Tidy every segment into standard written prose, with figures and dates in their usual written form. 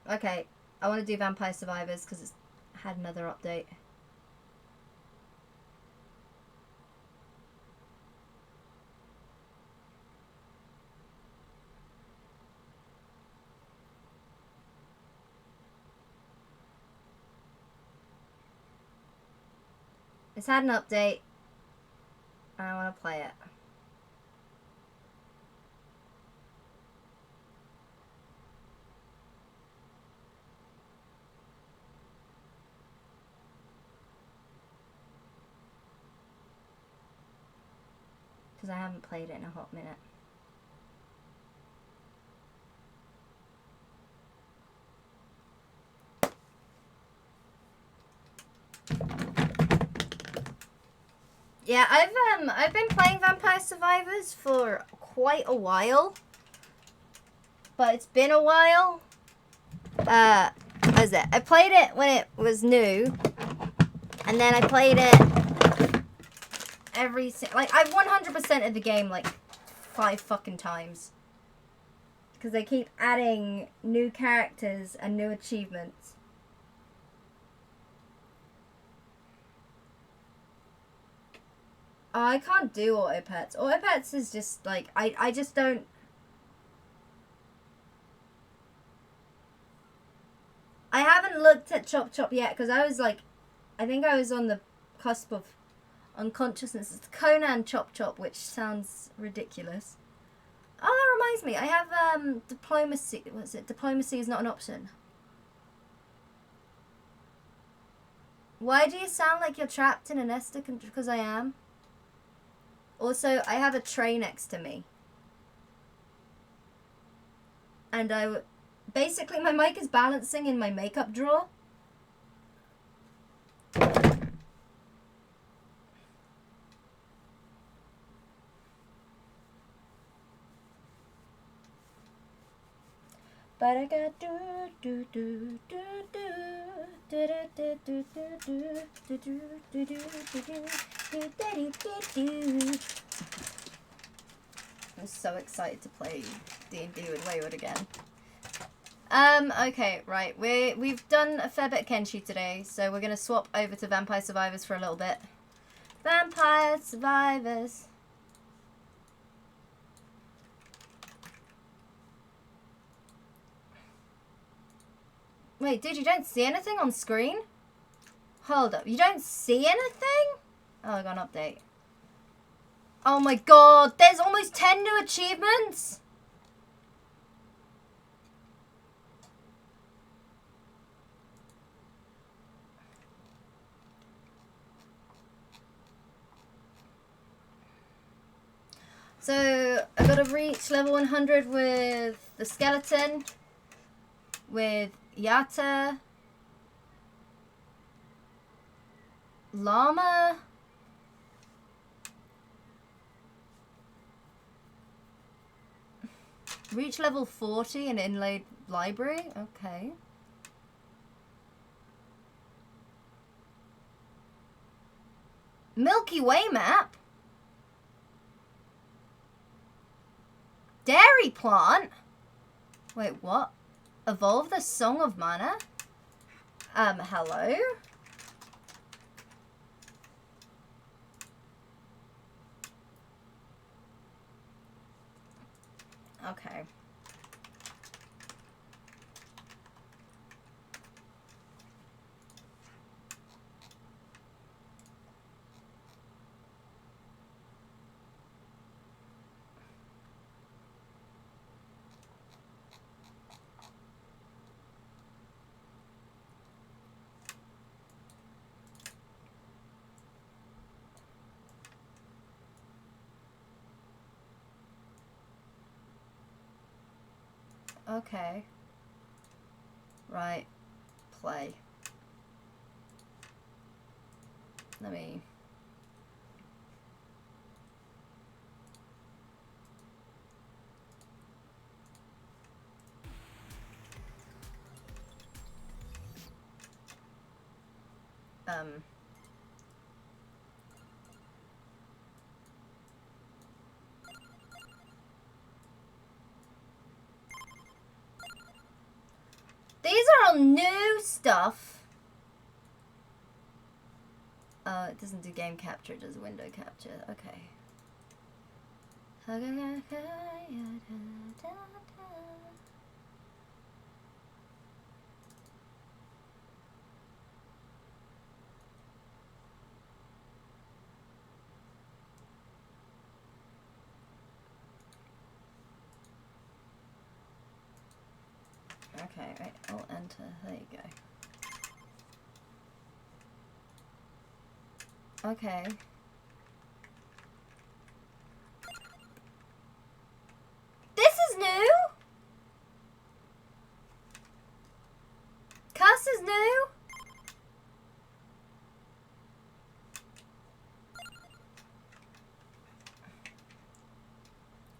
Okay, I want to do Vampire Survivors because it's had another update. It's had an update. And I want to play it. Because I haven't played it in a hot minute. Yeah, I've been playing Vampire Survivors for quite a while. But it's been a while. What is it? I played it when it was new. And then I played it I've 100% of the game like 5 fucking times. Because they keep adding new characters and new achievements. Oh, I can't do auto pets. Auto pets is just like, I just don't. I haven't looked at Chop Chop yet because I was like, I think I was on the cusp of unconsciousness. It's Conan Chop Chop, which sounds ridiculous. Oh, that reminds me. I have diplomacy. What's it? Diplomacy is not an option. Why do you sound like you're trapped in a nest? Because I am. Also, I have a tray next to me. And basically my mic is balancing in my makeup drawer. But I got I'm so excited to play D&D with Wayward again. Okay, right. We've done a fair bit of Kenshi today, so we're gonna swap over to Vampire Survivors for a little bit. Vampire Survivors. Wait, dude, you don't see anything on screen? Hold up, you don't see anything? Oh, I got an update. Oh my god, there's almost 10 new achievements? So, I gotta reach level 100 with the skeleton, with Yatta, Llama, reach level 40 in Inlaid Library, okay. Milky Way map? Dairy plant? Wait, what? Evolve the Song of Mana? Hello? Okay. Okay. Right. Play. Let me... new stuff. Oh, it doesn't do game capture, it does window capture. Okay. Okay, right, I'll enter. There you go. Okay. This is new? Cuss is new?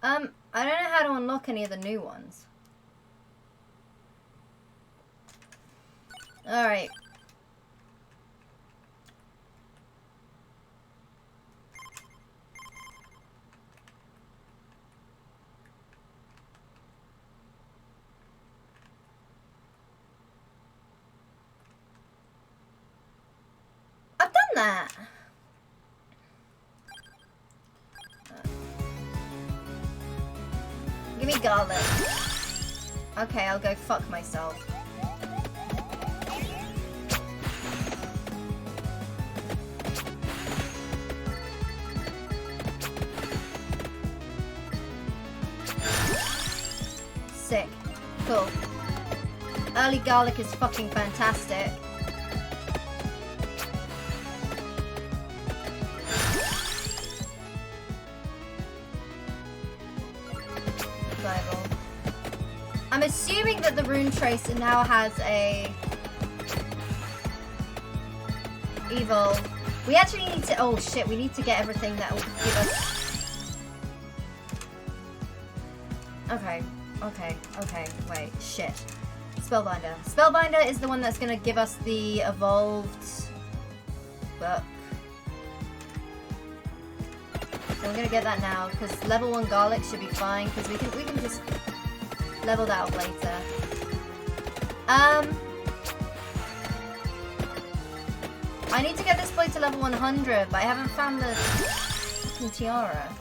I don't know how to unlock any of the new ones. Alright. I've done that. Give me garlic. Okay, I'll go fuck myself. Sick. Cool. Early garlic is fucking fantastic. Bible. I'm assuming that the rune tracer now has a evil. We actually need to. Oh shit! We need to get everything that will give us. Okay. Okay, wait, shit. Spellbinder. Spellbinder is the one that's gonna give us the evolved book. So I'm gonna get that now, because level 1 garlic should be fine, because we can just level that up later. I need to get this boy to level 100, but I haven't found the fucking tiara.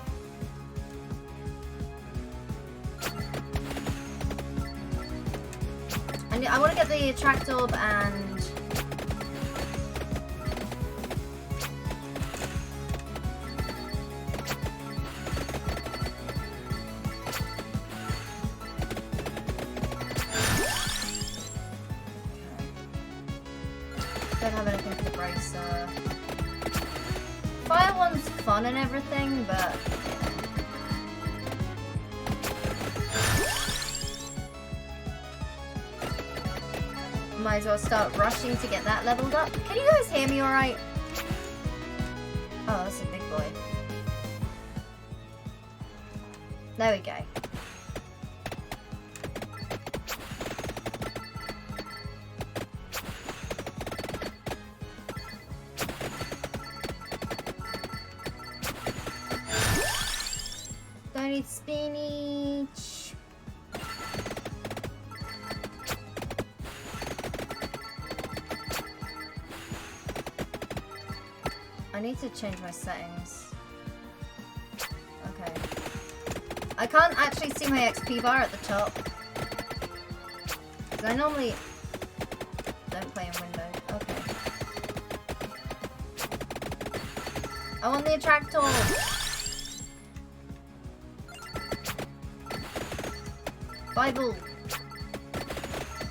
I want to get the attract orb and don't have anything for the bracer. Fire one's fun and everything, but might as well start rushing to get that leveled up. Can you guys hear me alright? Oh, that's a big boy. There we go. Don't need spinach. I need to change my settings. Okay. I can't actually see my XP bar at the top. Because I normally don't play in Windows. Okay. I want the attractor. Bible.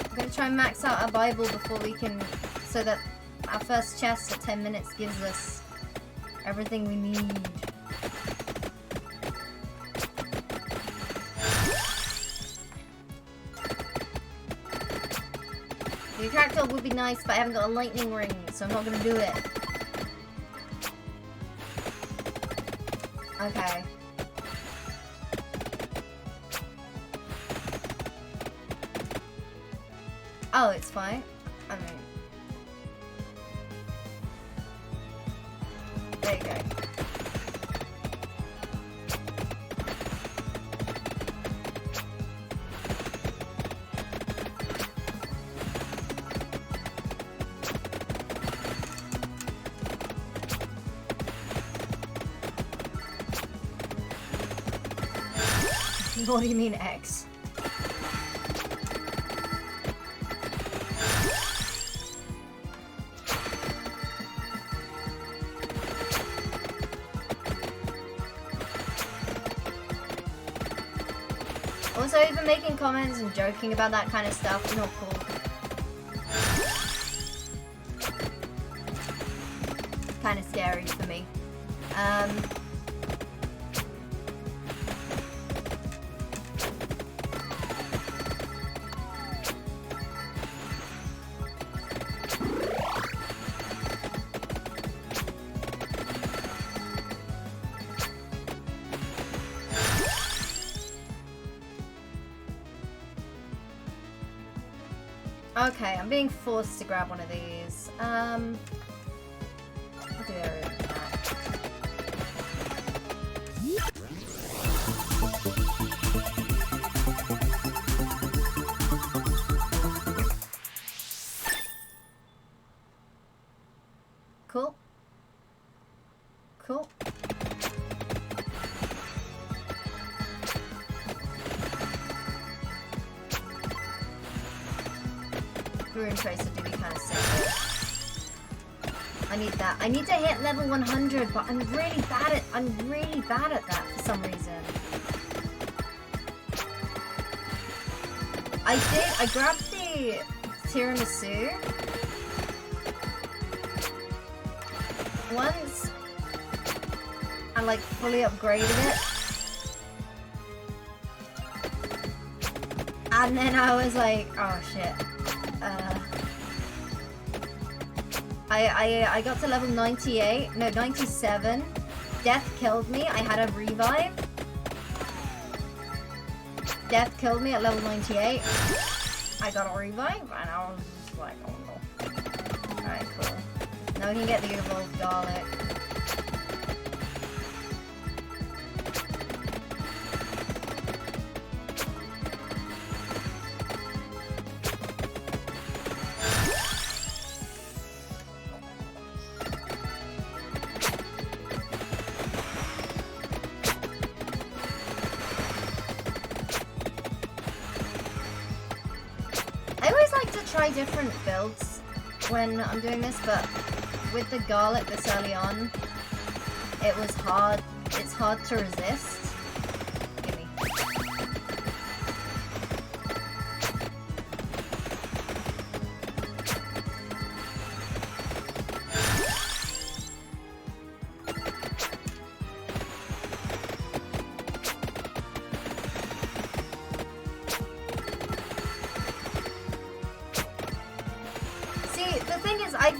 I'm going to try and max out our Bible before we can, so that our first chest at 10 minutes gives us everything we need. The attractor would be nice, but I haven't got a lightning ring, so I'm not going to do it. Okay. Oh, it's fine. I mean... There you go. What do you mean X? Also, even making comments and joking about that kind of stuff is not cool. Kind of scary for me. Okay, I'm being forced to grab one of these. I'll do area of that. Cool. Cool. Rune Tracer do be kind of sick. I need that. I need to hit level 100, but I'm really bad at that for some reason. I grabbed the tiramisu once and like fully upgraded it. And then I was like, oh shit. I got to level 98, no 97. Death killed me. I had a revive. Death killed me at level 98. I got a revive and I was just like, oh no. Alright, cool. Now we can get the evolved garlic. Different builds when I'm doing this, but with the garlic this early on, it was hard. It's hard to resist. Gimme.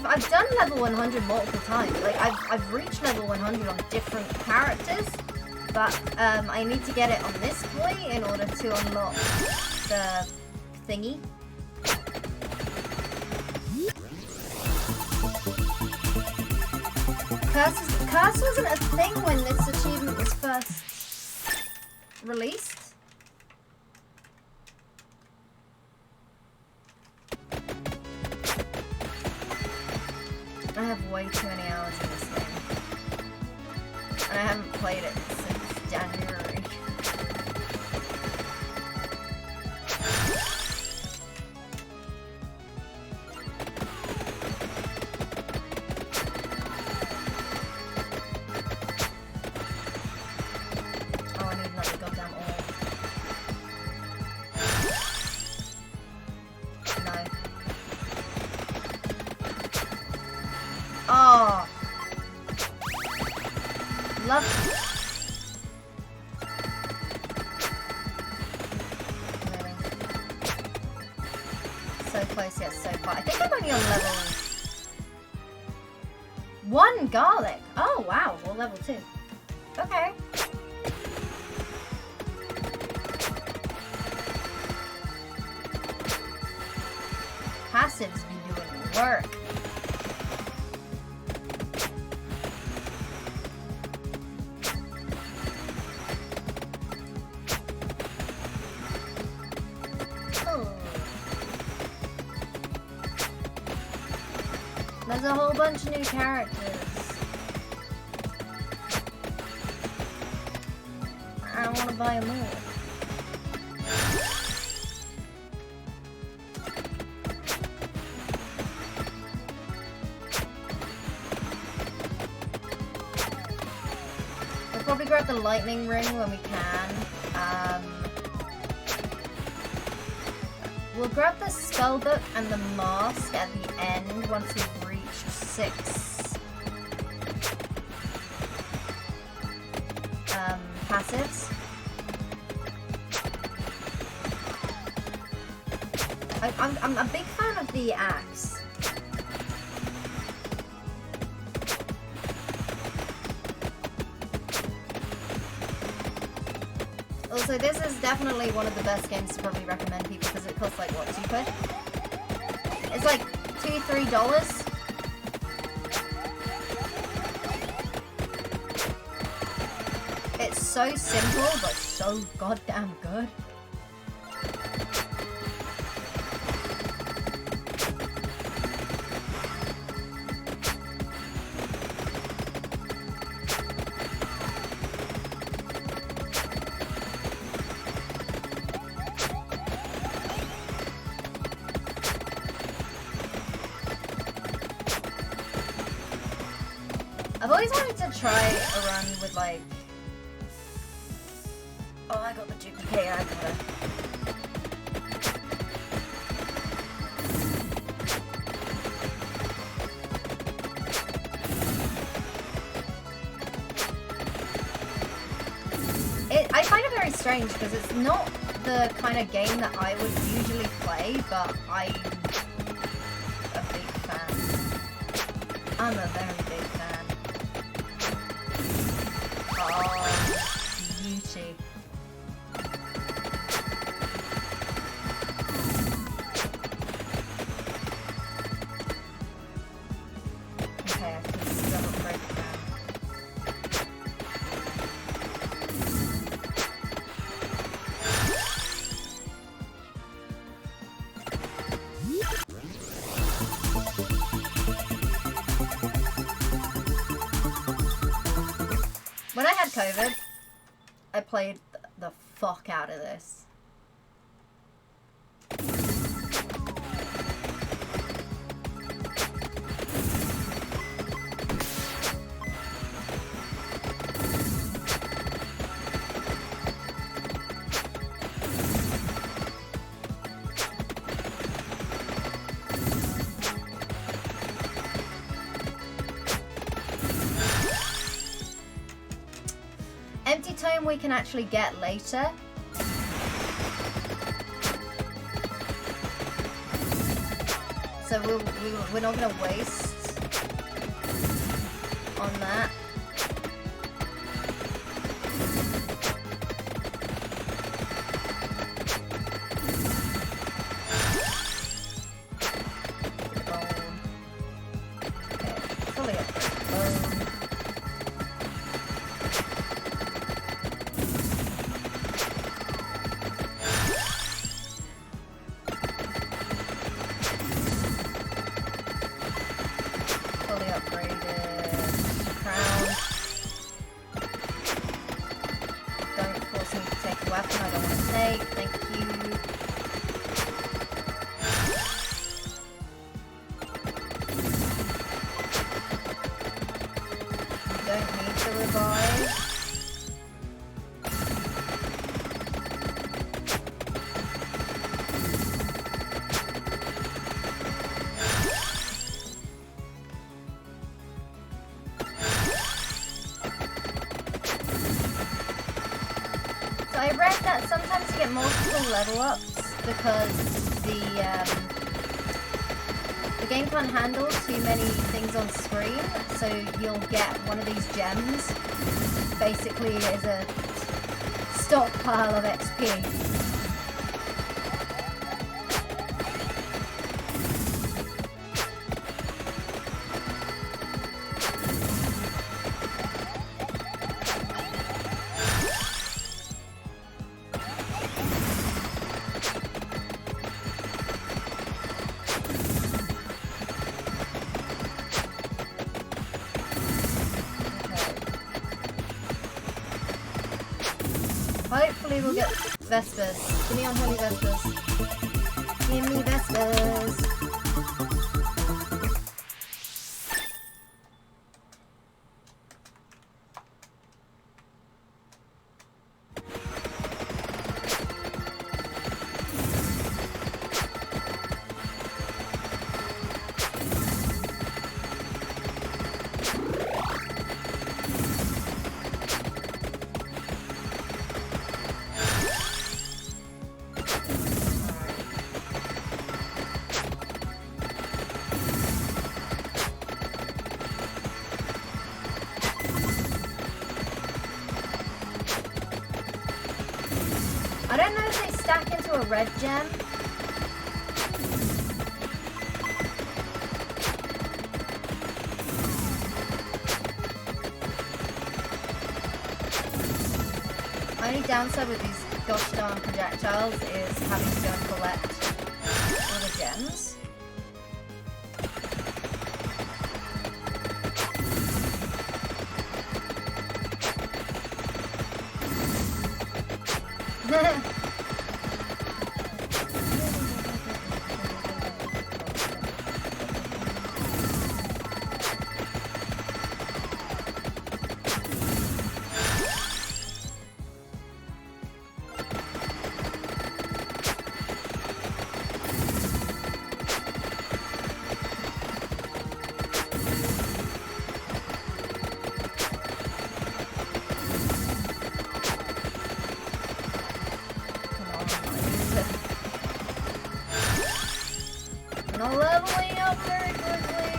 I've done level 100 multiple times. Like I've reached level 100 on different characters, but I need to get it on this boy in order to unlock the thingy. Curse wasn't a thing when this achievement was first released. I have way too many hours in this thing. And I haven't played it since January. Oh, I need another goddamn orb. No. Oh, love. Really? So close yet so far. I think I'm only on level 1 garlic. Oh wow, well level 2. Okay. Passives be doing work. There's a whole bunch of new characters. I want to buy them all. probably grab the lightning ring when we can. We'll grab the spellbook and the mask at the end once we've reached 6 passives. I'm a big fan of the axe. Also, this is definitely one of the best games to probably recommend people because it costs like, what, £2? It's like $2, $3. It's so simple, but so goddamn good. I've always wanted to try a run with like... Oh, I got the duplicate, I got it. I find it very strange because it's not the kind of game that I would usually play, but I'm a big fan. I'm a very big fan. Oh, beauty. Okay, I can still break it down. When I had COVID, I played the fuck out of this. Empty tome we can actually get later. So we're not going to waste on that. I read that sometimes you get multiple level ups because the game can't handle too many things on screen, so you'll get one of these gems basically as a stockpile of XP. Hopefully we'll get Vespers. Give me unholy Vespers. Give me Vespers. a red gem. Only downside with these gosh darn projectiles is having to go and collect all the gems. Not leveling up very quickly.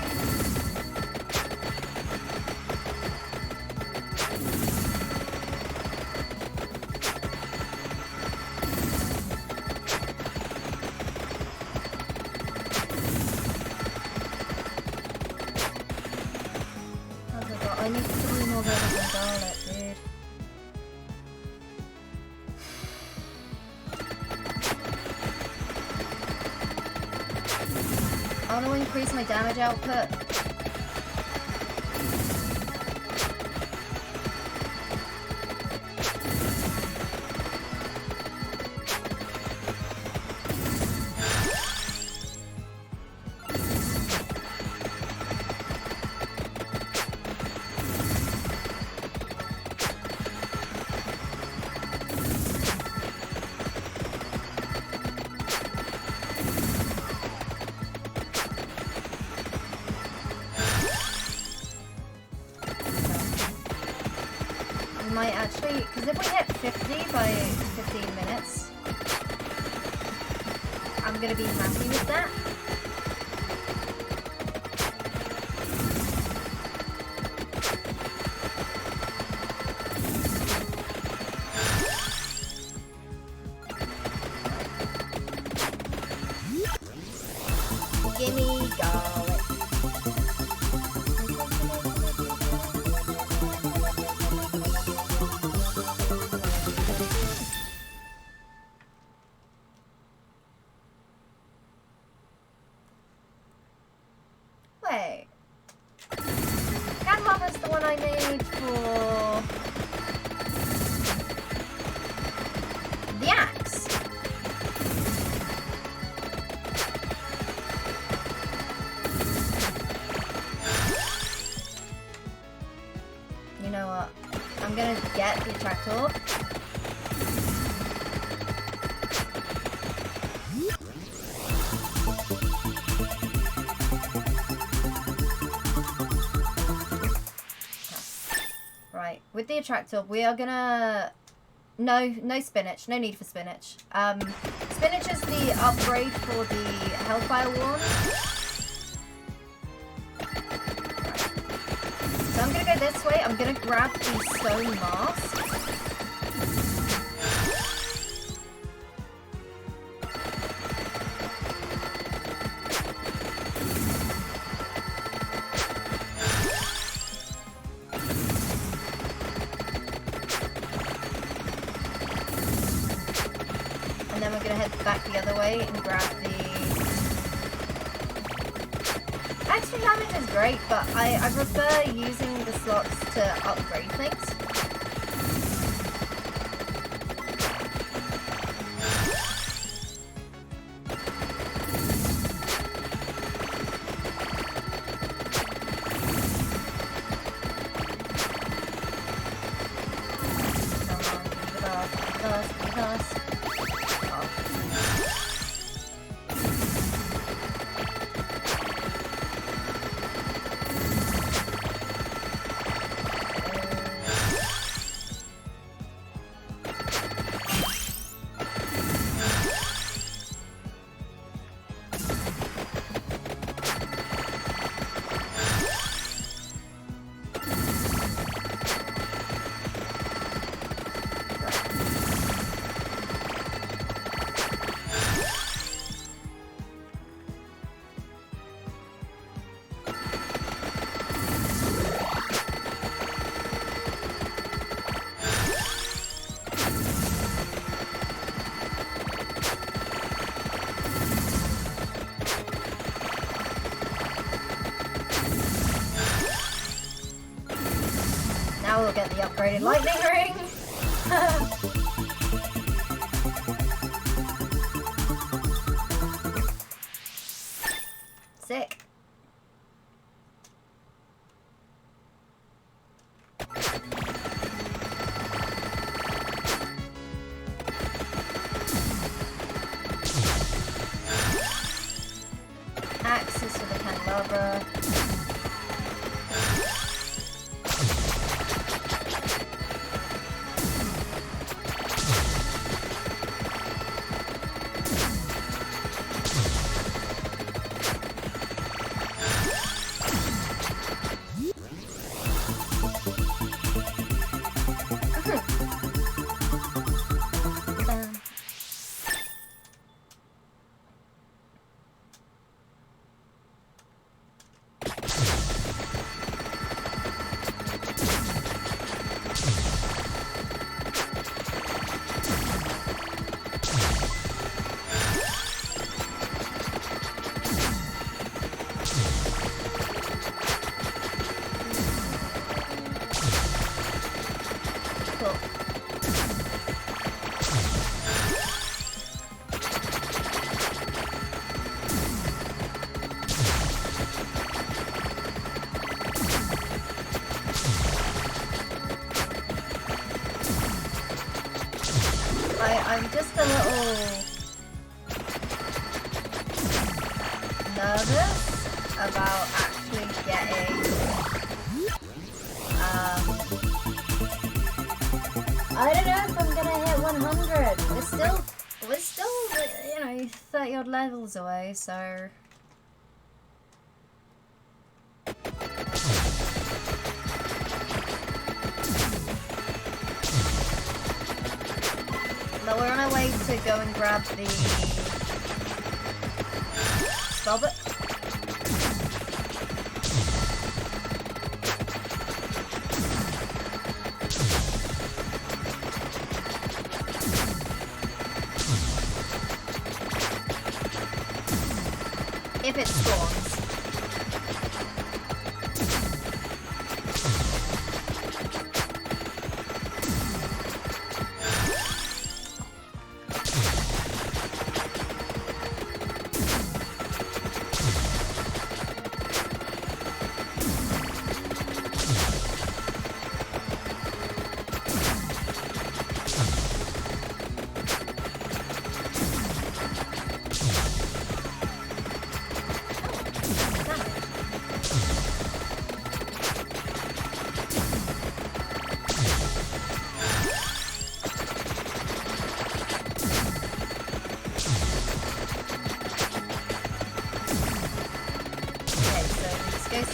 I need 3 more levels in Garlic, dude. I want to increase my damage output. Might actually, because if we hit 50 by 15 minutes, I'm going to be happy with that. Gimme garlic. Wait. Gunpowder is the one I need for the axe. You know what? I'm gonna get the tractor. Right, with the attractor, we are gonna... No spinach. No need for spinach. Spinach is the upgrade for the Hellfire Wand. Right. So I'm gonna go this way. I'm gonna grab the stone mask. And then we're going to head back the other way and grab the... Extra damage is great, but I prefer using the slots to upgrade things. Come on, give us. get the upgraded lightning ring. Sick. Axes for the candelabra. I'm just a little nervous about actually getting I don't know if I'm gonna hit 100. We're still, you know, 30 odd levels away, so but we're on our way to go and grab the spellbook. If it spawns.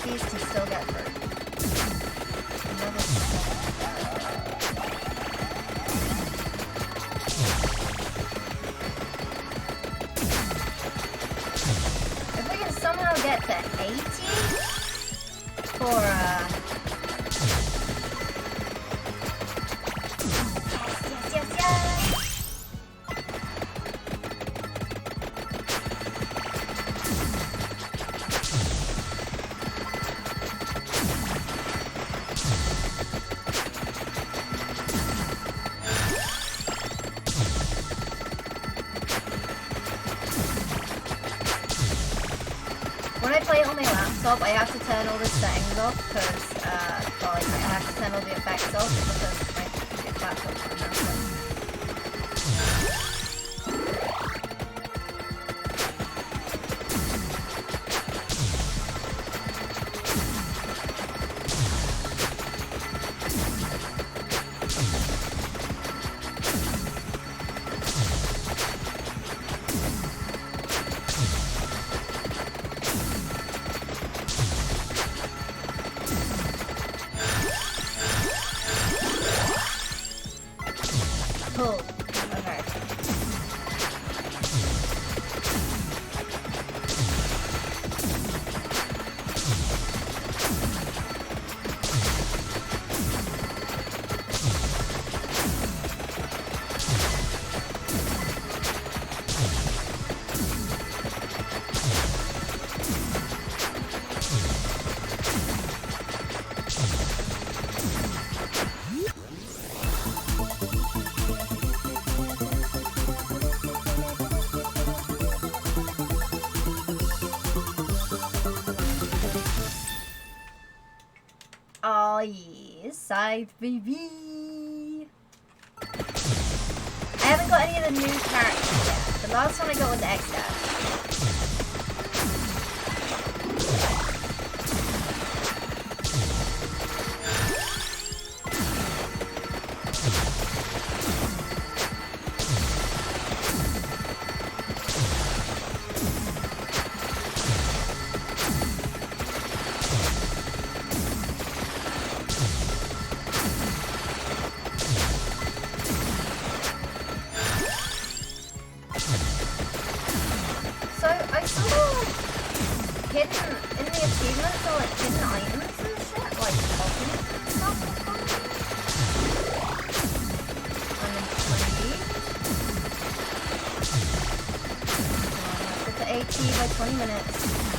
These can still get hurt. If we can somehow get to 80 for yes. When I play it on my laptop, I have to turn all the settings off because, well, like, I have to turn all the effects off because my laptop's on laptop. boys. Scythe baby. I haven't got any of the new characters yet. The last one I got was X-Dash. By 20 minutes.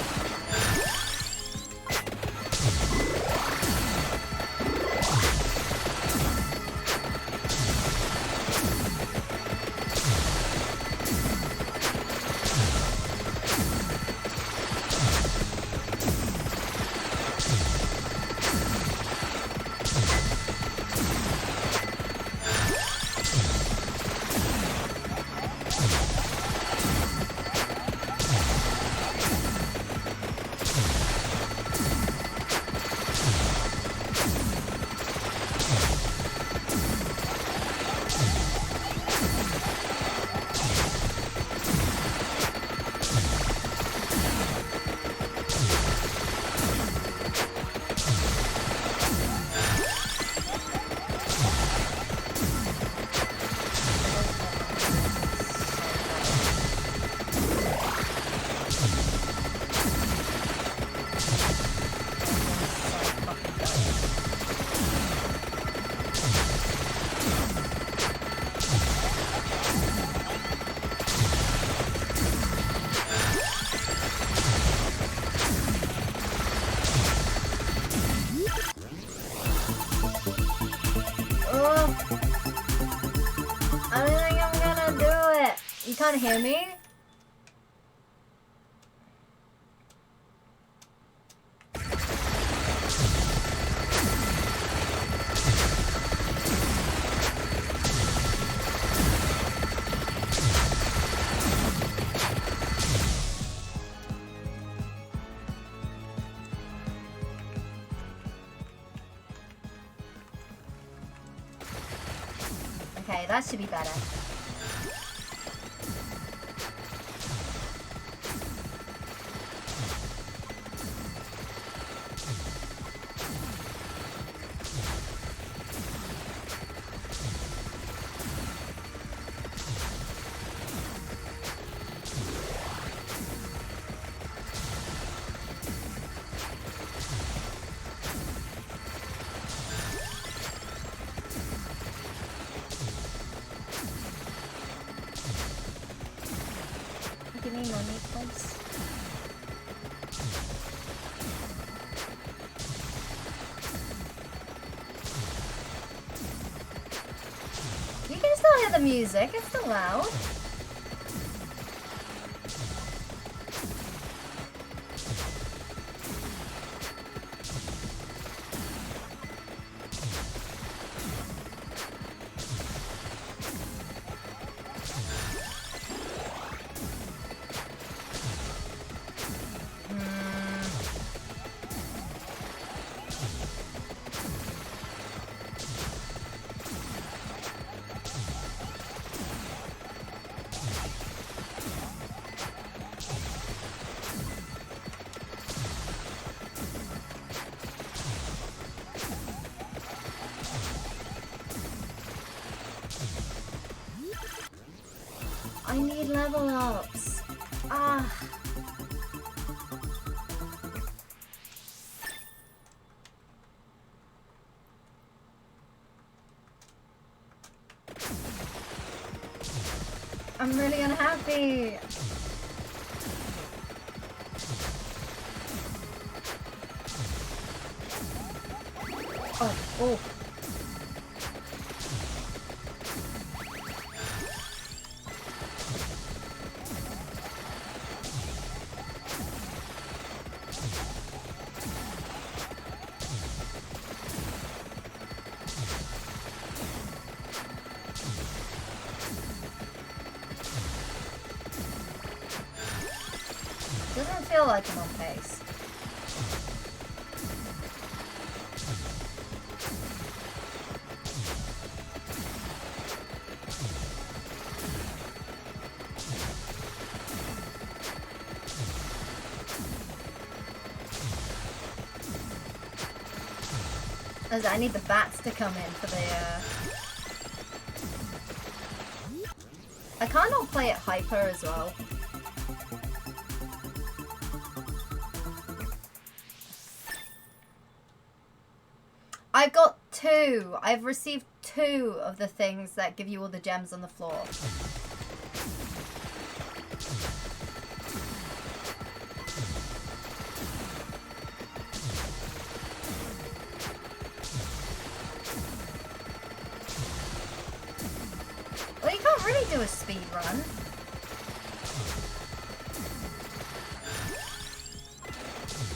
You can't hear me? Okay, that should be better. Give me money, please. You can still hear the music, it's still loud. I need level ups. Ah. I'm really unhappy. Oh. Doesn't feel like I'm on pace. As I need the bats to come in for the, I can't all play it hyper as well. I've got 2. I've received 2 of the things that give you all the gems on the floor. Well, you can't really do a speed run.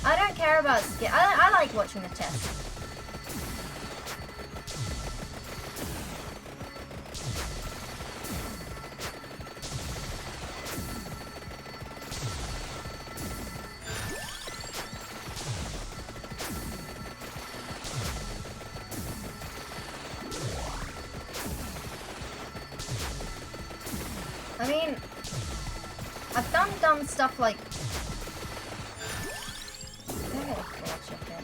I don't care about skill. I like watching the chest. I mean, I've done dumb stuff like... I gotta claw chicken.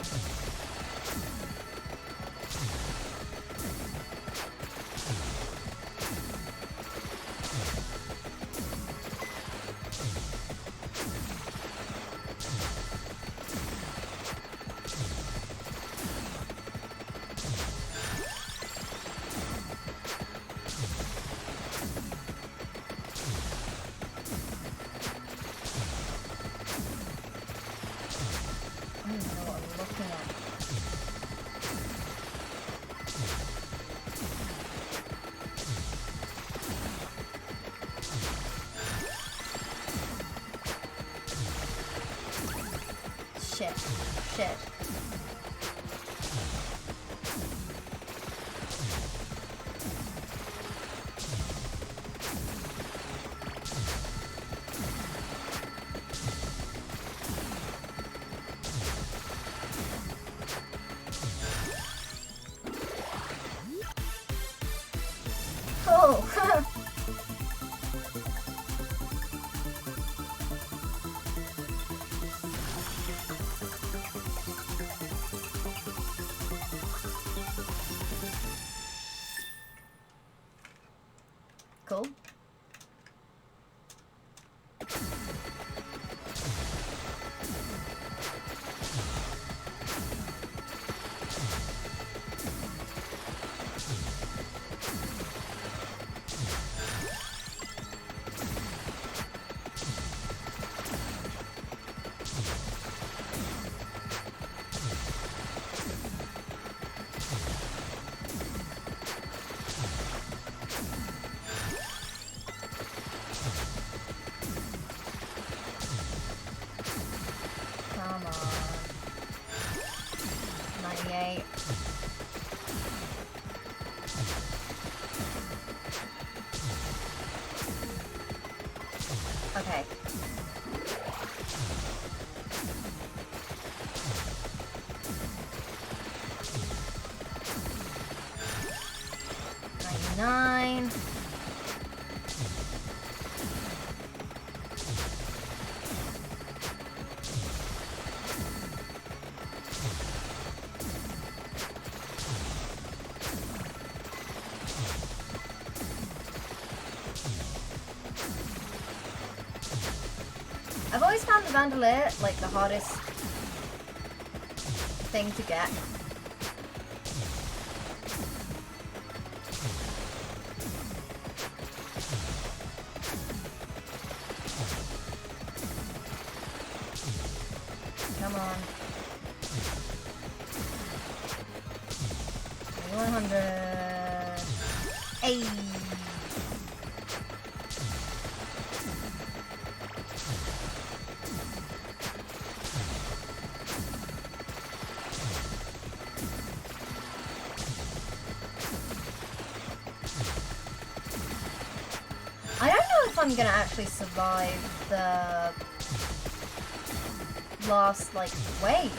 Shit. Oh. Cool. Come on. 98. Okay. Nine. I've always found the bandolier like the hardest thing to get. Come on. 100. Hey. I don't know if I'm gonna actually survive the last, like, wave.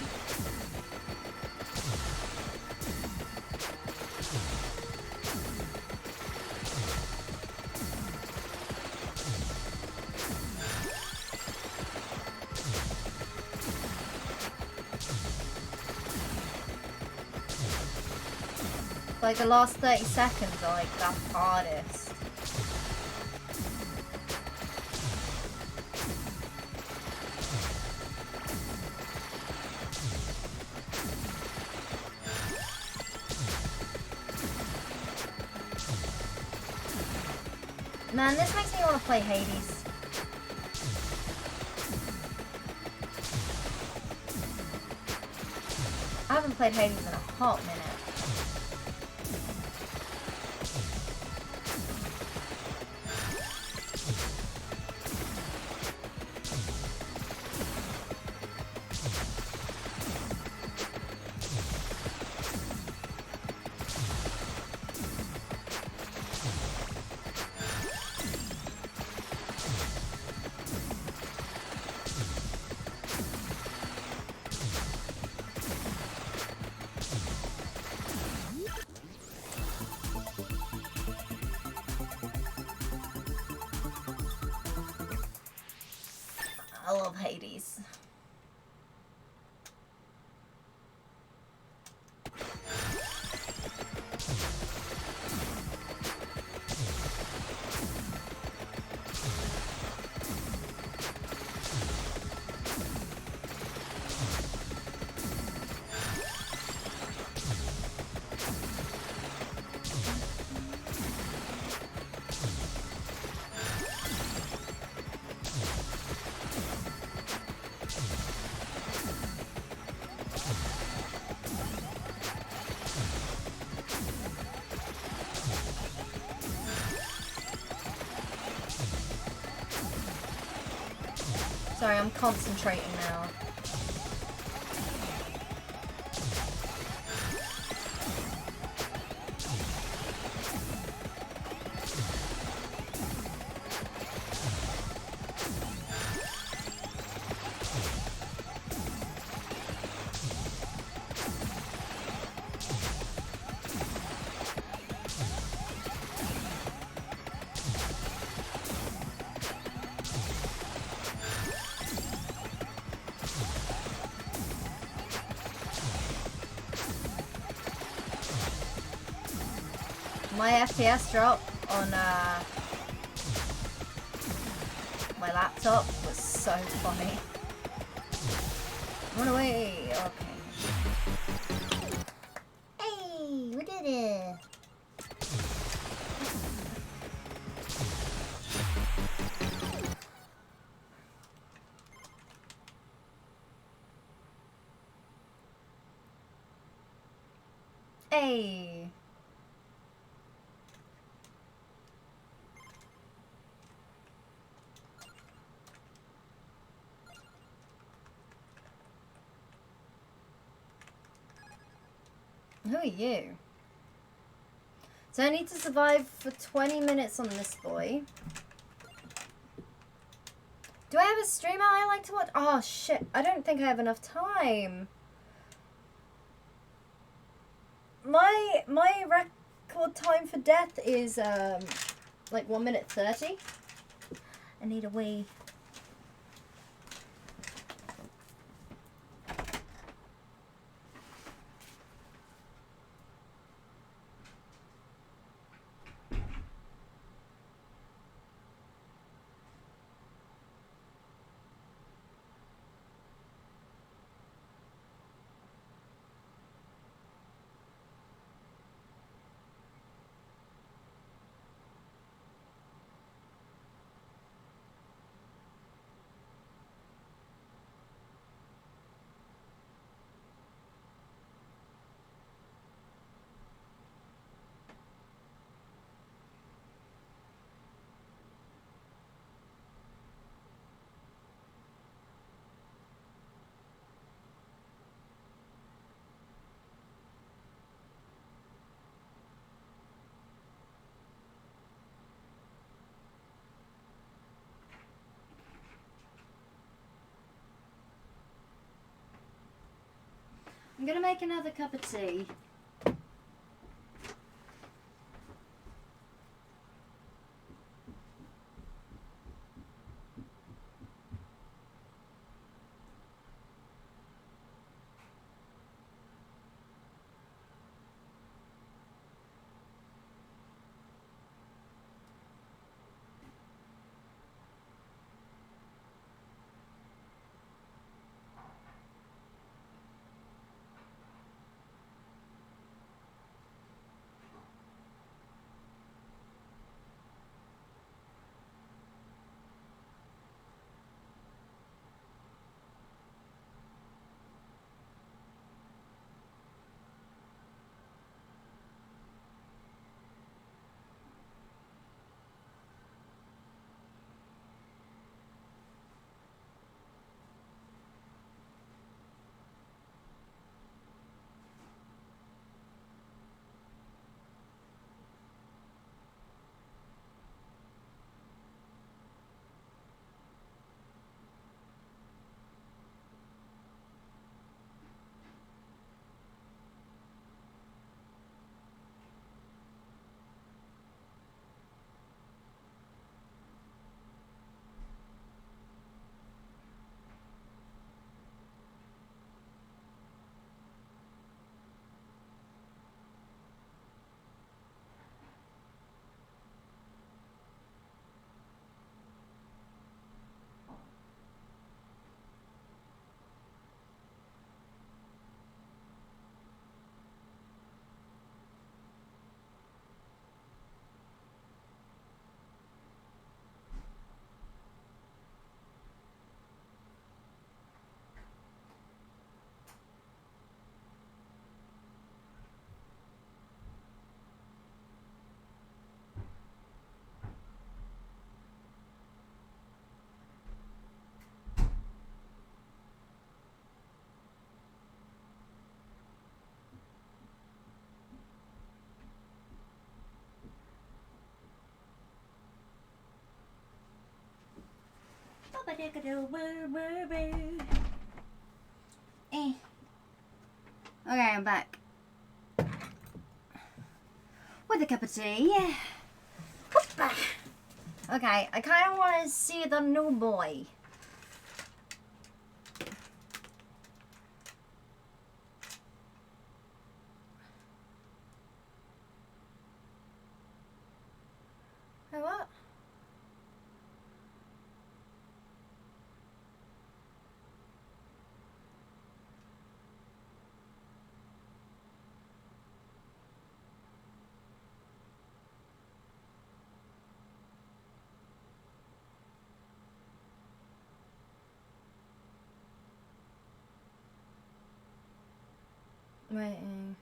Like, the last 30 seconds are, like, the hardest. Man, this makes me want to play Hades. I haven't played Hades in a hot minute. I love Hades. Sorry, I'm concentrating now. My FPS drop on my laptop was so funny. Run away! Okay. Hey, we did it! Hey! Who are you? So I need to survive for 20 minutes on this boy. Do I have a streamer I like to watch? Oh shit, I don't think I have enough time. My record time for death is like 1 minute 30. I need a wee. I'm gonna make another cup of tea. Okay, I'm back. With a cup of tea. Okay, I kind of want to see the new boy. Hey, what? Waiting.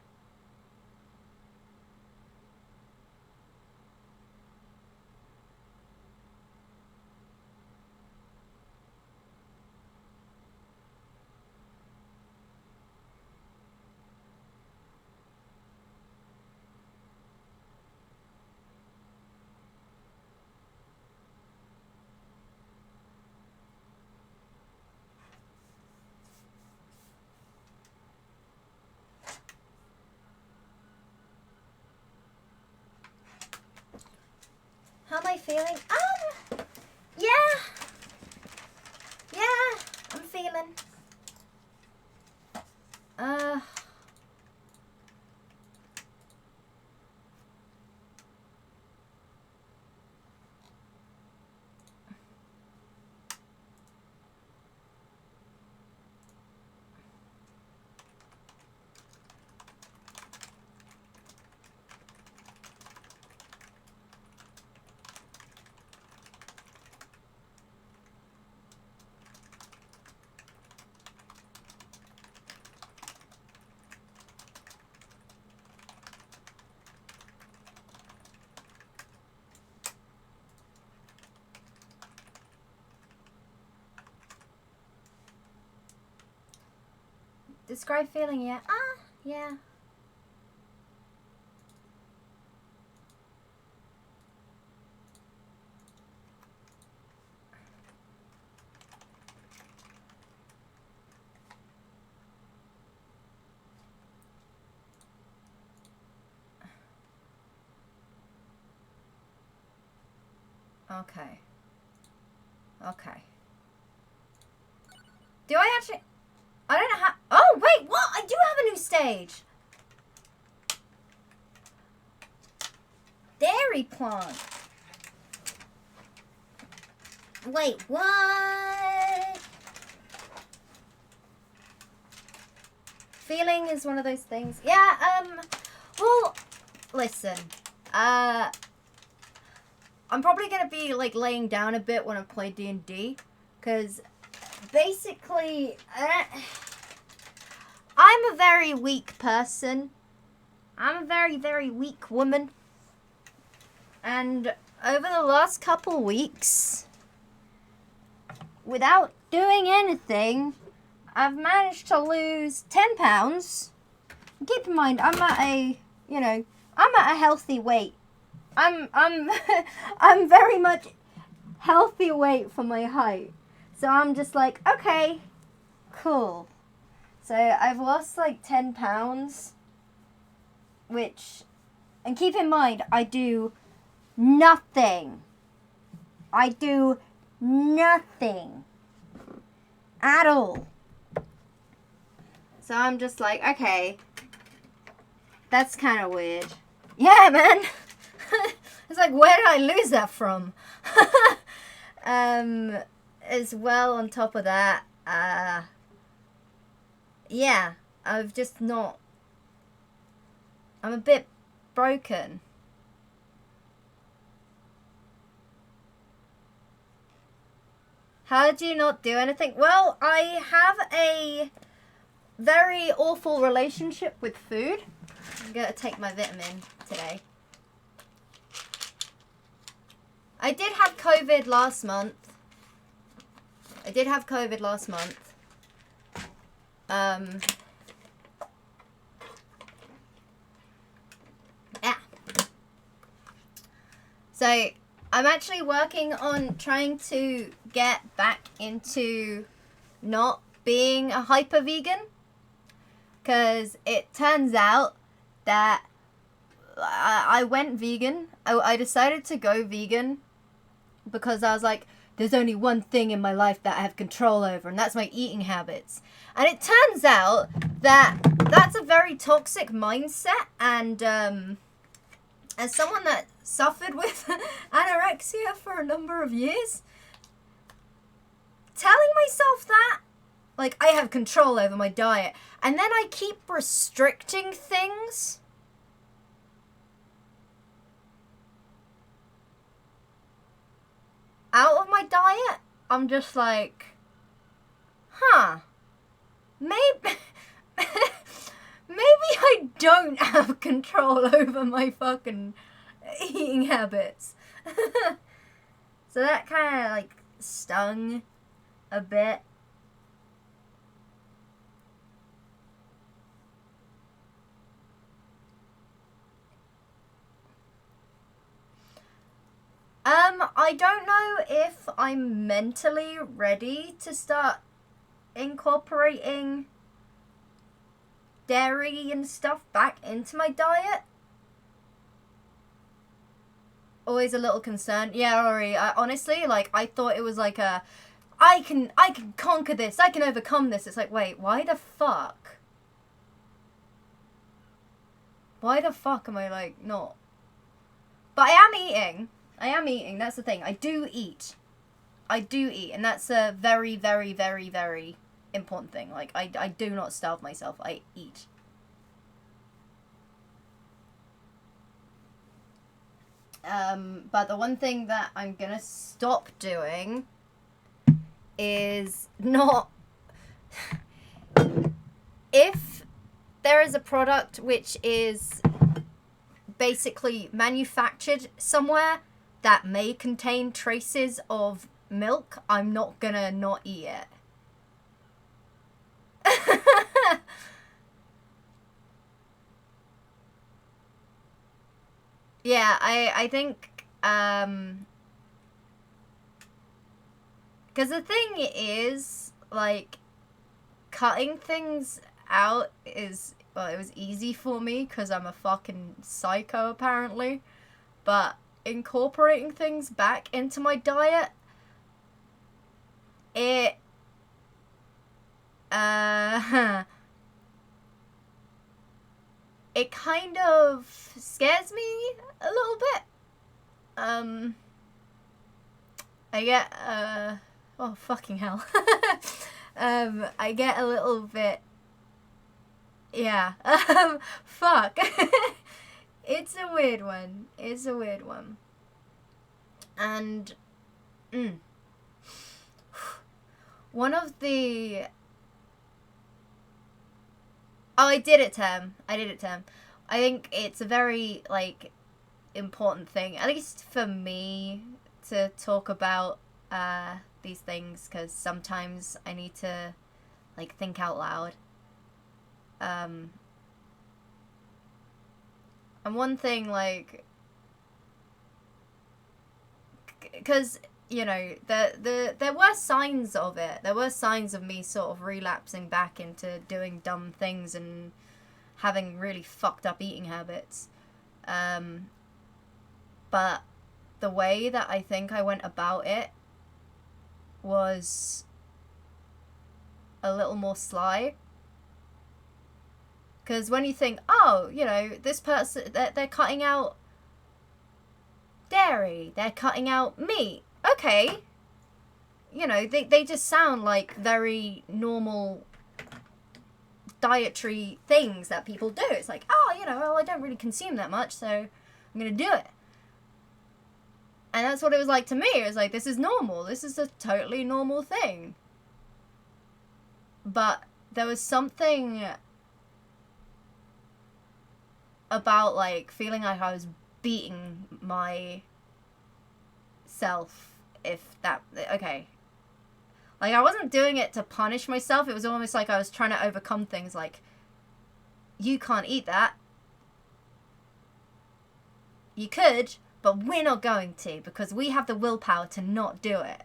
How am I feeling? Yeah. Yeah, I'm feeling. Describe feeling, yeah. Yeah. Okay. Okay. Do I actually... I don't have... Oh, wait, what? I do have a new stage. Dairy plant. Wait, what? Feeling is one of those things. Yeah, well, listen. I'm probably gonna be, like, laying down a bit when I play D&D. Because, basically, I'm a very weak person. I'm a very, very weak woman. And over the last couple weeks, without doing anything, I've managed to lose 10 pounds. Keep in mind, I'm at a healthy weight. I'm I'm very much healthy weight for my height. So I'm just like, okay, cool. So I've lost like 10 pounds, which, and keep in mind, I do nothing. I do nothing at all. So I'm just like, okay, that's kind of weird. Yeah, man. It's like, where did I lose that from? As well, on top of that, yeah, I've just not, I'm a bit broken. How did you not do anything? Well, I have a very awful relationship with food. I'm gonna take my vitamin today. I did have COVID last month. Yeah. So I'm actually working on trying to get back into not being a hyper vegan, because it turns out that I went vegan. I decided to go vegan because I was like, there's only one thing in my life that I have control over, and that's my eating habits. And it turns out that that's a very toxic mindset, and as someone that suffered with anorexia for a number of years, telling myself that, like, I have control over my diet, and then I keep restricting things, out of my diet, I'm just like, huh, maybe I don't have control over my fucking eating habits. So that kind of, like, stung a bit. I don't know if I'm mentally ready to start incorporating dairy and stuff back into my diet. Always a little concerned. Yeah, Rory, honestly, like, I thought it was like a, I can conquer this, I can overcome this. It's like, wait, why the fuck? Why the fuck am I, like, not? But I am eating, that's the thing. I do eat, and that's a very, very, very, very important thing. Like, I do not starve myself, I eat. But the one thing that I'm gonna stop doing is not... If there is a product which is basically manufactured somewhere that may contain traces of milk, I'm not gonna not eat it. Yeah, I think, because the thing is, like, cutting things out is, well, it was easy for me because I'm a fucking psycho, apparently. But incorporating things back into my diet, it it kind of scares me a little bit. I get oh fucking hell. I get a little bit, yeah. Fuck. It's a weird one. It's a weird one. And one of the I did it, Tim. I think it's a very, like, important thing, at least for me, to talk about these things, because sometimes I need to, like, think out loud. And one thing, like, because, you know, there were signs of it. There were signs of me sort of relapsing back into doing dumb things and having really fucked up eating habits. But the way that I think I went about it was a little more sly. Because when you think, oh, you know, this person, they're cutting out dairy, they're cutting out meat. Okay. You know, they just sound like very normal dietary things that people do. It's like, oh, you know, well, I don't really consume that much, so I'm going to do it. And that's what it was like to me. It was like, this is normal. This is a totally normal thing. But there was something about, like, feeling like I was beating myself, if that, okay. Like, I wasn't doing it to punish myself. It was almost like I was trying to overcome things like, you can't eat that. You could, but we're not going to, because we have the willpower to not do it.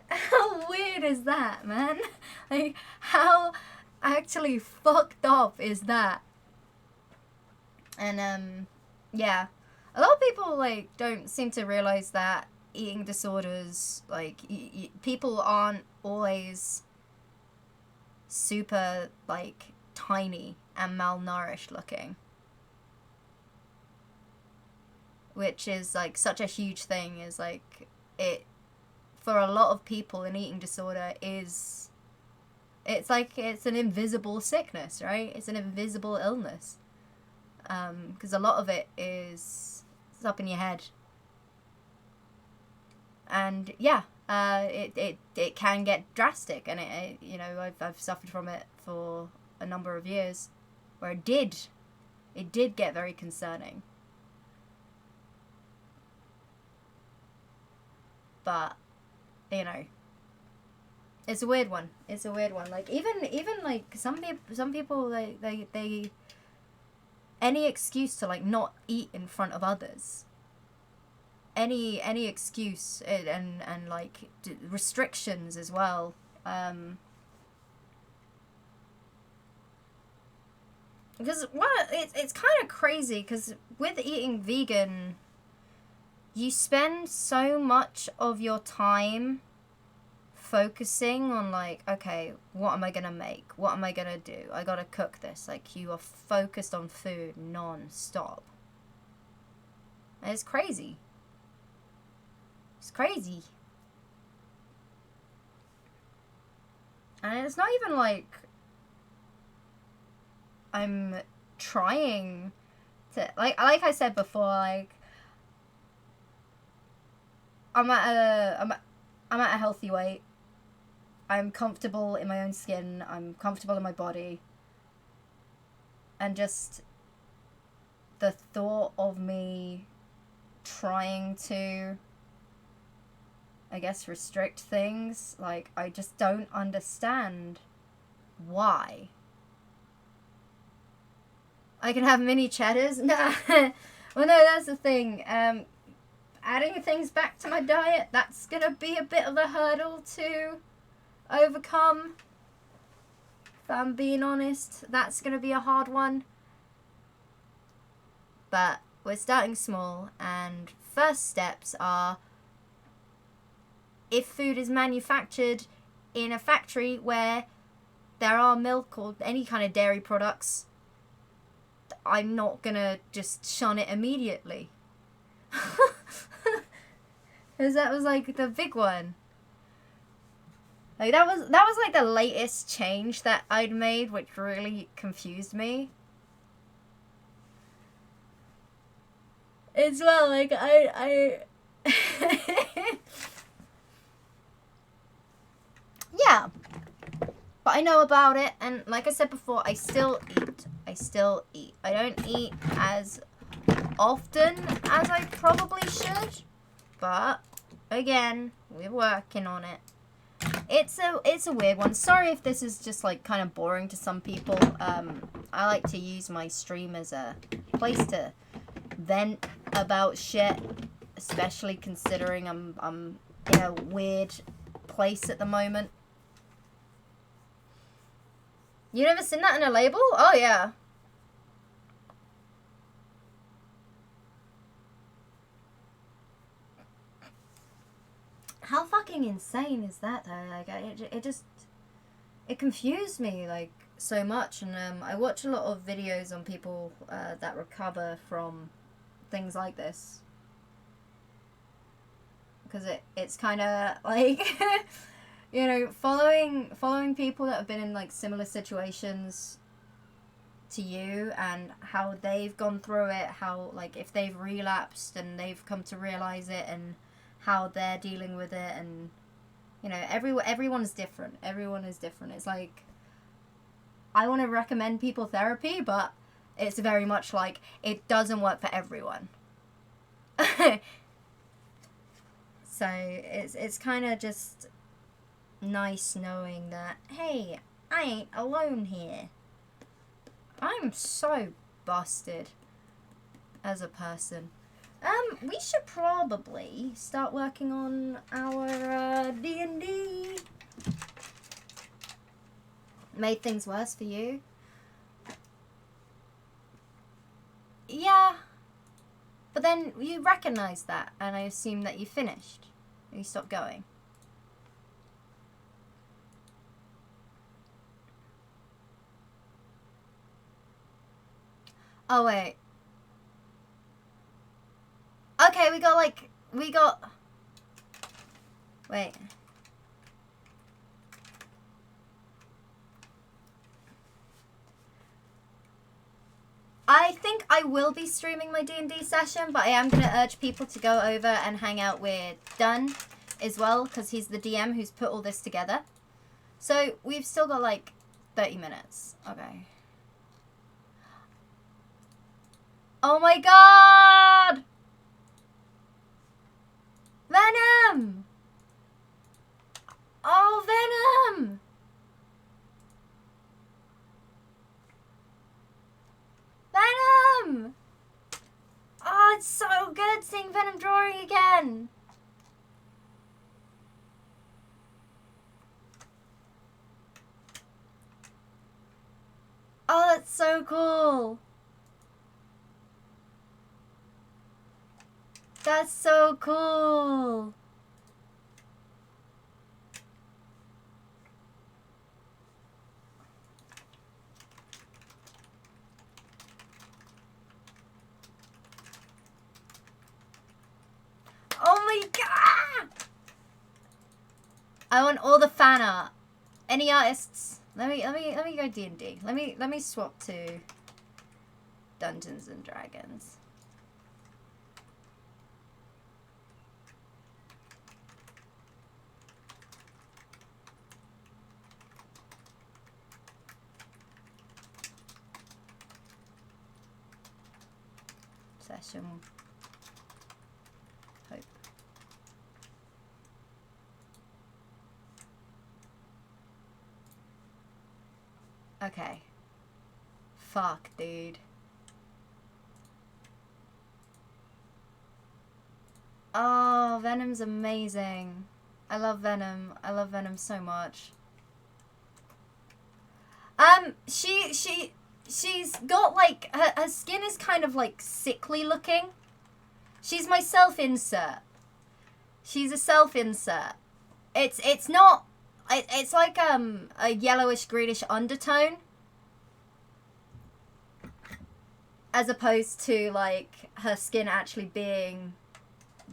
How weird is that, man? Like, how actually fucked up is that? And, yeah. A lot of people, like, don't seem to realize that eating disorders, like, people aren't always super, like, tiny and malnourished looking. Which is, like, such a huge thing, is, like, it, for a lot of people, an eating disorder is, it's like, it's an invisible sickness, right? It's an invisible illness. Because a lot of it is, it's up in your head. And, yeah, it can get drastic, and it you know, I've suffered from it for a number of years, where it did get very concerning. But, you know, it's a weird one. It's a weird one. Like, even like, some people, they any excuse to, like, not eat in front of others. Any excuse, and like, restrictions as well. Because, it's kind of crazy, because with eating vegan, you spend so much of your time focusing on, like, okay, what am I going to make? What am I going to do? I got to cook this. Like, you are focused on food non-stop. And it's crazy. It's crazy. And it's not even like I'm trying to, like I said before, like, I'm at a healthy weight. I'm comfortable in my own skin. I'm comfortable in my body. And just the thought of me trying to, I guess, restrict things, like, I just don't understand why. I can have mini cheddars? Nah. Well, no, that's the thing. Adding things back to my diet, that's going to be a bit of a hurdle to overcome. If I'm being honest, that's going to be a hard one. But we're starting small, and first steps are, if food is manufactured in a factory where there are milk or any kind of dairy products, I'm not gonna just shun it immediately. Because that was like the big one. Like that was like the latest change that I'd made, which really confused me. As well, like I yeah. But I know about it, and like I said before, I still eat. I don't eat as often as I probably should, but again, we're working on it. It's a weird one. Sorry if this is just like kind of boring to some people. I like to use my stream as a place to vent about shit, especially considering I'm in a weird place at the moment. You never seen that in a label? Oh yeah. How fucking insane is that though? Like it confused me like so much, and I watch a lot of videos on people that recover from things like this, because it's kind of like you know, following people that have been in like similar situations to you and how they've gone through it, how like if they've relapsed and they've come to realize it and how they're dealing with it, and you know, everyone's different. Everyone is different. It's like I want to recommend people therapy, but it's very much like it doesn't work for everyone. So it's kind of just nice knowing that, hey, I ain't alone here. I'm so busted as a person. We should probably start working on our DnD. Made things worse for you? Yeah. But then you recognised that, and I assume that you finished. You stopped going. Oh, wait. Okay, we got... Wait. I think I will be streaming my D&D session, but I am going to urge people to go over and hang out with Dunn as well, because he's the DM who's put all this together. So, we've still got like 30 minutes. Okay. Oh my god! Venom! Oh, Venom! Venom! Oh, it's so good seeing Venom drawing again. Oh, that's so cool. That's so cool. Oh my god! I want all the fan art. Any artists? Let me go D&D. Let me swap to Dungeons and Dragons. Session. Hope. Okay. Fuck, dude. Oh, Venom's amazing. I love Venom. I love Venom so much. she's got like her skin is kind of like sickly looking. She's my self-insert. She's a self-insert. It's not. It's like a yellowish greenish undertone, as opposed to like her skin actually being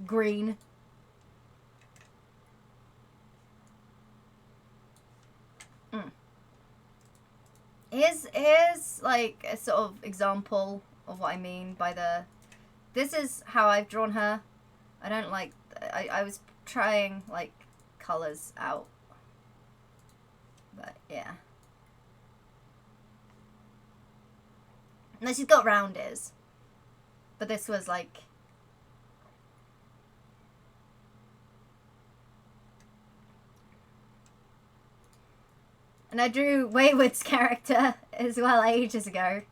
green. Here's like a sort of example of what I mean by the. This is how I've drawn her. I don't like. I was trying like colors out, but yeah. No, she's got round ears, but this was like. And I drew Wayward's character as well ages ago.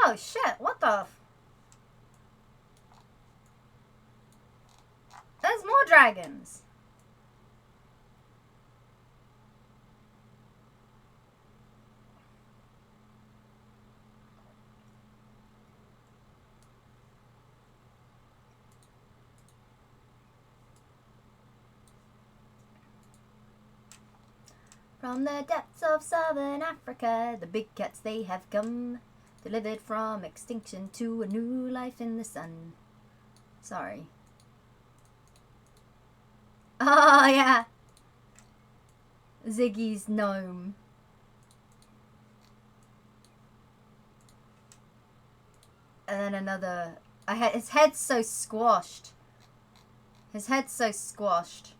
Oh shit, what the? There's more dragons. From the depths of southern Africa, the big cats they have come, delivered from extinction to a new life in the sun. Sorry. Oh, yeah. Ziggy's gnome. And then another. His head's so squashed. His head's so squashed.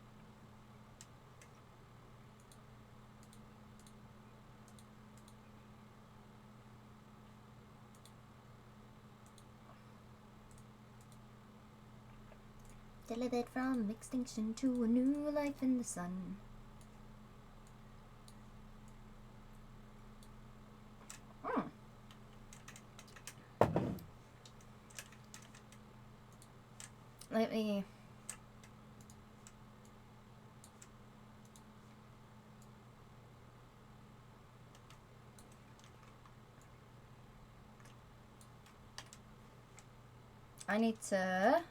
Delivered from extinction to a new life in the sun. Let me... I need to...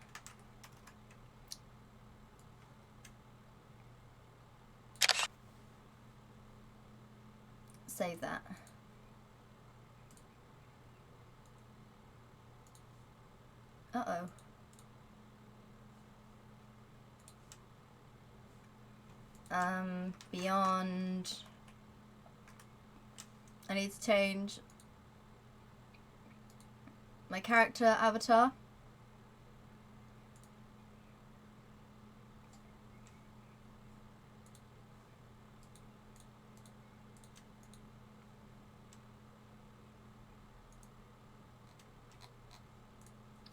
save that. Uh-oh. Beyond... I need to change my character avatar.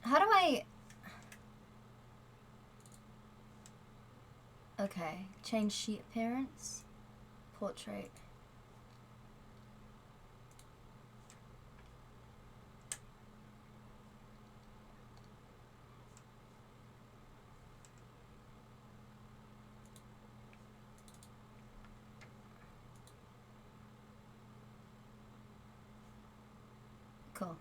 How do I... Okay, change sheet appearance, portrait. Cool.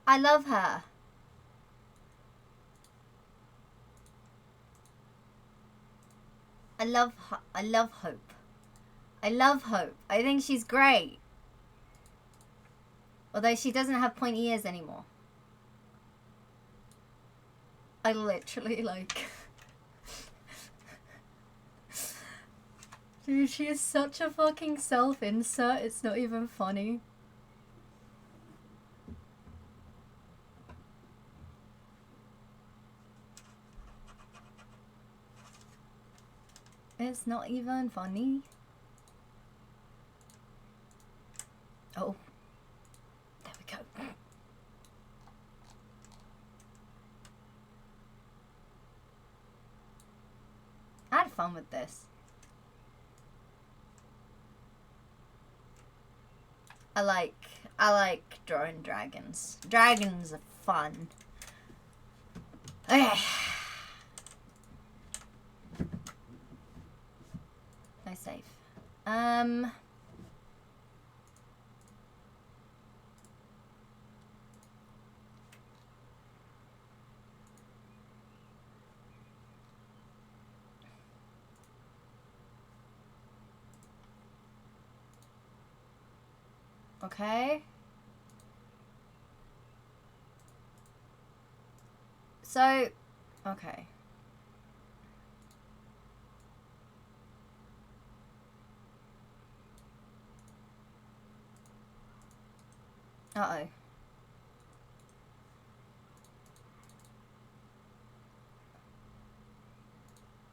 I love her. I love Hope. I love Hope. I think she's great. Although she doesn't have pointy ears anymore. I literally like... Dude, she is such a fucking self-insert. It's not even funny. It's not even funny. Oh. There we go. fun with this. I like drawing dragons. Dragons are fun. Okay. No save. Okay. So, okay. Uh-oh.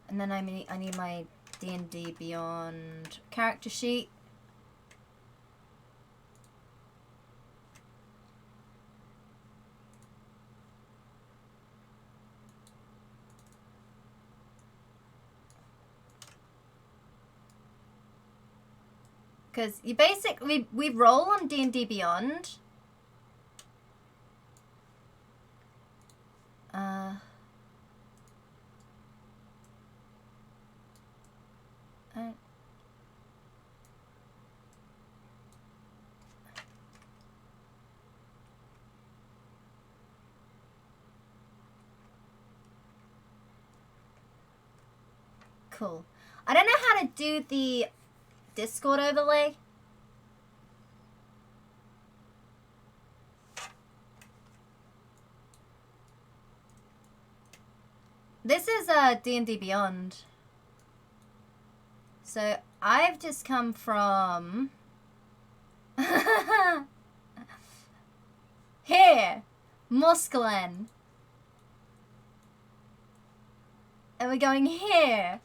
And then I need my D&D Beyond character sheet. Because you basically, we roll on D&D Beyond. Cool. I don't know how to do the Discord overlay. This is D&D Beyond. So I've just come from here, Moskalen. And we're going here.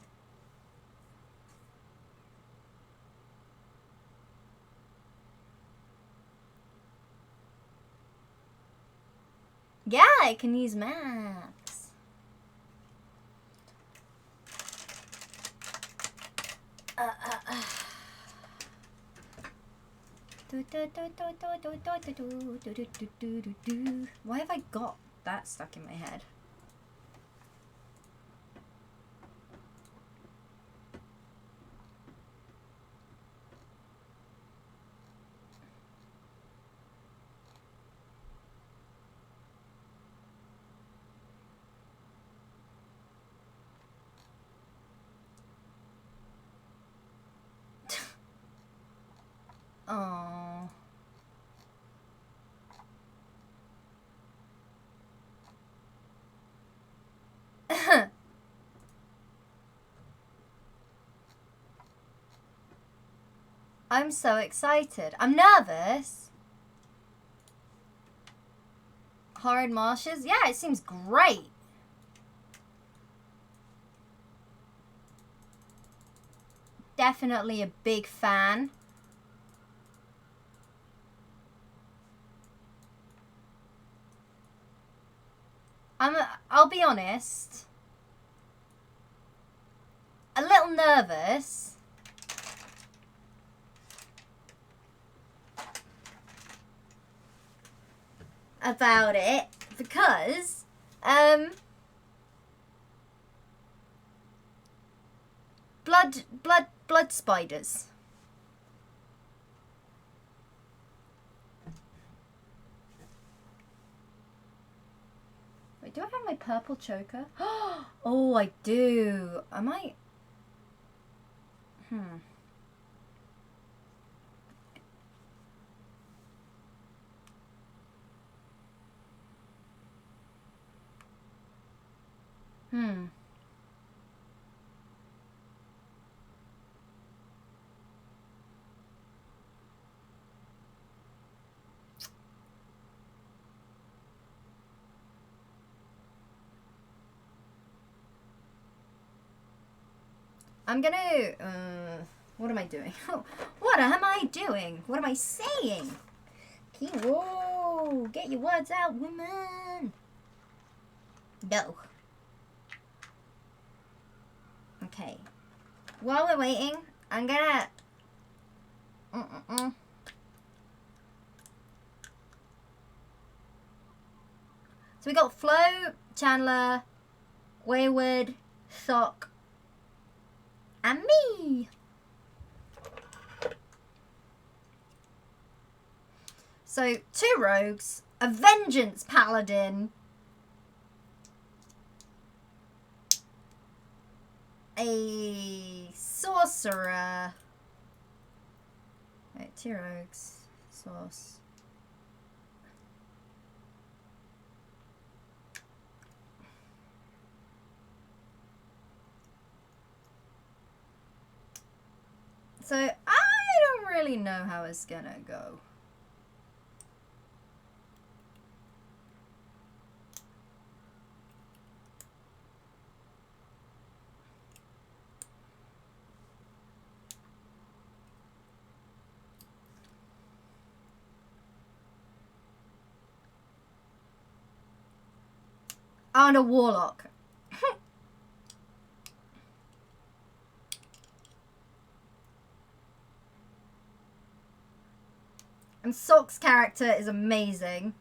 Yeah, I can use maps. Why have I got that stuck in my head? Oh. I'm so excited. I'm nervous. Horrid marshes? Yeah, it seems great. Definitely a big fan. I'll be honest. A little nervous. About it because blood spiders. Wait, do I have my purple choker? Oh, I do. I might. I'm gonna, what am I doing? What am I doing? What am I saying? Kiwo, get your words out, woman. No. Okay, while we're waiting, I'm gonna... So we got Flo, Chandler, Wayward, Sock, and me. So 2 rogues, a vengeance paladin, a sorcerer. Wait, 2 rogues, source. So I don't really know how it's gonna go. Oh, and a warlock. And Sock's character is amazing.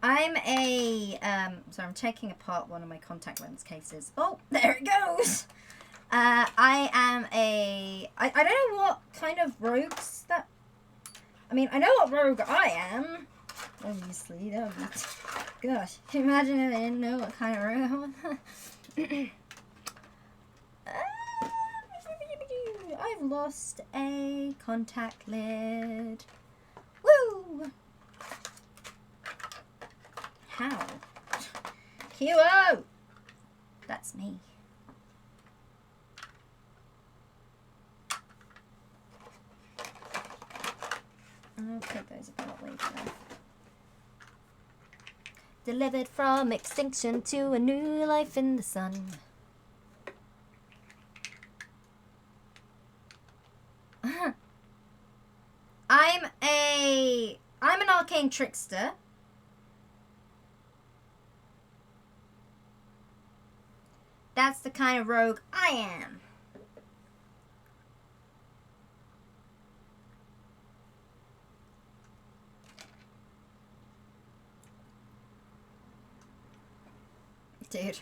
I'm a, so I'm taking apart one of my contact lens cases. Oh, there it goes. I am a, I don't know what kind of rogues that, I mean, I know what rogue I am. Obviously, that would be, gosh, imagine if I didn't know what kind of rogue I am. I've lost a contact lid. Woo! How? Kiwo! That's me. I'll take those apart later. Delivered from extinction to a new life in the sun. I'm an arcane trickster. That's the kind of rogue I am. Dude.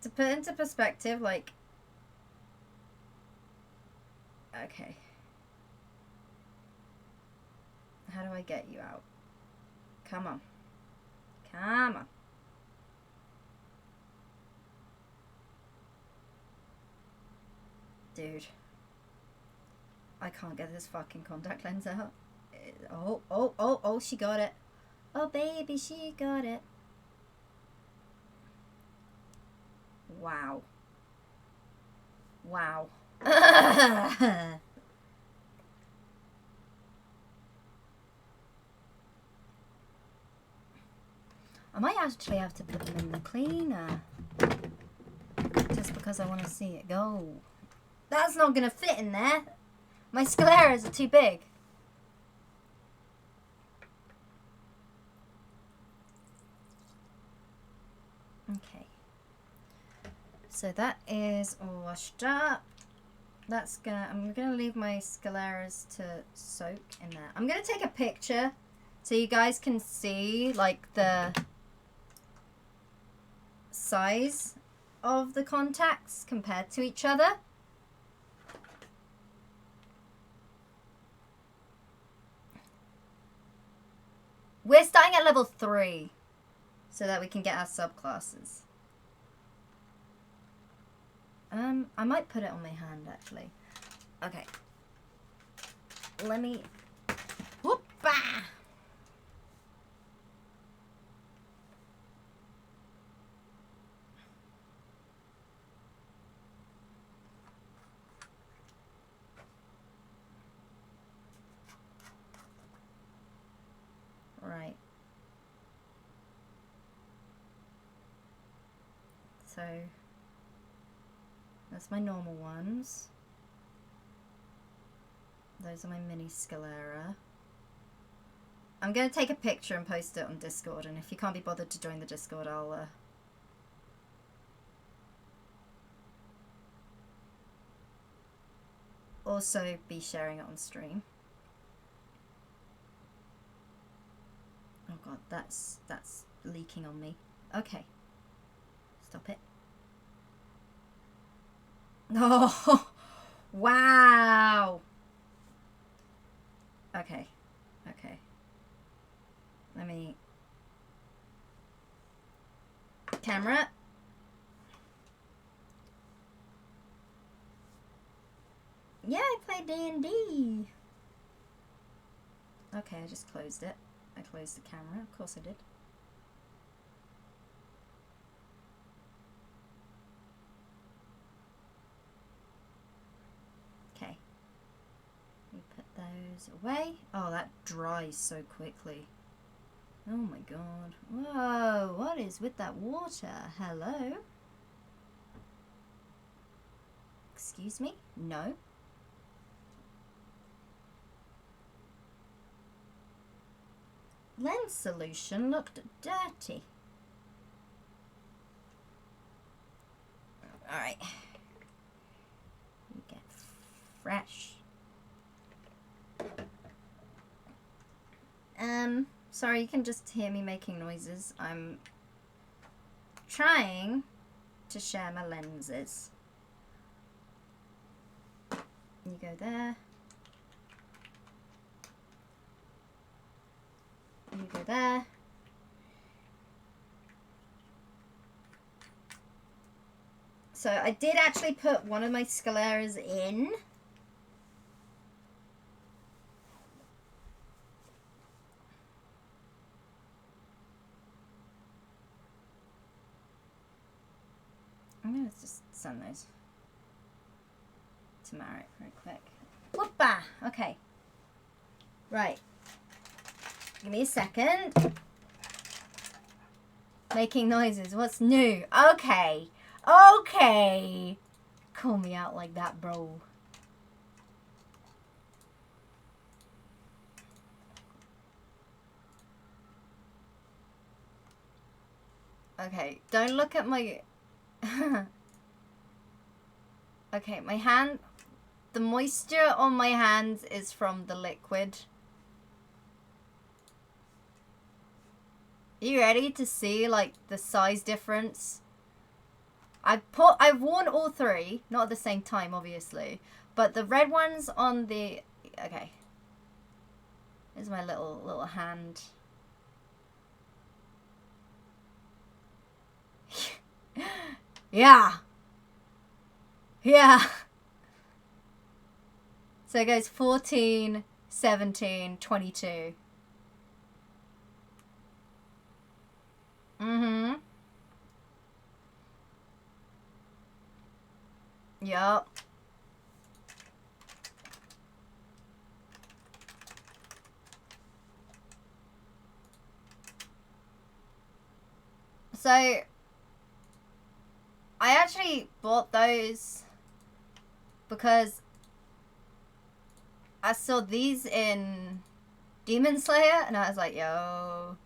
To put into perspective, like... Okay. How do I get you out? Come on. Come on. Dude. I can't get this fucking contact lens out. Oh, she got it. Oh, baby, she got it. Wow. Wow. I might actually have to put them in the cleaner. Just because I want to see it go. That's not going to fit in there. My scleras are too big. Okay. So that is all washed up. That's gonna, I'm gonna leave my scleras to soak in there. I'm gonna take a picture so you guys can see like the size of the contacts compared to each other. We're starting at level 3 so that we can get our subclasses. I might put it on my hand actually. Okay. Let me... Whoop-ah! Right. So That's my normal ones. Those are my mini sclera. I'm going to take a picture and post it on Discord, and if you can't be bothered to join the Discord, I'll also be sharing it on stream. Oh god, that's leaking on me. Okay. Stop it. Oh, wow. Okay. Okay. Let me... Camera. Yeah, I play DnD. Okay, I just closed it. I closed the camera. Of course I did. Okay. We put those away. Oh, that dries so quickly. Oh my god. Whoa, what is with that water? Hello? Excuse me? No. Lens solution looked dirty. Alright. We get fresh. Sorry, you can just hear me making noises. I'm trying to share my lenses. You go there. You go there. So I did actually put one of my scleras in. I'm gonna just send those to Marek real quick. Whoopa! Okay. Right. Give me a second. Making noises. What's new? Okay. Okay. Call me out like that, bro. Okay. Don't look at my... Okay, my hand... The moisture on my hands is from the liquid. Are you ready to see, like, the size difference? I've worn all three, not at the same time, obviously, but the red ones on the... Okay. Here's my little hand. Yeah. Yeah. So it goes 14, 17, 22. Mm-hmm. Yup. So, I actually bought those because I saw these in Demon Slayer and I was like, yo.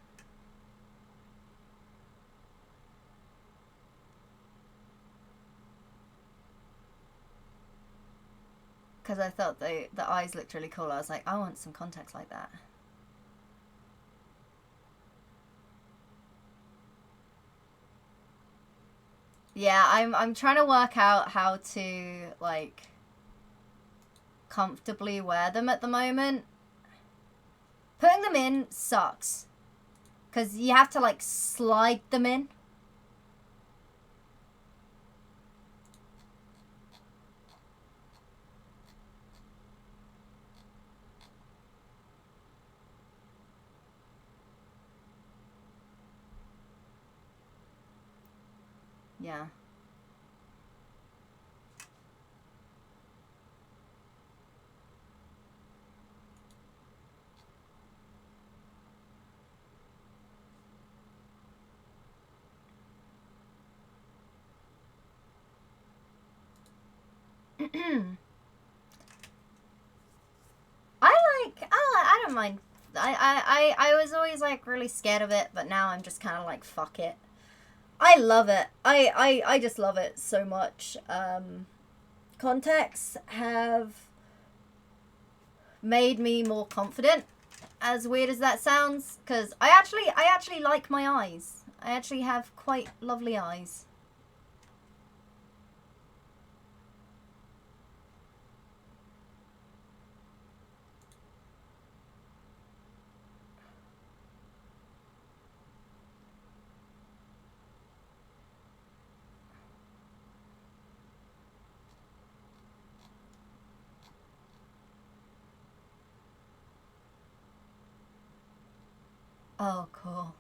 Because I thought the eyes looked really cool. I was like, I want some contacts like that. Yeah, I'm trying to work out how to, like, comfortably wear them at the moment. Putting them in sucks. Because you have to, like, slide them in. Yeah. I don't mind. I was always like really scared of it, but now I'm just kind of like, fuck it. I love it. I just love it so much. Contexts have made me more confident, as weird as that sounds, because I actually like my eyes. I actually have quite lovely eyes. Oh, cool.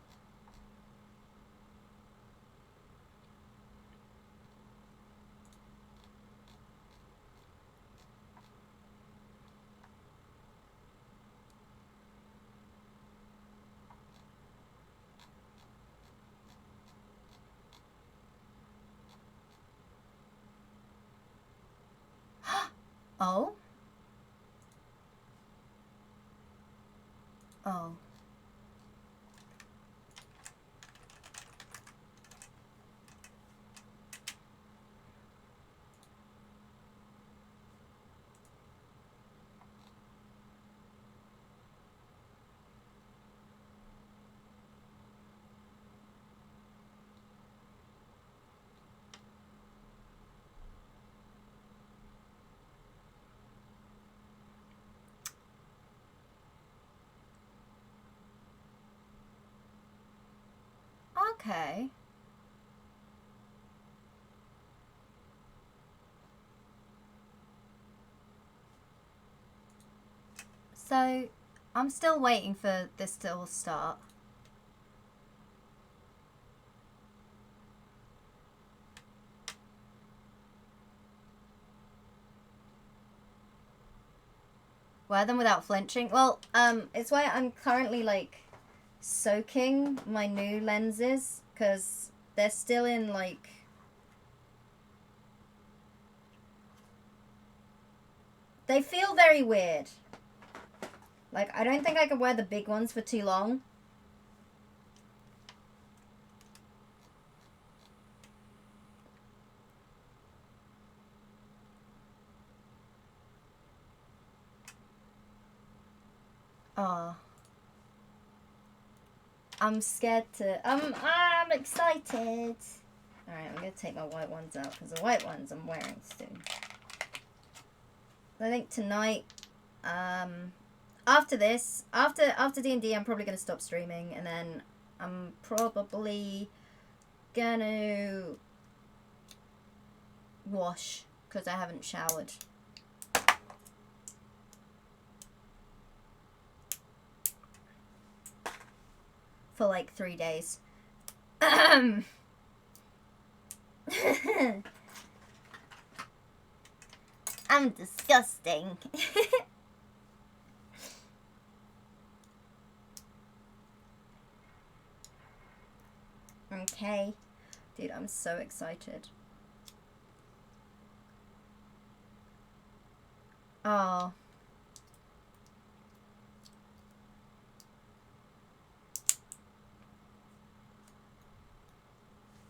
Oh? Oh. Okay. So, I'm still waiting for this to all start. Wear them without flinching. Well, it's why I'm currently like soaking my new lenses, because they're still in like, they feel very weird. Like, I don't think I could wear the big ones for too long. Oh. I'm scared to, I'm excited. Alright, I'm gonna take my white ones out, because the white ones I'm wearing soon. I think tonight, after this, after D&D, I'm probably going to stop streaming, and then I'm probably going to wash, because I haven't showered. For like 3 days. I'm disgusting. Okay. Dude, I'm so excited. Oh.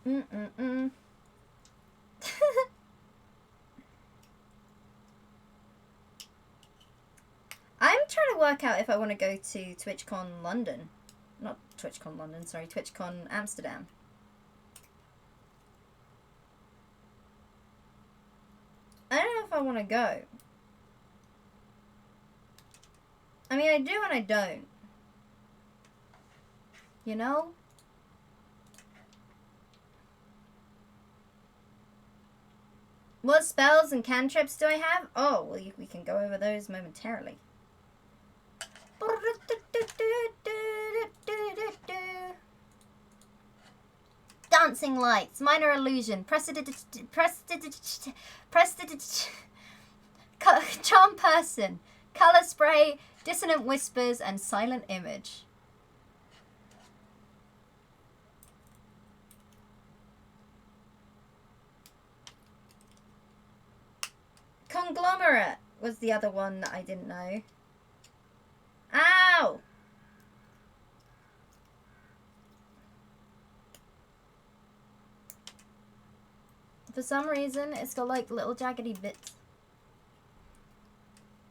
Mm-mm-mm. I'm trying to work out if I want to go to TwitchCon London. Not TwitchCon London, sorry, TwitchCon Amsterdam. I don't know if I want to go. I mean, I do and I don't. You know? What spells and cantrips do I have? Oh, well, we can go over those momentarily. Dancing lights, minor illusion, charm person, color spray, dissonant whispers, and silent image. Ephemerate was the other one that I didn't know. Ow! For some reason, it's got like little jaggedy bits.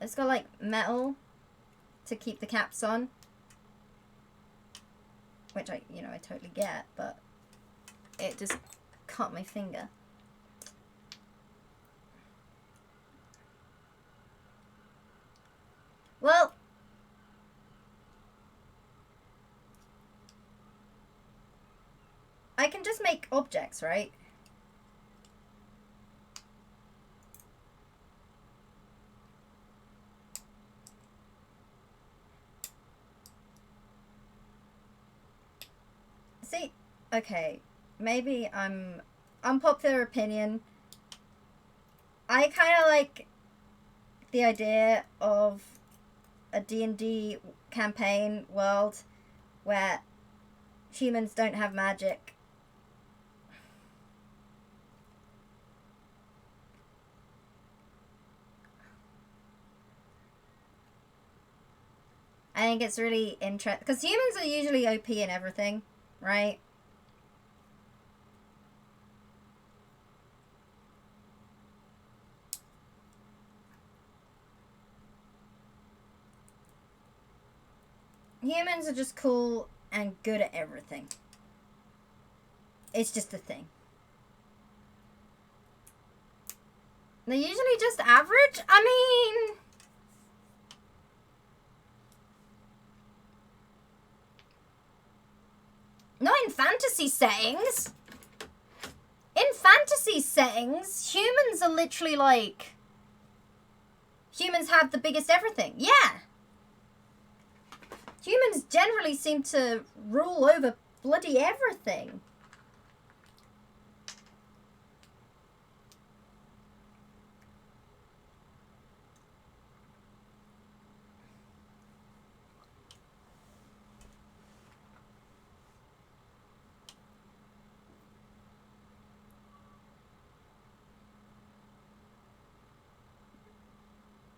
It's got like metal to keep the caps on. Which I totally get, but it just cut my finger. Well, I can just make objects, right? See, okay, maybe unpopular opinion. I kind of like the idea of a D&D campaign world where humans don't have magic. I think it's really interesting because humans are usually OP in everything, right? Humans are just cool and good at everything. It's just a thing. They're usually just average. I mean, not in fantasy settings. In fantasy settings, humans are literally like, humans have the biggest everything. Yeah. Humans generally seem to rule over bloody everything.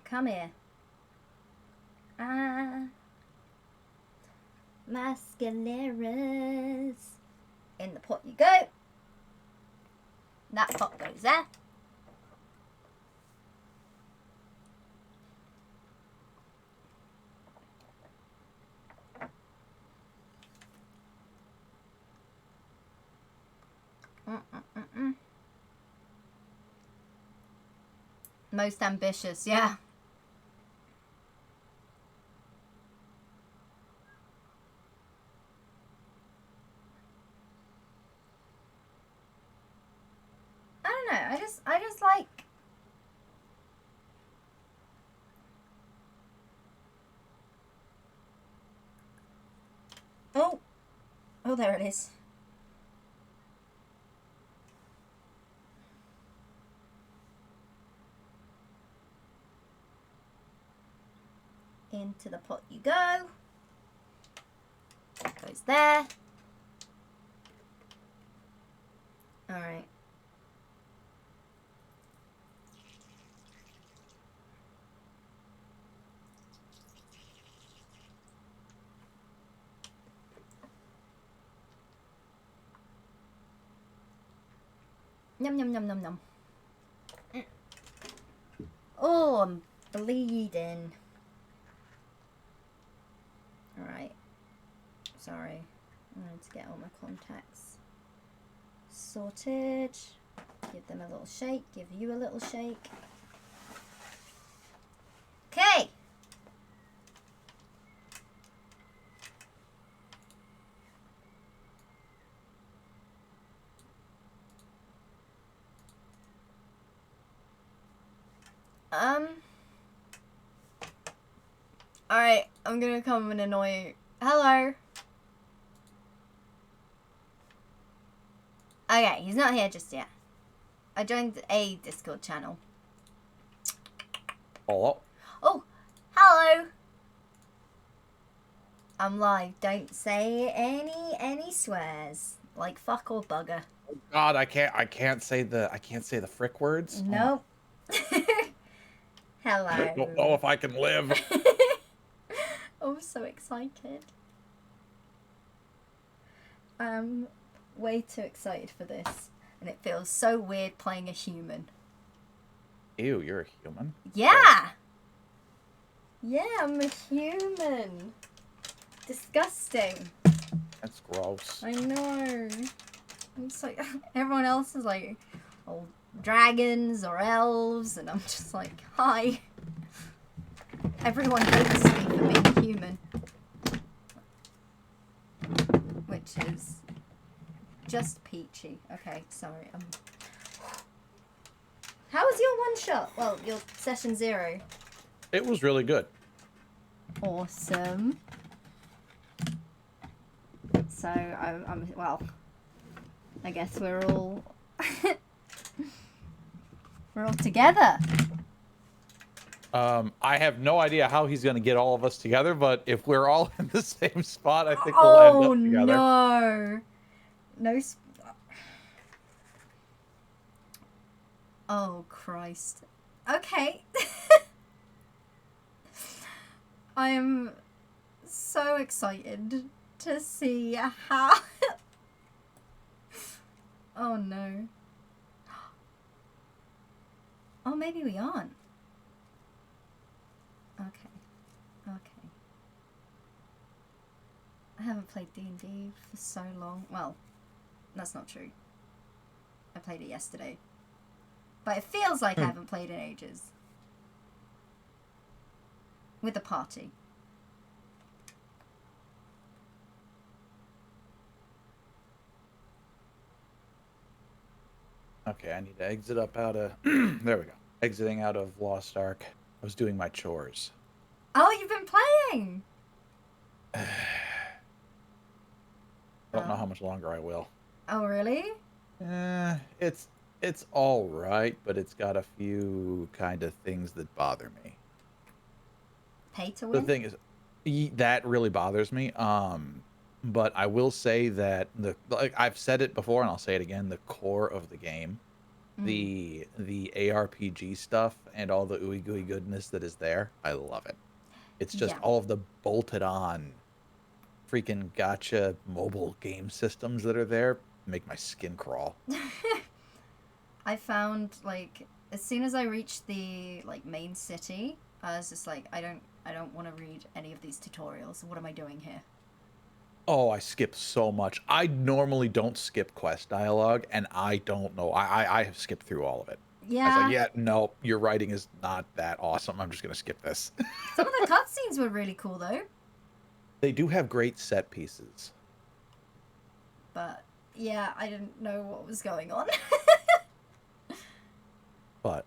Come here. Mascaleras. In the pot you go. That pot goes there. Most ambitious, yeah. I just like... Oh, there it is. Into the pot you go. That goes there. All right. Yum, yum, yum, yum, yum. Oh, I'm bleeding. Alright. Sorry. I need to get all my contacts sorted. Give them a little shake. Give you a little shake. Okay. Alright, I'm gonna come and annoy you. Hello. Okay, he's not here just yet. I joined a Discord channel. Hello. Oh, hello. I'm live. Don't say any swears. Like fuck or bugger. Oh God, I can't say the frick words. Nope. Hello. I don't know if I can live. Oh, I'm so excited. I'm way too excited for this. And it feels so weird playing a human. Ew, you're a human? Yeah! Yeah, I'm a human. Disgusting. That's gross. I know. I'm just like, everyone else is like, oh, dragons or elves, and I'm just like, hi. Everyone hates me for being human. Which is just peachy. Okay, sorry. How was your one shot? Well, your session 0. It was really good. Awesome. So, I'm well, I guess we're all we're all together. I have no idea how he's going to get all of us together, but if we're all in the same spot, I think we'll end up together. Oh, no. Oh, Christ. Okay. I am so excited to see how... Oh, no. Oh, maybe we aren't. Okay. I haven't played D&D for so long. Well, that's not true. I played it yesterday. But it feels like I haven't played in ages. With a party. Okay, I need to exit up out of... There we go. Exiting out of Lost Ark. I was doing my chores. Oh, you've been playing! I don't know how much longer I will. Oh, really? It's all right, but it's got a few kind of things that bother me. Pay to win? The thing is, that really bothers me. But I will say that like I've said it before, and I'll say it again: the core of the game, the ARPG stuff, and all the ooey gooey goodness that is there, I love it. It's just all of the bolted on, freaking gotcha mobile game systems that are there make my skin crawl. I found, like, as soon as I reached the, like, main city, I was just like, I don't want to read any of these tutorials. What am I doing here? Oh, I skip so much. I normally don't skip quest dialogue, and I don't know. I have skipped through all of it. Yeah. I was like, yeah, no, your writing is not that awesome. I'm just going to skip this. Some of the cutscenes were really cool, though. They do have great set pieces. But, yeah, I didn't know what was going on. But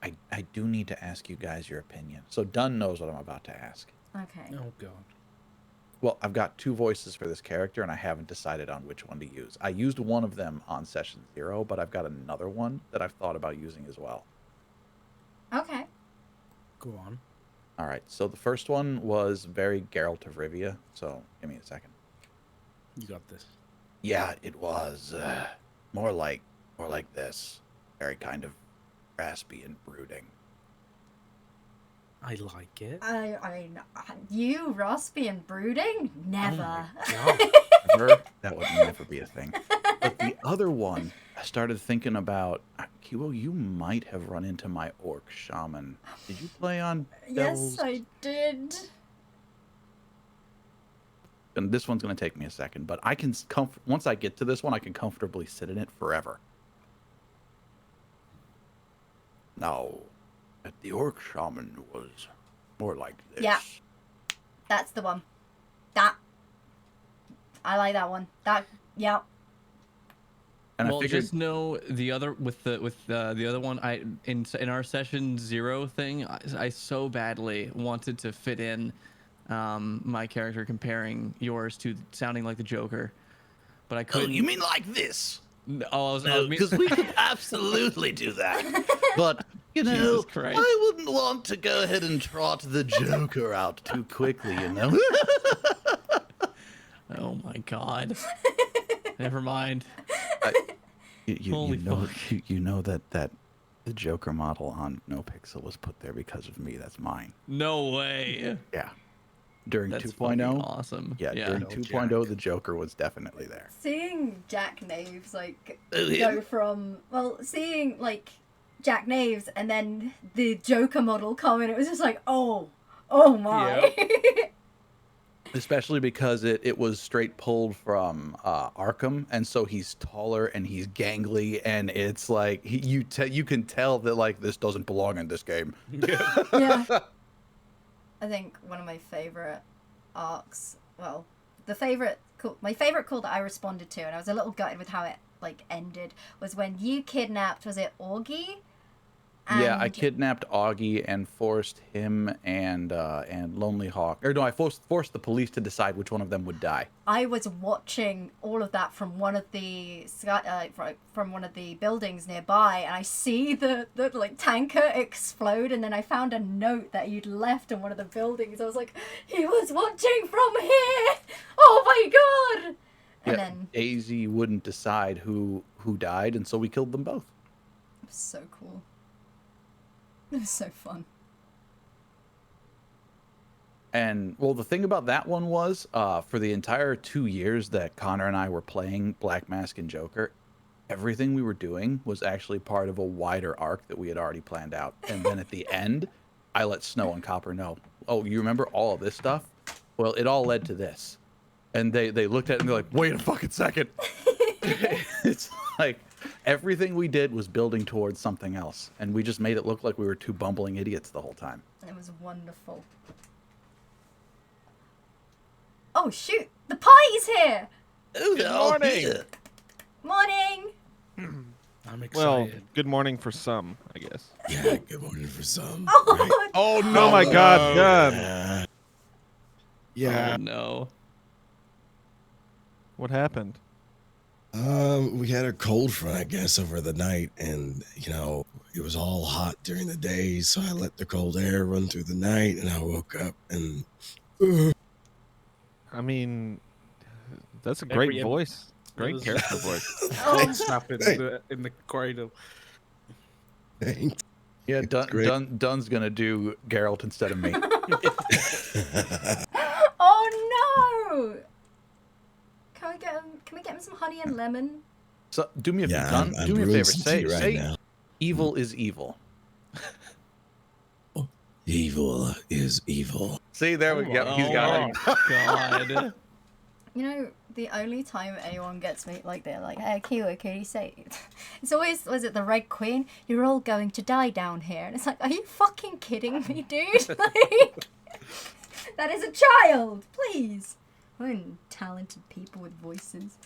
I do need to ask you guys your opinion. So Dunn knows what I'm about to ask. Okay. Oh, God. Well, I've got 2 voices for this character, and I haven't decided on which one to use. I used one of them on session 0, but I've got another one that I've thought about using as well. Okay. Go on. All right, so the first one was very Geralt of Rivia, so give me a second. You got this. Yeah, it was more like this. Very kind of raspy and brooding. I like it. You, raspy and brooding? Never. Oh Never? That would never be a thing. But the other one, I started thinking about, Kiwo, you might have run into my orc shaman. Did you play on Devils? Yes, I did. And this one's going to take me a second, but I can once I get to this one, I can comfortably sit in it forever. Now, the orc shaman was more like this. Yeah. That's the one. I like that one. Yeah. And well, I figured, just know the other the other one. In our session 0 thing, I so badly wanted to fit in my character comparing yours to sounding like the Joker, but I couldn't. Oh, you mean like this? Oh, Because we could absolutely do that. But, you know, Jesus Christ. I wouldn't want to go ahead and trot the Joker out too quickly, you know? Oh my God. Never mind. You know that The Joker model on NoPixel was put there because of me. That's mine. No way. Yeah. During That's 2.0. fucking awesome. Yeah, during No 2.0, the Joker was definitely there. Seeing Jack Knaves like Oh, go from seeing like Jack Knaves and then the Joker model come in, it was just like, oh my. Especially because it was straight pulled from Arkham, and so he's taller and he's gangly, and it's like you can tell that like this doesn't belong in this game. Yeah. I think one of my favorite arcs, well, my favorite call that I responded to, and I was a little gutted with how it like ended, was when you kidnapped, was it Augie? Yeah, I And kidnapped Augie and forced him and Lonely Hawk, or no, I forced the police to decide which one of them would die. I was watching all of that from one of the from one of the buildings nearby, and I see the like tanker explode, and then I found a note that you'd left in one of the buildings. I was like, he was watching from here. Oh my god! And then Daisy wouldn't decide who died, and so we killed them both. it was so cool. It was so fun. And well, the thing about that one was, for the entire 2 years that Connor and I were playing Black Mask and Joker, everything we were doing was actually part of a wider arc that we had already planned out. And then at the end, I let Snow and Copper know, oh, you remember all of this stuff? Well, it all led to this. And they looked at it and they're like, wait a fucking second. It's like everything we did was building towards something else. And we just made it look like we were two bumbling idiots the whole time. It was wonderful. Oh shoot! The party's here! Good morning. Morning! I'm excited. Well, good morning for some, I guess. Yeah, good morning for some. Oh, right? Oh no, my God, God! Yeah. Oh, no. What happened? We had a cold front, I guess, over the night, and you know, it was all hot during the day, so I let the cold air run through the night, and I woke up and. I mean, that's a great Every- voice. Great was- character voice. oh. Snap in the corridor. Thanks. Yeah, great. Dun's gonna do Geralt instead of me. Oh no! Can we get him some honey and lemon? So do me a Yeah, Dun, I'm do me a brewing favor. some Say tea right say now. evil is evil. Evil is evil. See, there we go. He's got it. Oh, God. You know, the only time anyone gets me like they're like, "Hey, Kiwo, can you say?" It's always, was it the Red Queen? You're all going to die down here, and it's like, are you fucking kidding me, dude? Like, that is a child, please. I'm talented people with voices.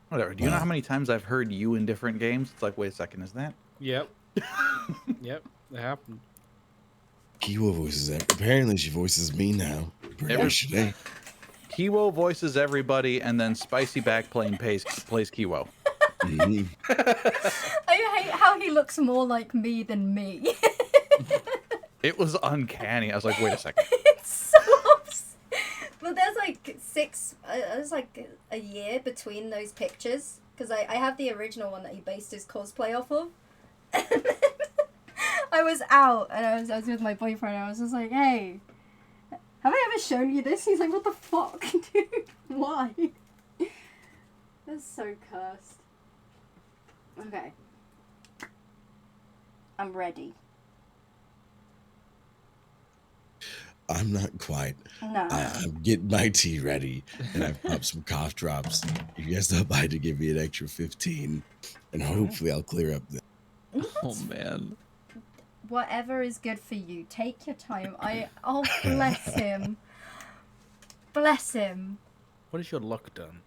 Whatever. Do you know how many times I've heard you in different games? It's like, wait a second, is that? Yep. Yep. It happened. Kiwo voices that. Apparently, she voices me now. Yesterday. Kiwo voices everybody, and then Spicy Backplane plays Kiwo. Mhm. I hate how he looks more like me than me. It was uncanny. I was like, wait a second. It's so Well, there's like there's like a year between those pictures, because I have the original one that he based his cosplay off of. I was out and I was with my boyfriend. I was just like, hey, have I ever shown you this? He's like, what the fuck, dude? Why? That's so cursed. Okay. I'm ready. I'm not quite. No. I'm getting my tea ready, and I've popped some cough drops. If you guys stop by to give me an extra 15, and hopefully I'll clear up the. Oh, man. Whatever is good for you. Take your time. Oh, bless him. Bless him. What has your luck done?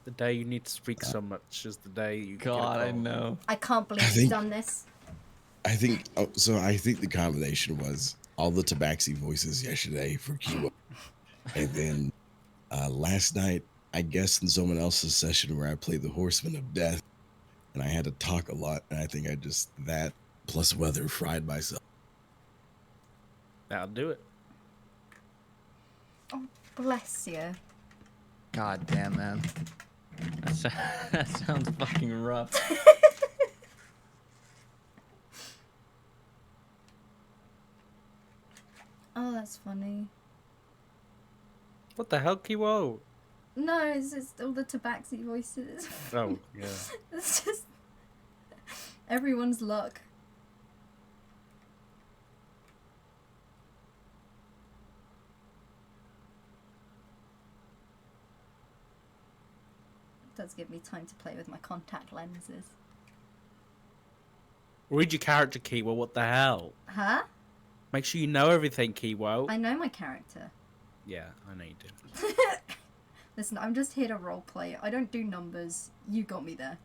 The day you need to speak so much is the day you get a God, I call. know. I can't believe I he's think- done this. I think I think the combination was all the Tabaxi voices yesterday for Kiwo, and then last night I guess in someone else's session where I played the Horseman of Death, and I had to talk a lot, and I think I just that plus weather fried myself. That'll do it. Bless you. God damn, man. That sounds fucking rough. Oh, that's funny. What the hell, Kiwo? No, it's just all the tabaxi voices. Oh, yeah. It's just everyone's luck. It does give me time to play with my contact lenses. Read your character, Kiwo. What the hell? Huh? Make sure you know everything, Kiwo. I know my character. Yeah, I know you do. Listen, I'm just here to roleplay. I don't do numbers. You got me there.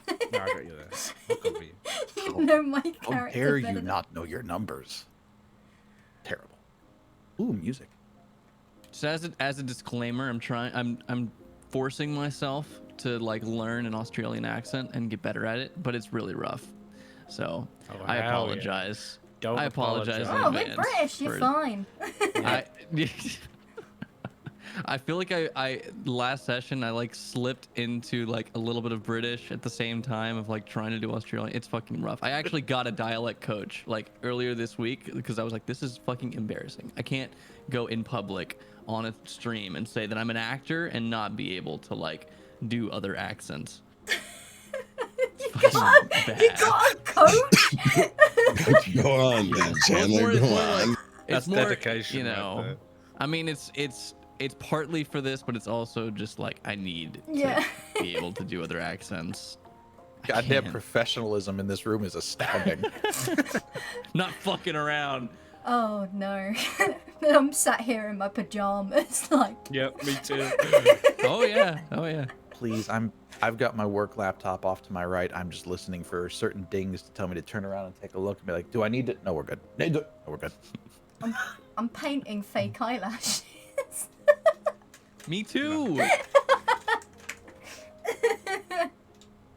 No, I got you there. I'll cover you. You know my character. How dare you better than- not know your numbers? Terrible. Ooh, music. So as a disclaimer, I'm forcing myself to like learn an Australian accent and get better at it, but it's really rough. So Oh, I hell yeah. apologize. Don't I apologize. apologize. Oh, we're advance British. You're for- fine. I feel like I last session I like slipped into like a little bit of British at the same time of like trying to do Australian. It's fucking rough. I actually got a dialect coach like earlier this week because I was like, this is fucking embarrassing. I can't go in public on a stream and say that I'm an actor and not be able to like do other accents. You got a coach? Go on, then, It's Chandler. more- Go it's more on. like- That's it's more, dedication. you right know. there. I mean, it's partly for this, but it's also just like I need Yeah. to be able to do other accents. I Goddamn can't. professionalism in this room is astounding. Not fucking around. Oh no. I'm sat here in my pajamas like Yep, me too. Oh yeah. Oh yeah. Please, I've got my work laptop off to my right. I'm just listening for certain dings to tell me to turn around and take a look and be like, do I need to? No, we're good. No, we're good. I'm painting fake eyelashes. Me too.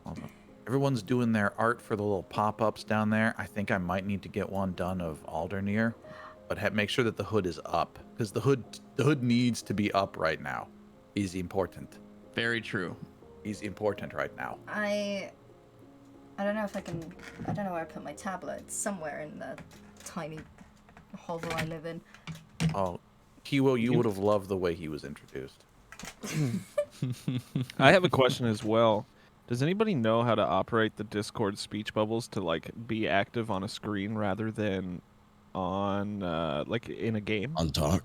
Hold on. Everyone's doing their art for the little pop-ups down there. I think I might need to get one done of Aldernir, but make sure that the hood is up because the hood needs to be up right now. Is important. Very true. Is important right now. I don't know if I can. I don't know where I put my tablet. It's somewhere in the tiny hovel I live in. Oh, Kiwo, you would have loved the way he was introduced. I have a question as well. Does anybody know how to operate the Discord speech bubbles to like be active on a screen rather than on like in a game? On talk.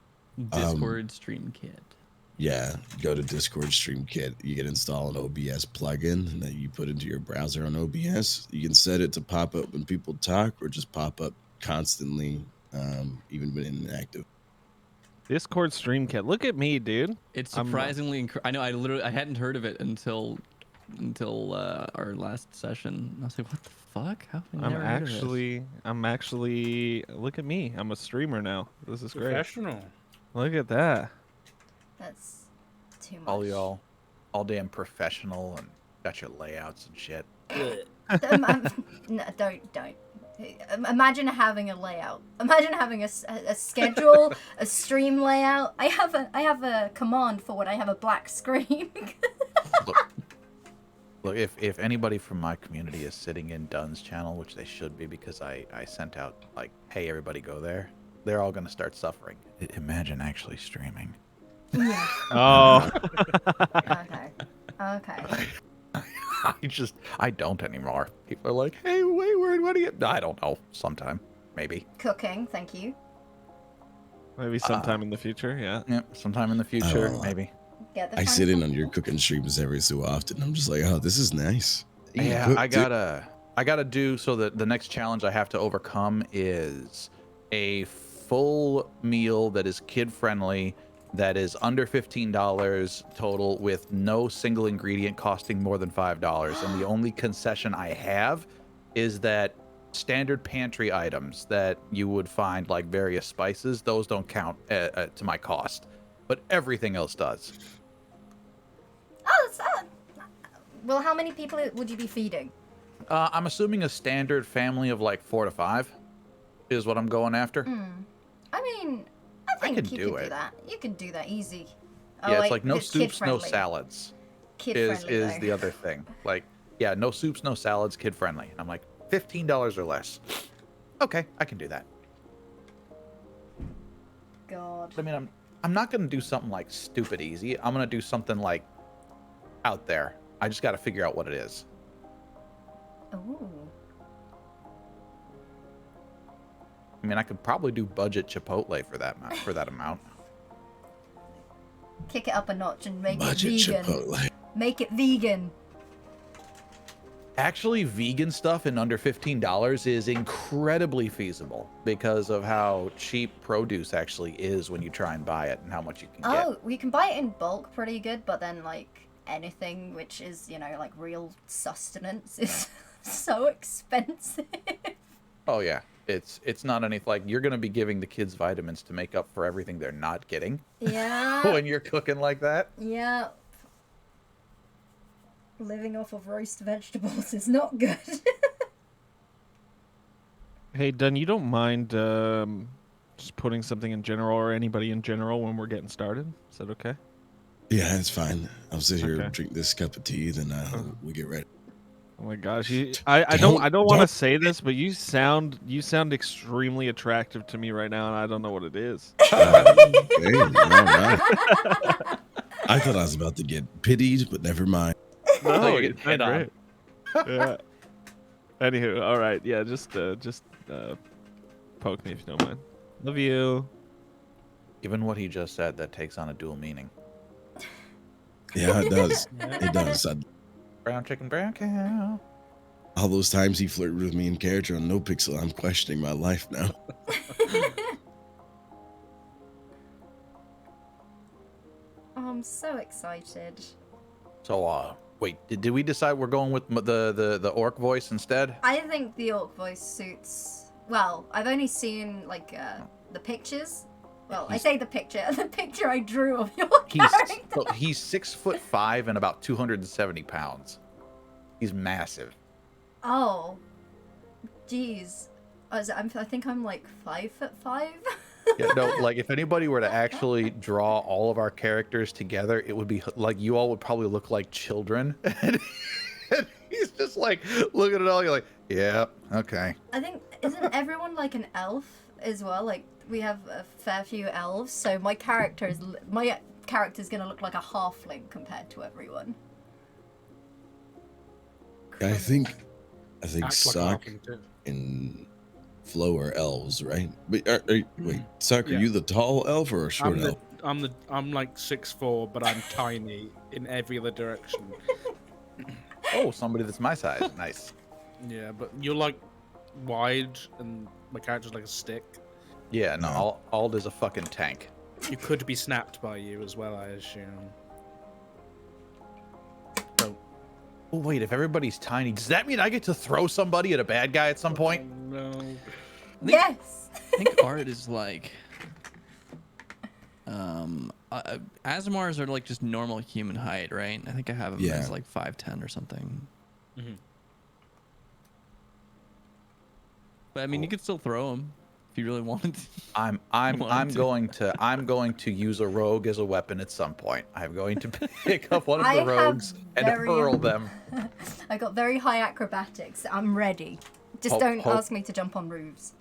Discord stream kit. Yeah, go to Discord Stream Kit. You can install an OBS plugin that you put into your browser on OBS. You can set it to pop up when people talk or just pop up constantly, even when inactive. Discord Stream Kit. Look at me, dude. It's I'm- surprisingly. I know. I hadn't heard of it until our last session. I was like, what the fuck? How have I never heard of this? I'm actually. Look at me. I'm a streamer now. This is great. Professional. Look at that. That's too much. All y'all, all damn professional and got your layouts and shit. No, don't. Imagine having a layout. Imagine having a schedule, a stream layout. I have a command for when I have a black screen. Look, if anybody from my community is sitting in Dunn's channel, which they should be because I sent out like, hey, everybody go there, they're all gonna start suffering. Imagine actually streaming. Yeah. Oh. Okay. I don't anymore. People are like, hey, Wayward, what do you? I don't know. Sometime, maybe. Cooking, thank you. Maybe sometime in the future. Yeah. Yeah, sometime in the future, maybe. Get the I sit in on funny- your cooking streams every so often. I'm just like, oh, this is nice. You Yeah, cook, I too. gotta do so that the next challenge I have to overcome is a full meal that is kid friendly, that is under $15 total, with no single ingredient costing more than $5. And the only concession I have is that standard pantry items that you would find, like various spices, those don't count to my cost, but everything else does. Oh, well, how many people would you be feeding? I'm assuming a standard family of like 4 to 5 is what I'm going after. I mean, I think can you do can it. do that. You can do that easy. Yeah, it's wait, like no it's soups, no kid-friendly. salads. Kid-friendly, is though. the other thing. Like, yeah, no soups, no salads, kid friendly. And I'm like, $15 or less. Okay, I can do that. God. I mean, I'm not gonna do something like stupid easy. I'm gonna do something like out there. I just got to figure out what it is. Ooh. I mean, I could probably do budget Chipotle for that amount. Kick it up a notch and make Budget it vegan. Chipotle. Make it vegan. Actually, vegan stuff in under $15 is incredibly feasible because of how cheap produce actually is when you try and buy it and how much you can get. Oh, we can buy it in bulk pretty good, but then like anything which is, you know, like real sustenance is so expensive. Oh yeah, it's not anything like you're gonna be giving the kids vitamins to make up for everything they're not getting Yeah. when you're cooking like that. Yeah. Living off of roast vegetables is not good. Hey, Dunn, you don't mind just putting something in general or anybody in general when we're getting started? Is that okay? Yeah, it's fine. I'll sit here Okay. and drink this cup of tea, then we get ready. Oh my gosh, I don't want to say this, but you sound extremely attractive to me right now, and I don't know what it is. Okay, all right. I thought I was about to get pitied, but never mind. So No, you you get hit sound on. great. Yeah. Anywho, all right, yeah, just poke me if you don't mind. Love you. Given what he just said, that takes on a dual meaning. Yeah, it does. It does. Brown chicken, brown cow. All those times he flirted with me in character on No Pixel, I'm questioning my life now. I'm so excited. So, wait, did we decide we're going with the orc voice instead? I think the orc voice suits. Well, I've only seen like the pictures. Well, I say the picture I drew of your character. He's 6'5" and about 270 pounds. He's massive. Oh, jeez. I think I'm like 5'5". Yeah, no, like if anybody were to actually draw all of our characters together, it would be like you all would probably look like children. And he's just like looking at it all. You're like, yeah, okay. I think isn't everyone like an elf as well? Like we have a fair few elves, so my character's gonna look like a halfling compared to everyone. I think Acts like Sock laughing too. and Flo are elves, right? But wait, Sock, are Yeah. you the tall elf or a short elf? I'm like 6'4", but I'm tiny in every other direction. Oh, somebody that's my size. Nice. Yeah, but you're like wide, and my character's like a stick. Yeah, no, Ald is a fucking tank. You could be snapped by you as well, I assume. Oh wait, if everybody's tiny, does that mean I get to throw somebody at a bad guy at some point? No. Yes. I think art is like Asmars are like just normal human height, right? I think I have him as like 5'10" or something. Mm-hmm. But I mean, you could still throw him if you really wanted to. I'm going to use a rogue as a weapon at some point. I'm going to pick up one of the rogues and hurl them. I got very high acrobatics. I'm ready. Just don't ask me to jump on roofs.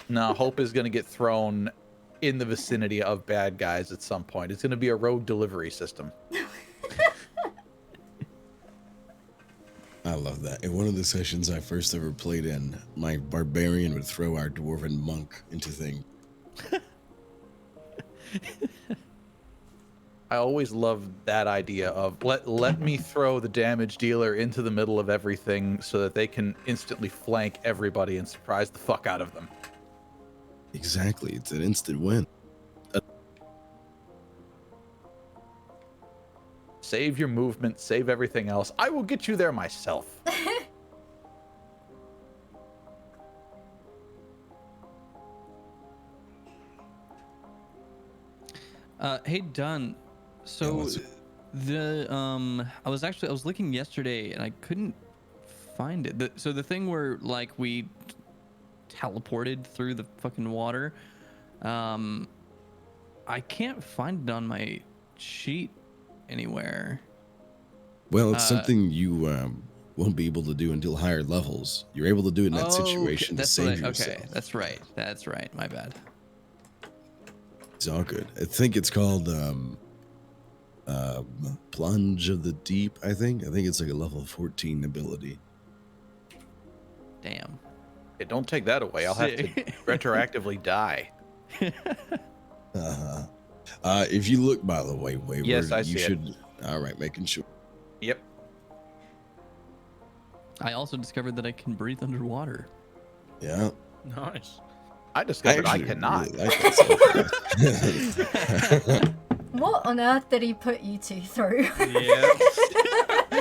No, Hope is going to get thrown in the vicinity of bad guys at some point. It's going to be a rogue delivery system. I love that. In one of the sessions I first ever played in, my barbarian would throw our dwarven monk into things. I always loved that idea of let me throw the damage dealer into the middle of everything so that they can instantly flank everybody and surprise the fuck out of them. Exactly. It's an instant win. Save your movement, save everything else. I will get you there myself. Hey, Dunn. So I was looking yesterday and I couldn't find it. So the thing where like we teleported through the fucking water, I can't find it on my sheet anywhere. Well, it's something you won't be able to do until higher levels. You're able to do it in that situation to save yourself. Okay, that's right. That's right. My bad. It's all good. I think it's called Plunge of the Deep, I think. I think it's like a level 14 ability. Damn. Hey, don't take that away. I'll have to retroactively die. If you look, by the way, Wayward, Yes, I you see should. it. All right, making sure. Yep. I also discovered that I can breathe underwater. Yeah. Nice. I discovered I actually cannot. really like that. What on earth did he put you two through? Yeah.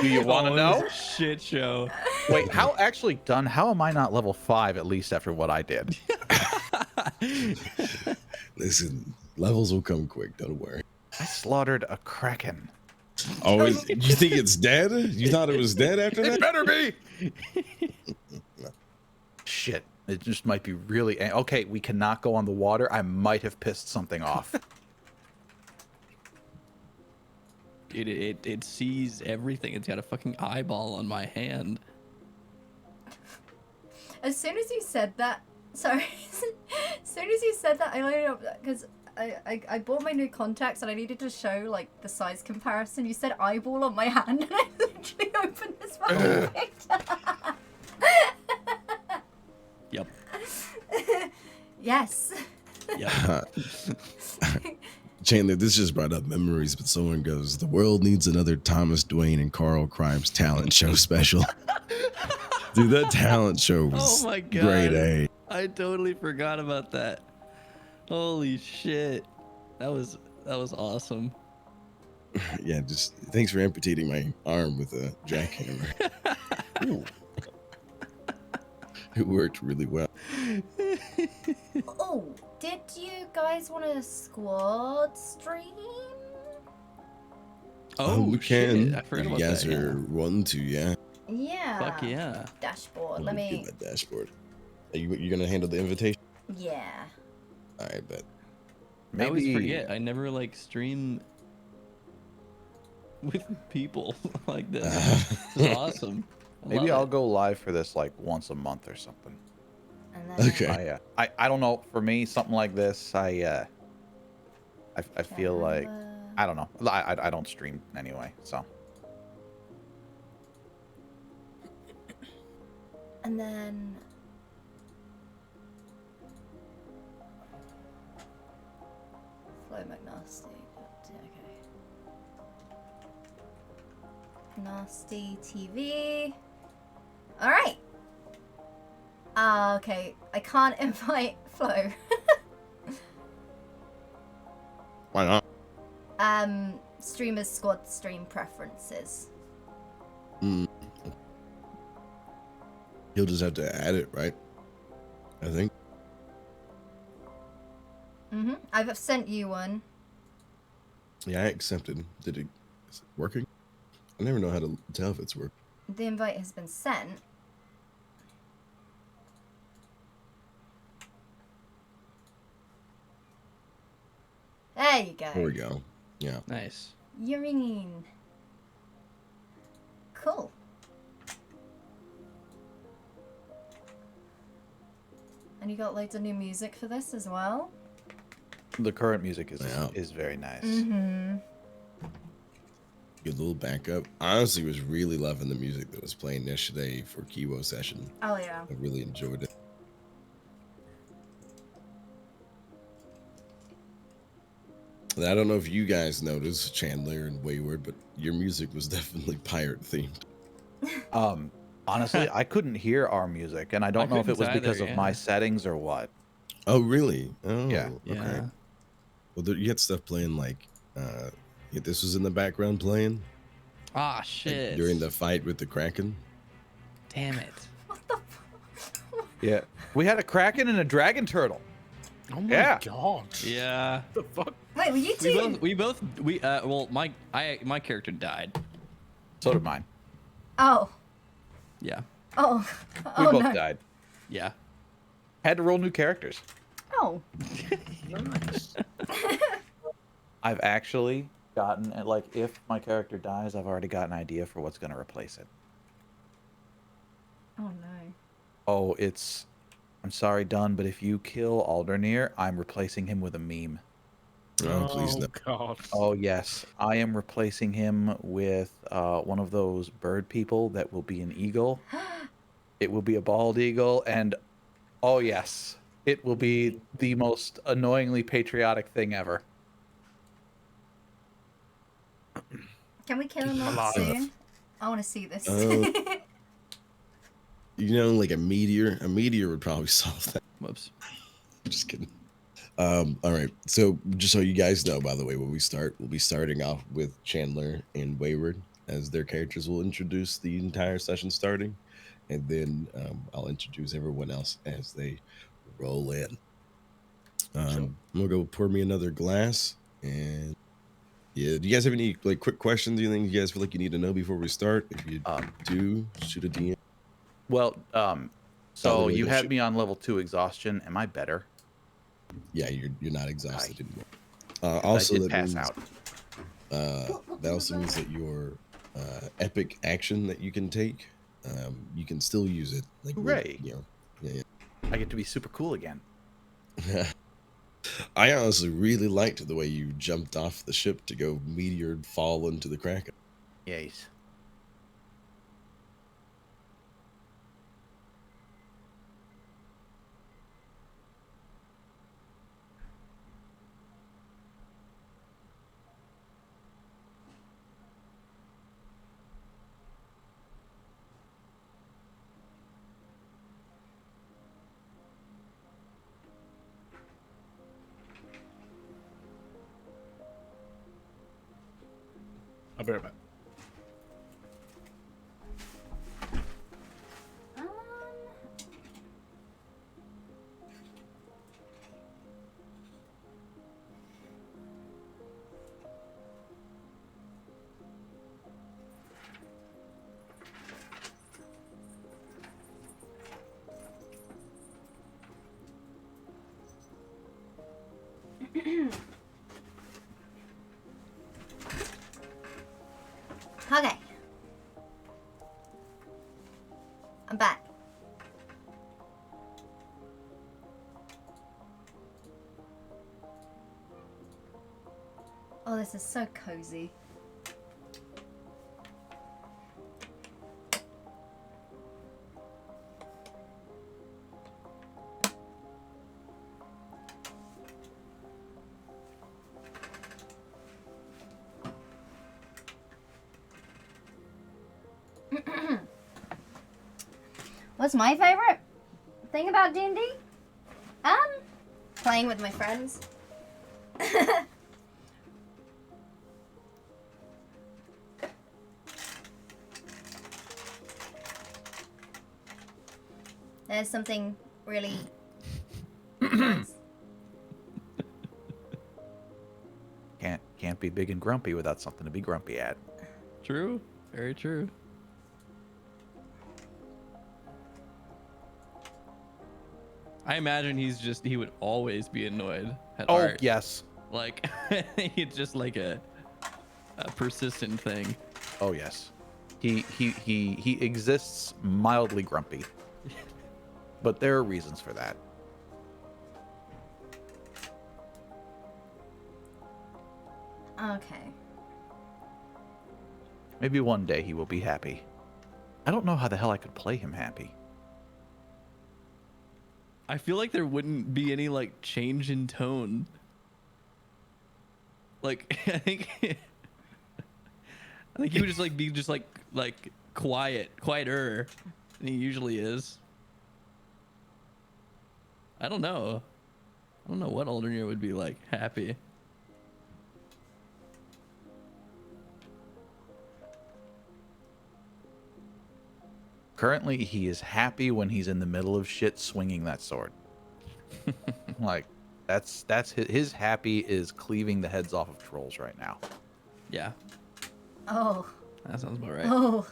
Do you want to Oh, it know? was a shit show. Wait, how actually done? How am I not level 5 at least after what I did? Listen, levels will come quick. Don't worry. I slaughtered a kraken. Oh, you think it's dead? You thought it was dead after It that? better be. Shit. It just might be really. Okay, we cannot go on the water. I might have pissed something off. It sees everything. It's got a fucking eyeball on my hand. As soon as you said that, sorry. As soon as you said that, I loaded up because I bought my new contacts and I needed to show like the size comparison. You said eyeball on my hand, and I literally opened this fucking picture. Yep. Yes. Yep. Chandler, this just brought up memories, but someone goes, the world needs another Thomas Dwayne and Carl Crimes talent show special. Dude, that talent show was Oh my God. grade A. I totally forgot about that. Holy shit. That was awesome. Yeah, just thanks for amputating my arm with a jackhammer. Ooh. It worked really well. Oh, did you guys want a squad stream? Oh, we shit. can. I forgot If you about guys that. Yeah. are wanting to, yeah. Yeah. Fuck yeah. Dashboard. Let Let me me. get my dashboard. Are you gonna handle the invitation? Yeah. All right, bet. I always Maybe forget. I never like stream with people like this. This is awesome. I maybe love I'll it. go live for this like once a month or something. And then Okay. I don't know. For me, something like this, I feel like I don't know. I don't stream anyway, so. And then. Flo McNasty. Okay. Nasty TV. Alright. Okay. I can't invite Flo. Why not? Streamers squad stream preferences. Mm. He'll just have to add it, right? I think. I've sent you one. Yeah, I accepted. Is it working? I never know how to tell if it's working. The invite has been sent. There you go. There we go. Yeah. Nice. You're ringing. Cool. And you got loads of new music for this as well? The current music Yeah. is very nice. Mm-hmm. Good little backup. I honestly was really loving the music that was playing yesterday for Kiwo session. Oh, yeah. I really enjoyed it. And I don't know if you guys noticed, Chandler and Wayward, but your music was definitely pirate themed. Honestly, I couldn't hear our music, and I don't know if it was couldn't because either, of my yeah. settings or what. Oh, really? Oh, Yeah. Okay. Yeah. Well, you had stuff playing like, this was in the background playing Ah, like, shit. during the fight with the Kraken. Damn it. Yeah, we had a kraken and a dragon turtle. Oh my Yeah. god. Yeah. The fuck? Wait, were you two? Well, my character died. So did mine. Oh. Yeah. Oh. We Oh, both no. died. Yeah. Had to roll new characters. Oh. Nice. I've actually gotten, and like if my character dies, I've already got an idea for what's gonna replace it. Oh no. Oh, I'm sorry, Dunn, but if you kill Aldernir, I'm replacing him with a meme. Oh, please no. God. Oh yes, I am replacing him with one of those bird people that will be an eagle. It will be a bald eagle, and oh yes, it will be the most annoyingly patriotic thing ever. Can we kill him Keep him off alive. soon? I want to see this. You know, like a meteor. A meteor would probably solve that. Whoops. Just kidding. All right. So just so you guys know, by the way, when we start, we'll be starting off with Chandler and Wayward as their characters will introduce the entire session starting, and then I'll introduce everyone else as they roll in. I'm gonna go pour me another glass, and yeah. Do you guys have any like quick questions? Anything you guys feel like you need to know before we start? If you do, shoot a DM. Well, so way, you don't had shoot. me on level 2 exhaustion. Am I better? Yeah, you're not exhausted Aye. anymore. 'Cause Also, I did that pass means out. that also means that your epic action that you can take, you can still use it. Like, Hooray! you know, yeah, I get to be super cool again. yeah. I honestly really liked the way you jumped off the ship to go meteor fall into the Kraken. Yes. I'll be right back. Okay. I'm back. Oh, this is so cozy. What's my favorite thing about D&D? Playing with my friends. There's something really nice. Can't be big and grumpy without something to be grumpy at. True. Very true. I imagine he would always be annoyed at Oh art. yes. Like it's just like a persistent thing. Oh yes. He exists mildly grumpy. But there are reasons for that. Okay. Maybe one day he will be happy. I don't know how the hell I could play him happy. I feel like there wouldn't be any like change in tone. Like I think he would just like be just like quieter than he usually is. I don't know. I don't know what Aldernir would be like happy. Currently, he is happy when he's in the middle of shit swinging that sword. Like, that's his happy is cleaving the heads off of trolls right now. Yeah, Oh. that sounds about right. Oh.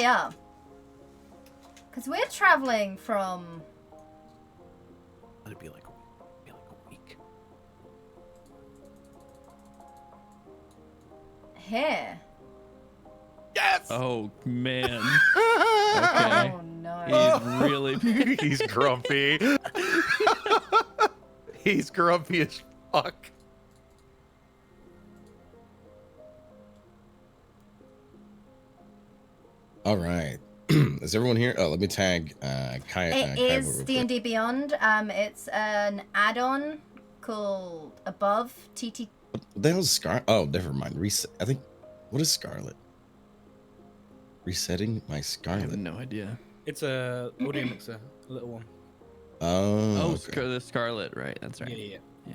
they are. Because we're traveling from... Let it be like a week. Here. Yes! Oh man. Okay. Oh, no. He's really. He's grumpy. He's grumpy as fuck. All right. Is everyone here? Oh, let me tag Kai. It Kai is real quick. D&D Beyond. It's an add-on called Above TT. What the hell's Scar? Oh, never mind. Reset. I think. What is Scarlet? Resetting my I have Scarlet. no idea. It's a audio mixer, a little one. Oh. Oh, Okay. the Scarlet, right? That's right. Yeah. Yeah.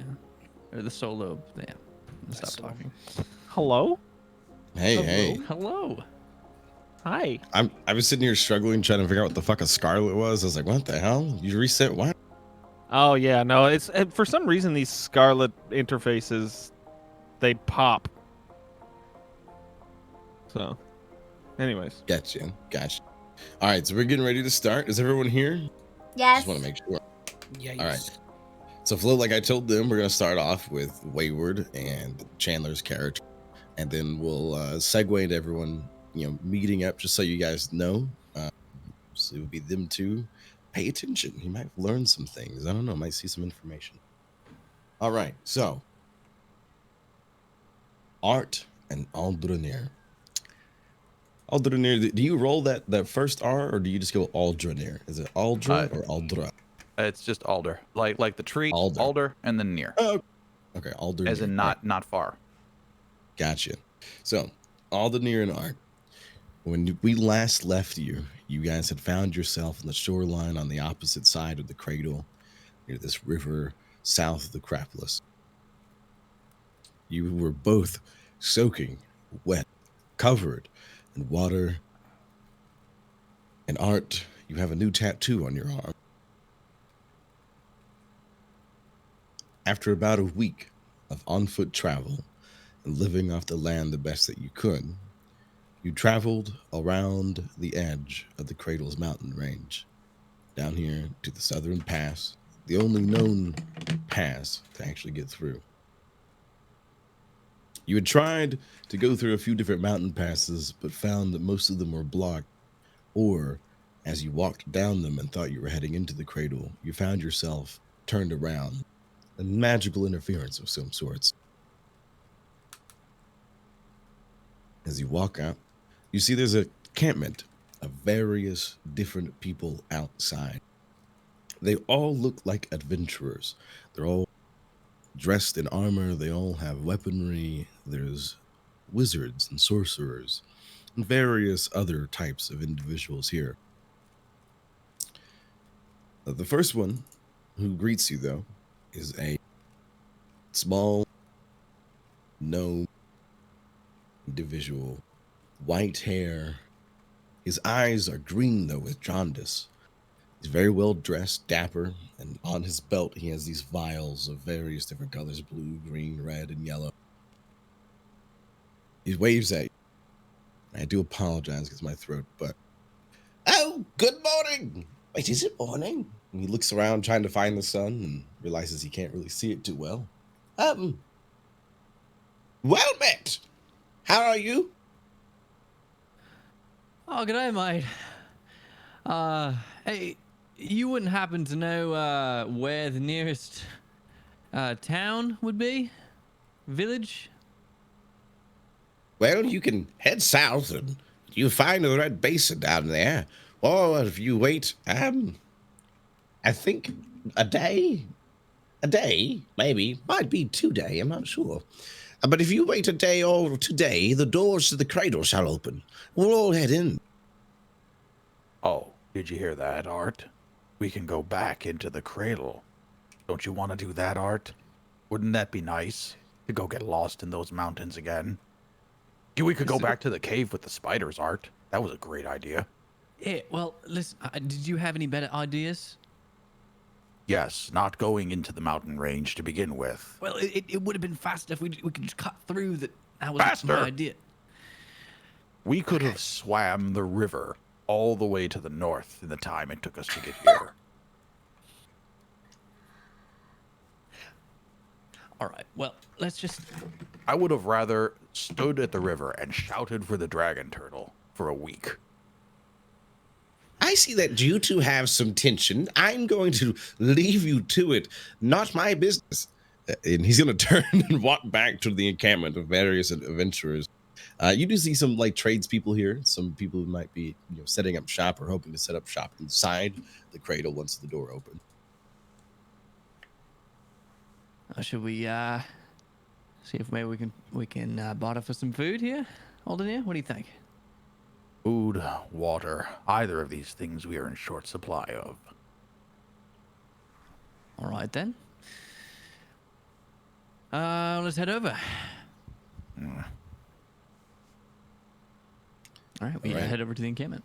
Or the solo. Yeah. Stop That's the one. talking. Hello? Hey, hey. Hello. Hi. I was sitting here struggling trying to figure out what the fuck a Scarlet was. I was like, what the hell? You reset what? Oh yeah, no, it's for some reason these Scarlet interfaces they pop. So, anyways, Gotcha. All right, so we're getting ready to start. Is everyone here? Yes. Just want to make sure. Yeah. All right. So, Flo, like I told them, we're going to start off with Wayward and Chandler's character. And then we'll segue into everyone, meeting up just so you guys know. So it would be them two. Pay attention. You might learn some things. I don't know. Might see some information. All right. So, Art and Aldranir. Aldranir, do you roll that first R or do you just go Aldranir? Is it Aldra or Aldra? It's just alder, like the tree, Alder. alder, and then near, Oh, okay. Aldranir. as in not far. Gotcha. So, Aldranir and Art. When we last left you, you guys had found yourself on the shoreline on the opposite side of the cradle, near this river south of the Crapolis. You were both soaking wet, covered in water. And Art, you have a new tattoo on your arm. After about a week of on-foot travel and living off the land the best that you could, you traveled around the edge of the Cradle's mountain range, down here to the southern pass, the only known pass to actually get through. You had tried to go through a few different mountain passes, but found that most of them were blocked, or as you walked down them and thought you were heading into the Cradle, you found yourself turned around, a magical interference of some sorts. As you walk out, you see there's a encampment of various different people outside. They all look like adventurers. They're all dressed in armor. They all have weaponry. There's wizards and sorcerers and various other types of individuals here. The first one who greets you, though, is a small gnome individual. White hair. His eyes are green, though, with jaundice. He's very well dressed, dapper, and on his belt he has these vials of various different colors: blue, green, red, and yellow. He waves at you. I do apologize because my throat, but... Oh, good morning! Wait, is it morning? And he looks around trying to find the sun and realizes he can't really see it too well. Well met! How are you? Oh, g'day, mate. Hey, you wouldn't happen to know where the nearest town would be? Village? Well, you can head south and you find the Red Basin down there. Or if you wait, I think a day, maybe, might be 2 days, I'm not sure. But if you wait a day or 2 days, the doors to the cradle shall open. We'll all head in. Oh, did you hear that, Art? We can go back into the cradle. Don't you want to do that, Art? Wouldn't that be nice? To go get lost in those mountains again? We could go back to the cave with the spiders, Art. That was a great idea. Yeah, well, listen, did you have any better ideas? Yes, not going into the mountain range to begin with. Well, it would have been faster if we could just cut through that. That was Faster? my idea. We could have swam the river all the way to the north in the time it took us to get here. All right. Well, let's just. I would have rather stood at the river and shouted for the dragon turtle for a week. I see that you two have some tension. I'm going to leave you to it. Not my business. And he's going to turn and walk back to the encampment of various adventurers. You do see some like tradespeople here. Some people who might be, setting up shop or hoping to set up shop inside the cradle once the door opens. Should we see if maybe we can barter for some food here, Alden? Here, what do you think? Food, water, either of these things we are in short supply of. All right then. Let's head over. All right, we All right. head over to the encampment.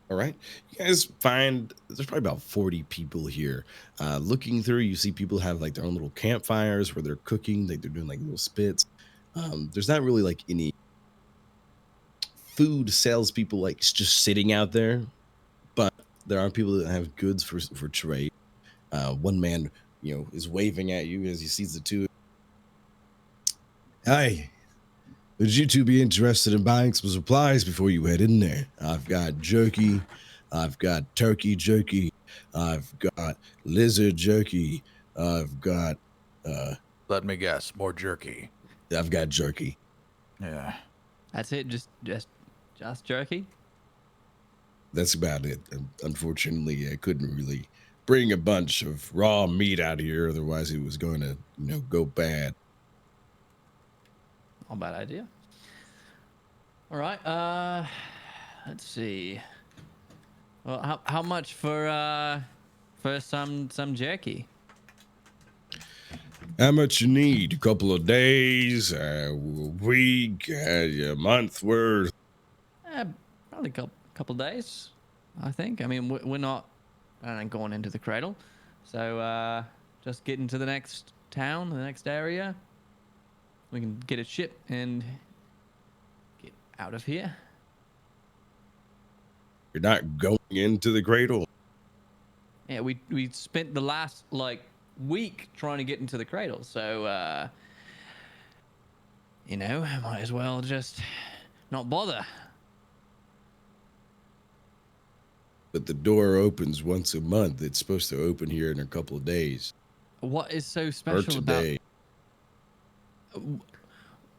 All right. You guys find there's probably about 40 people here. Looking through, you see people have like their own little campfires where they're cooking, like they're doing like little spits. There's not really like any food salespeople like just sitting out there, but there are people that have goods for trade. One man, is waving at you as he sees the two. Hi. Would you two be interested in buying some supplies before you head in there? I've got jerky. I've got turkey jerky. I've got lizard jerky. I've got, Let me guess, more jerky. I've got jerky. Yeah. That's it. Just jerky. That's about it. Unfortunately, I couldn't really bring a bunch of raw meat out here. Otherwise, it was going to, go bad. Not a bad idea. All right. Let's see. Well, how much for some jerky? How much you need? A couple of days, a week, a month worth? Probably a couple days, I think. I mean, we're not going into the cradle, so just getting to the next town, the next area. We can get a ship and get out of here. You're not going into the cradle? Yeah, we spent the last week trying to get into the cradle, so might as well just not bother. But the door opens once a month. It's supposed to open here in a couple of days. What is so Or special about? today.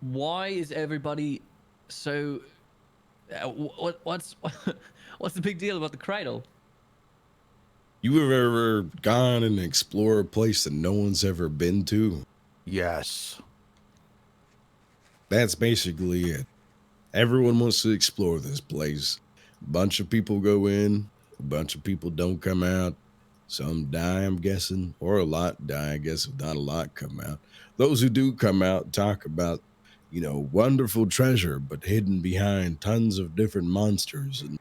Why is everybody so? What's the big deal about the cradle? You have ever gone and explored a place that no one's ever been to? Yes. That's basically it. Everyone wants to explore this place. A bunch of people go in, a bunch of people don't come out. Some die, I'm guessing, or a lot die, I guess, if not a lot come out. Those who do come out talk about, wonderful treasure, but hidden behind tons of different monsters. And,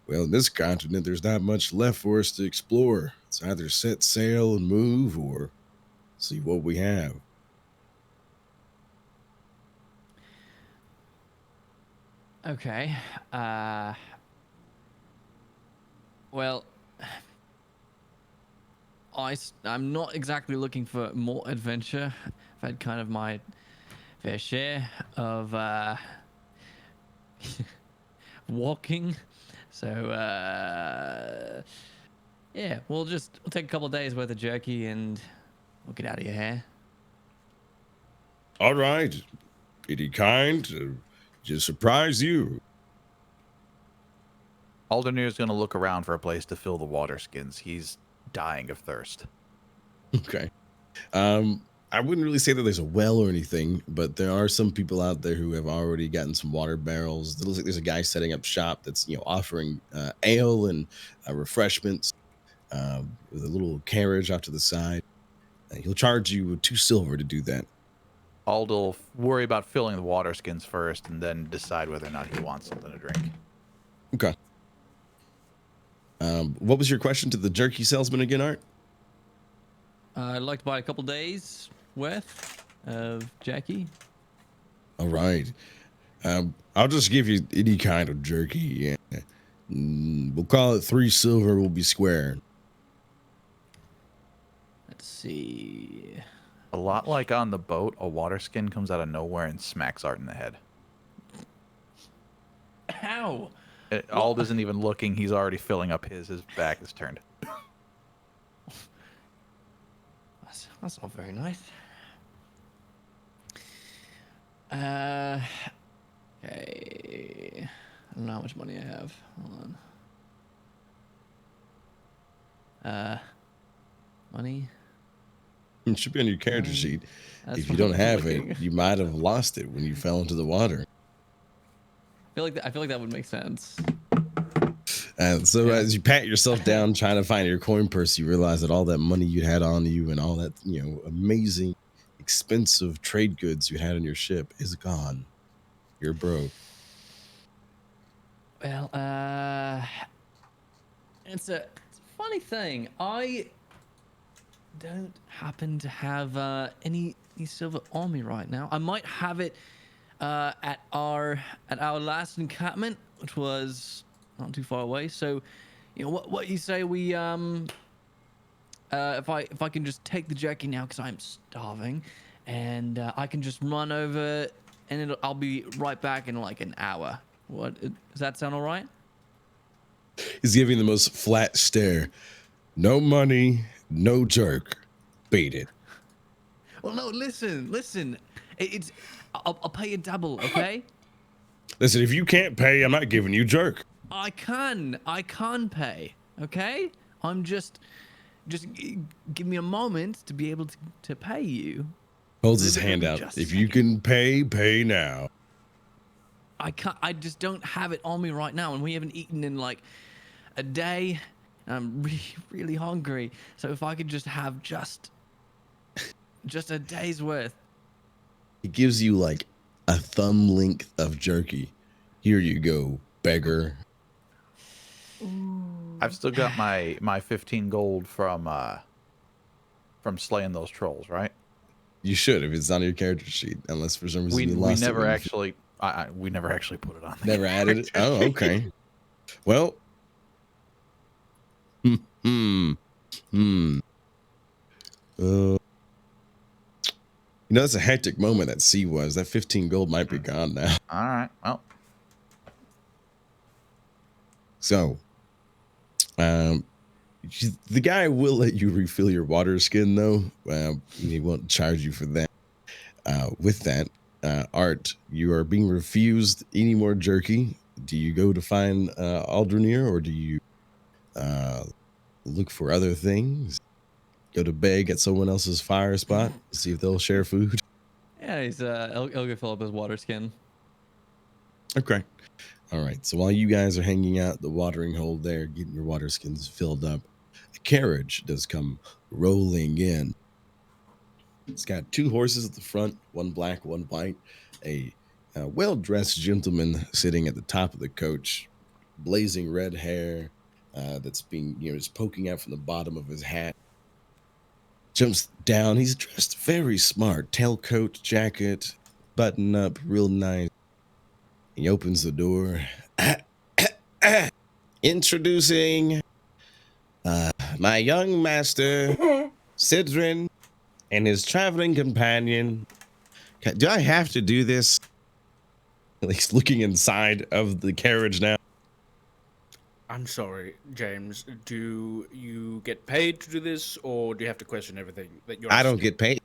well, in this continent, there's not much left for us to explore. It's either set sail and move or see what we have. Okay. Well, I'm not exactly looking for more adventure. I've had kind of my fair share of walking. So, yeah, we'll take a couple of days worth of jerky and we'll get out of your hair. All right. Any kind to just surprise you. Aldenir's going to look around for a place to fill the water skins. He's dying of thirst. Okay. I wouldn't really say that there's a well or anything, but there are some people out there who have already gotten some water barrels. It looks like there's a guy setting up shop that's, offering ale and refreshments with a little carriage off to the side. He'll charge you 2 silver to do that. Ald'll worry about filling the water skins first and then decide whether or not he wants something to drink. Okay. What was your question to the jerky salesman again, Art? I'd like to buy a couple days worth of jerky. All right. I'll just give you any kind of jerky. Yeah. We'll call it 3 silver. We'll be square. Let's see. A lot like on the boat, a water skin comes out of nowhere and smacks Art in the head. How? Ald isn't even looking. He's already filling up his. His back is turned. That's not very nice. Okay. I don't know how much money I have. Hold on. Money. It should be on your character sheet. That's If you what don't I'm have looking. it, you might have lost it when you fell into the water. I feel like that would make sense. So as you pat yourself down trying to find your coin purse, you realize that all that money you had on you and all that, amazing, expensive trade goods you had on your ship is gone. You're broke. Well, it's a funny thing. I don't happen to have any silver on me right now. I might have it at our last encampment, which was not too far away. So, what you say we if I can just take the jerky now because I'm starving, and I can just run over, and I'll be right back in like an hour. What does that sound all right? He's giving the most flat stare. No money, no jerk. Beat it. Well, no, listen. I'll pay you double, okay? Listen, if you can't pay, I'm not giving you jerk. I can pay, okay? I'm just give me a moment to be able to pay you. Holds his hand out. Just a If you can pay, pay now. I just don't have it on me right now, and we haven't eaten in like a day. And I'm really, really hungry. So if I could just have just a day's worth. He gives you like a thumb length of jerky. Here you go, beggar. I've still got my 15 gold from slaying those trolls, right? You should if it's on your character sheet, unless for some reason We you lost never it. actually we never actually put it on there. Never added it. Oh, okay. Well. It's a hectic moment that sea was. That 15 gold might be gone now. All right. Well, So, the guy will let you refill your water skin, though. He won't charge you for that. With that, Art, you are being refused any more jerky. Do you go to find Aldrinir, or do you look for other things? Go to beg at someone else's fire spot, see if they'll share food? Yeah, he'll go fill up his water skin. Okay. All right. So while you guys are hanging out at the watering hole there, getting your water skins filled up, a carriage does come rolling in. It's got 2 horses at the front, one black, one white. A well-dressed gentleman sitting at the top of the coach, blazing red hair that's being, just poking out from the bottom of his hat. Jumps down. He's dressed very smart. Tailcoat, jacket, button up, real nice. He opens the door. Introducing my young master, Sidrin, and his traveling companion. Do I have to do this? He's looking inside of the carriage now. I'm sorry, James. Do you get paid to do this, or do you have to question everything that you're I don't asking? get paid.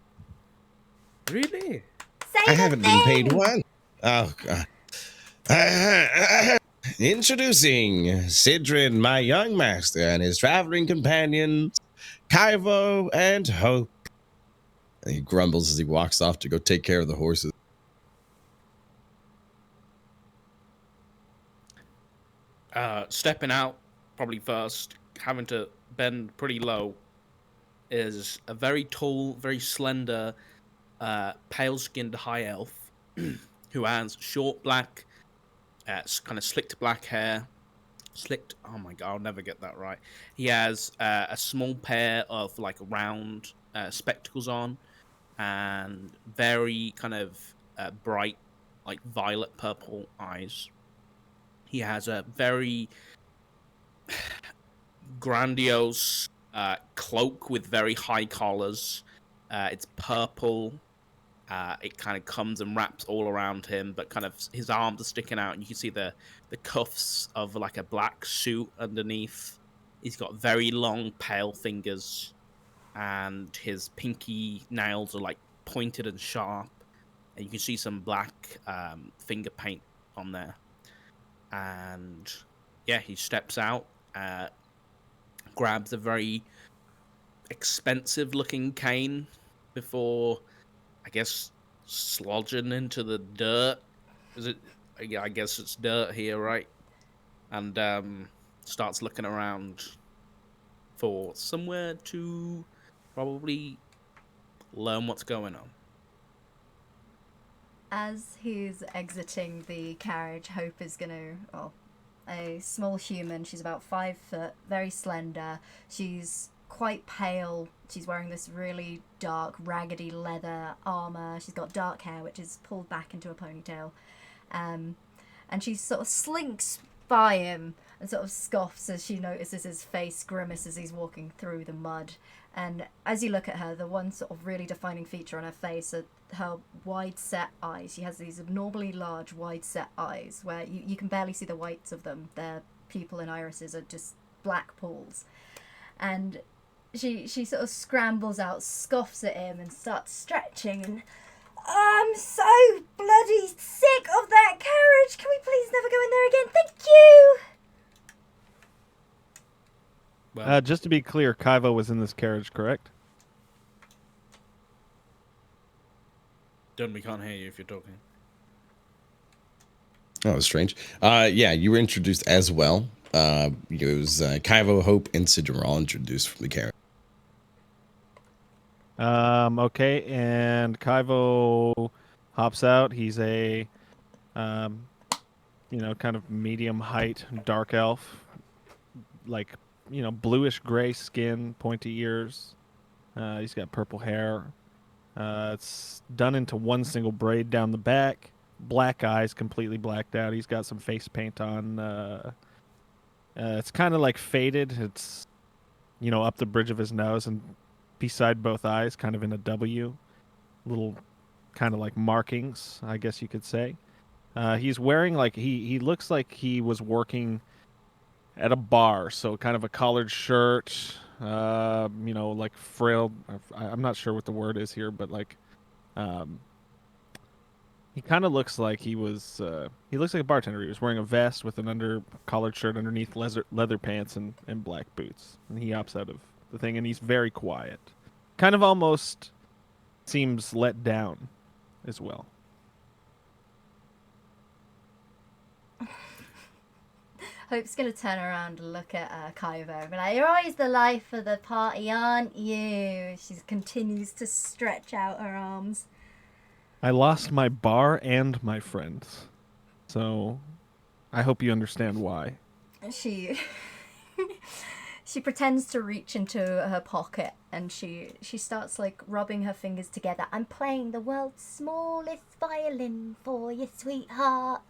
Really? Say I the haven't been paid thing. one. Oh, God. Introducing Sidrin, my young master, and his traveling companions, Kiwo and Hope. And he grumbles as he walks off to go take care of the horses. Stepping out, probably first, having to bend pretty low, is a very tall, very slender, pale-skinned high elf who has short black, kind of slicked black hair. Oh my god, I'll never get that right. He has a small pair of like round spectacles on, and very kind of bright like violet purple eyes. He has a very grandiose cloak with very high collars. It's purple. It kind of comes and wraps all around him, but kind of his arms are sticking out, and you can see the cuffs of like a black suit underneath. He's got very long, pale fingers, and his pinky nails are like pointed and sharp. And you can see some black finger paint on there. And yeah, he steps out, grabs a very expensive-looking cane before, I guess, slodging into the dirt. Is it? Yeah, I guess it's dirt here, right? And starts looking around for somewhere to probably learn what's going on. As he's exiting the carriage, Hope is gonna, a small human, she's about 5 foot, very slender, she's quite pale, she's wearing this really dark, raggedy leather armor, she's got dark hair which is pulled back into a ponytail, and she sort of slinks by him and sort of scoffs as she notices his face grimace as he's walking through the mud. And as you look at her, the one sort of really defining feature on her face are her wide-set eyes. She has these abnormally large, wide-set eyes where you can barely see the whites of them. Their pupil and irises are just black pools. And she sort of scrambles out, scoffs at him and starts stretching. And I'm so bloody sick of that carriage. Can we please never go in there again? Thank you! Well, Just to be clear, Kiwo was in this carriage, correct? Dun, we can't hear you if you're talking. Oh, that was strange. Yeah, you were introduced as well. It was Kiwo, Hope, and Sidra were all introduced from the carriage. Okay, and Kiwo hops out. He's a, kind of medium height, dark elf, like, bluish gray skin, pointy ears. He's got purple hair. It's done into one single braid down the back. Black eyes, completely blacked out. He's got some face paint on. It's kind of like faded. It's, up the bridge of his nose and beside both eyes, kind of in a W. Little kind of like markings, I guess you could say. He's wearing like, he looks like he was working at a bar, so kind of a collared shirt, like frail. I'm not sure what the word is here, but like, he kind of looks like he was. He looks like a bartender. He was wearing a vest with an collared shirt underneath, leather pants and black boots. And he hops out of the thing, and he's very quiet. Kind of almost seems let down, as well. Hope's gonna turn around and look at Kiwo and be like, "You're always the life of the party, aren't you?" She continues to stretch out her arms. I lost my bar and my friends, so I hope you understand why. She she pretends to reach into her pocket and she starts like rubbing her fingers together. "I'm playing the world's smallest violin for you, sweetheart."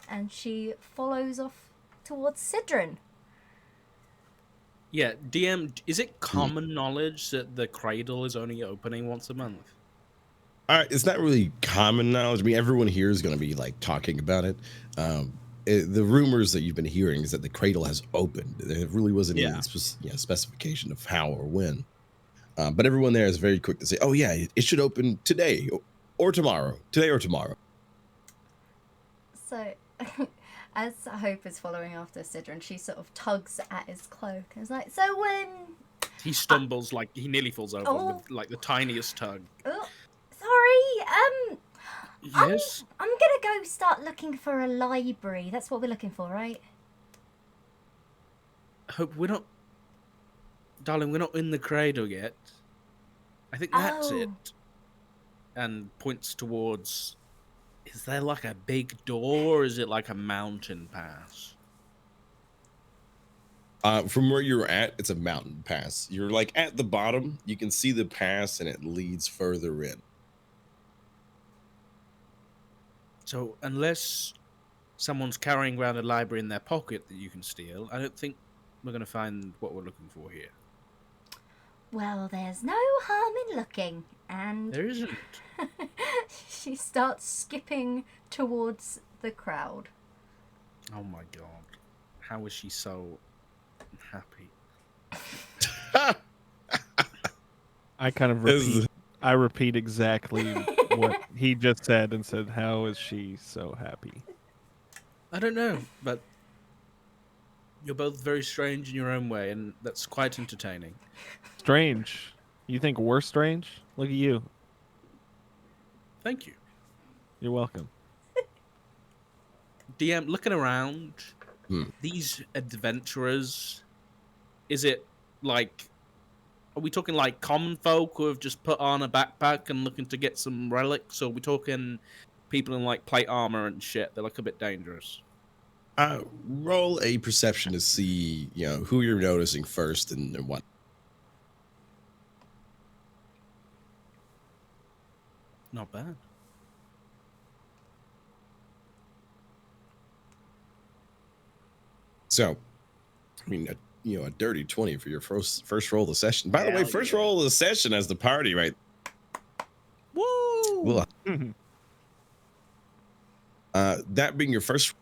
And she follows off towards Sidran. Yeah, DM, is it common knowledge that the cradle is only opening once a month? It's not really common knowledge. I mean, everyone here is going to be like talking about it. The rumors that you've been hearing is that the cradle has opened. There really wasn't any specification of how or when. But everyone there is very quick to say, "Oh yeah, it should open today or tomorrow. Today or tomorrow." So, as Hope is following after Sidran, she sort of tugs at his cloak and is like, "So when..." He stumbles like he nearly falls over with like the tiniest tug. Oh, sorry. Yes. I'm gonna go start looking for a library. That's what we're looking for, right? Hope we're not, darling. We're not in the cradle yet. I think that's it. And points towards. Is there like a big door, or is it like a mountain pass? From where you're at, it's a mountain pass. You're like at the bottom. You can see the pass, and it leads further in. So unless someone's carrying around a library in their pocket that you can steal, I don't think we're going to find what we're looking for here. Well, there's no harm in looking. And There isn't. she starts skipping towards the crowd. Oh my god. How is she so happy? I kind of repeat. I repeat exactly what he just said and said, "How is she so happy?" I don't know, but you're both very strange in your own way, and that's quite entertaining. Strange. You think we're strange? Look at you. Thank you. You're welcome. DM, looking around, Hmm. these adventurers, is it like, are we talking like common folk who have just put on a backpack and looking to get some relics, or are we talking people in like plate armor and shit? They're like a bit dangerous. Roll a perception to see, who you're noticing first and what. Not bad. So, I mean, a dirty 20 for your first roll of the session. By the way, first roll of the session as the party, right? Woo! Well, that being your first,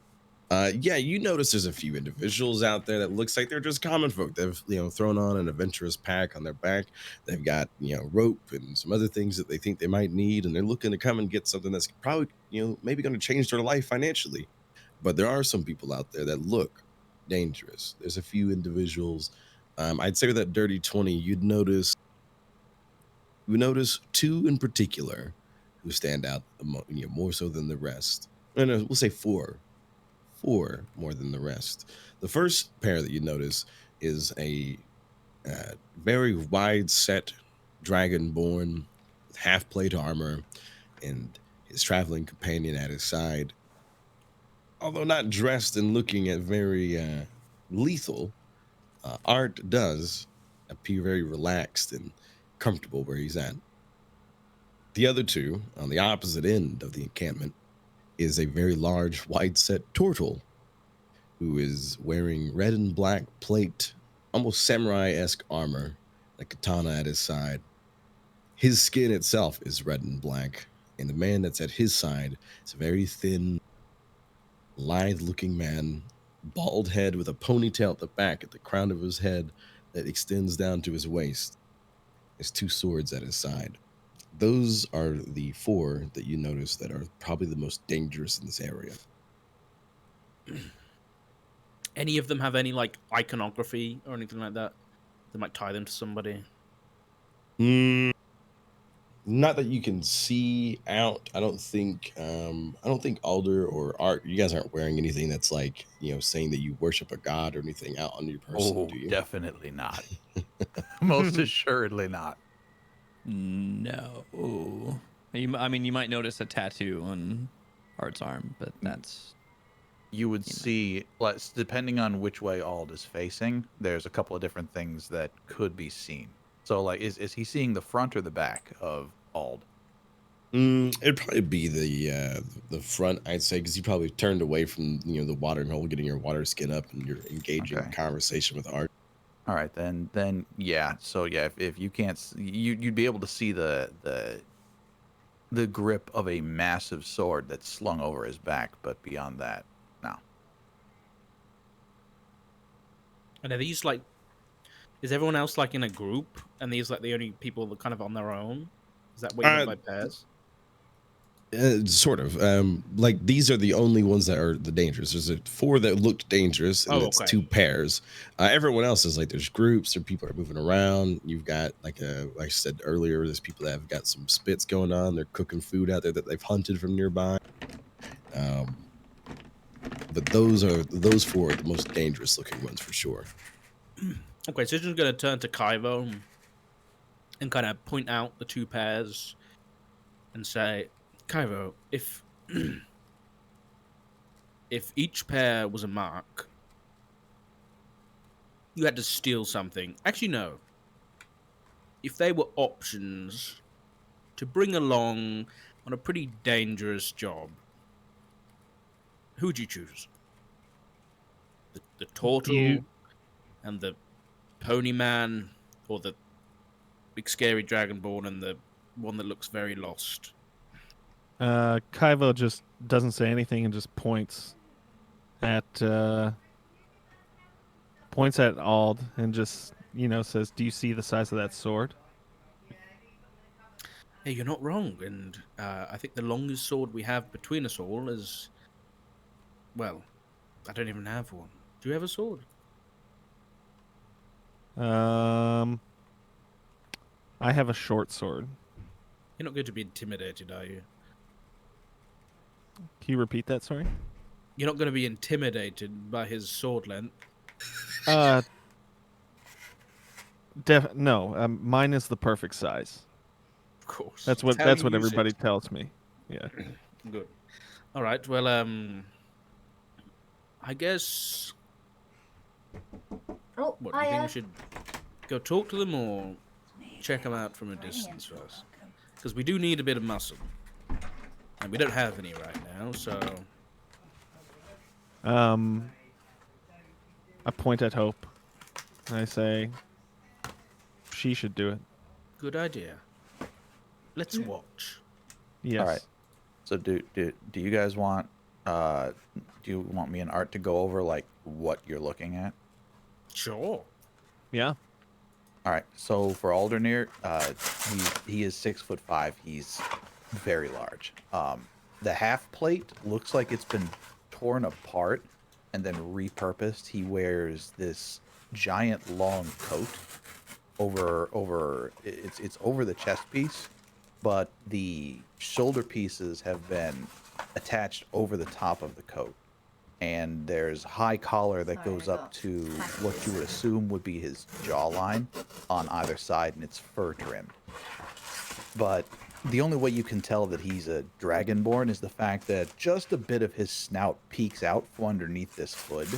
you notice there's a few individuals out there that looks like they're just common folk. They've thrown on an adventurous pack on their back. They've got rope and some other things that they think they might need, and they're looking to come and get something that's probably maybe going to change their life financially. But there are some people out there that look dangerous. There's a few individuals. I'd say with that dirty 20, you notice two in particular who stand out more so than the rest. And we'll say four more than the rest. The first pair that you notice is a very wide set dragonborn with half plate armor and his traveling companion at his side. Although not dressed and looking at very lethal, Art does appear very relaxed and comfortable where he's at. The other two, on the opposite end of the encampment, is a very large, wide-set turtle who is wearing red and black plate, almost samurai-esque armor, a katana at his side. His skin itself is red and black, and the man that's at his side is a very thin, lithe-looking man, bald head with a ponytail at the back at the crown of his head that extends down to his waist. There's two swords at his side. Those are the four that you notice that are probably the most dangerous in this area. Any of them have any like iconography or anything like that that might tie them to somebody? Not that you can see out. I don't think Alder or Art, you guys aren't wearing anything that's like, saying that you worship a god or anything out on your person, do you? Definitely not. Most assuredly not. No. You might notice a tattoo on Art's arm, but that's... You would see, depending on which way Ald is facing, there's a couple of different things that could be seen. So, like, is he seeing the front or the back of Ald? It'd probably be the front, I'd say, because you probably turned away from the watering hole, getting your water skin up, and you're engaging in conversation with Art. All right, then yeah. So yeah, if you can't, you'd be able to see the grip of a massive sword that's slung over his back, but beyond that, no. And are these like, is everyone else like in a group, and these like the only people that kind of on their own? Is that what you meant by pairs? Sort of. Like these are the only ones that are the dangerous. There's four that looked dangerous, and it's two pairs. Everyone else is like there's groups, there people are moving around. You've got like I said earlier, there's people that have got some spits going on. They're cooking food out there that they've hunted from nearby. But those four are the most dangerous looking ones for sure. Okay, so just gonna turn to Kiwo and kind of point out the two pairs and say, Kiwo, if each pair was a mark, you had to steal something. Actually, no. If they were options to bring along on a pretty dangerous job, who'd you choose? The turtle You- and the pony man, or the big scary dragonborn and the one that looks very lost? Kaivo just doesn't say anything and just points at Ald and just says, "Do you see the size of that sword?" Hey, you're not wrong, and I think the longest sword we have between us all is, well, I don't even have one. Do you have a sword? I have a short sword. You're not going to be intimidated, are you? Can you repeat that? Sorry. You're not going to be intimidated by his sword length. Uh, no. Mine is the perfect size. Of course. That's It's what how that's you what use everybody it. tells me. Yeah. Good. All right. Well, I guess. Oh, What, do you think we should go talk to them or check them out from a distance first? Because we do need a bit of muscle, and we don't have any right now. So I point at Hope and I say, "She should do it." good idea. Let's watch. Yes. All right. So do you guys want do you want me and Art to go over like what you're looking at? Sure. Yeah. All right. So for Aldernir, he is 6'5". He's very large. The half plate looks like it's been torn apart and then repurposed. He wears this giant long coat over it's over the chest piece, but the shoulder pieces have been attached over the top of the coat. And there's high collar that goes up to what you would assume would be his jawline on either side, and it's fur trimmed. But the only way you can tell that he's a dragonborn is the fact that just a bit of his snout peeks out from underneath this hood.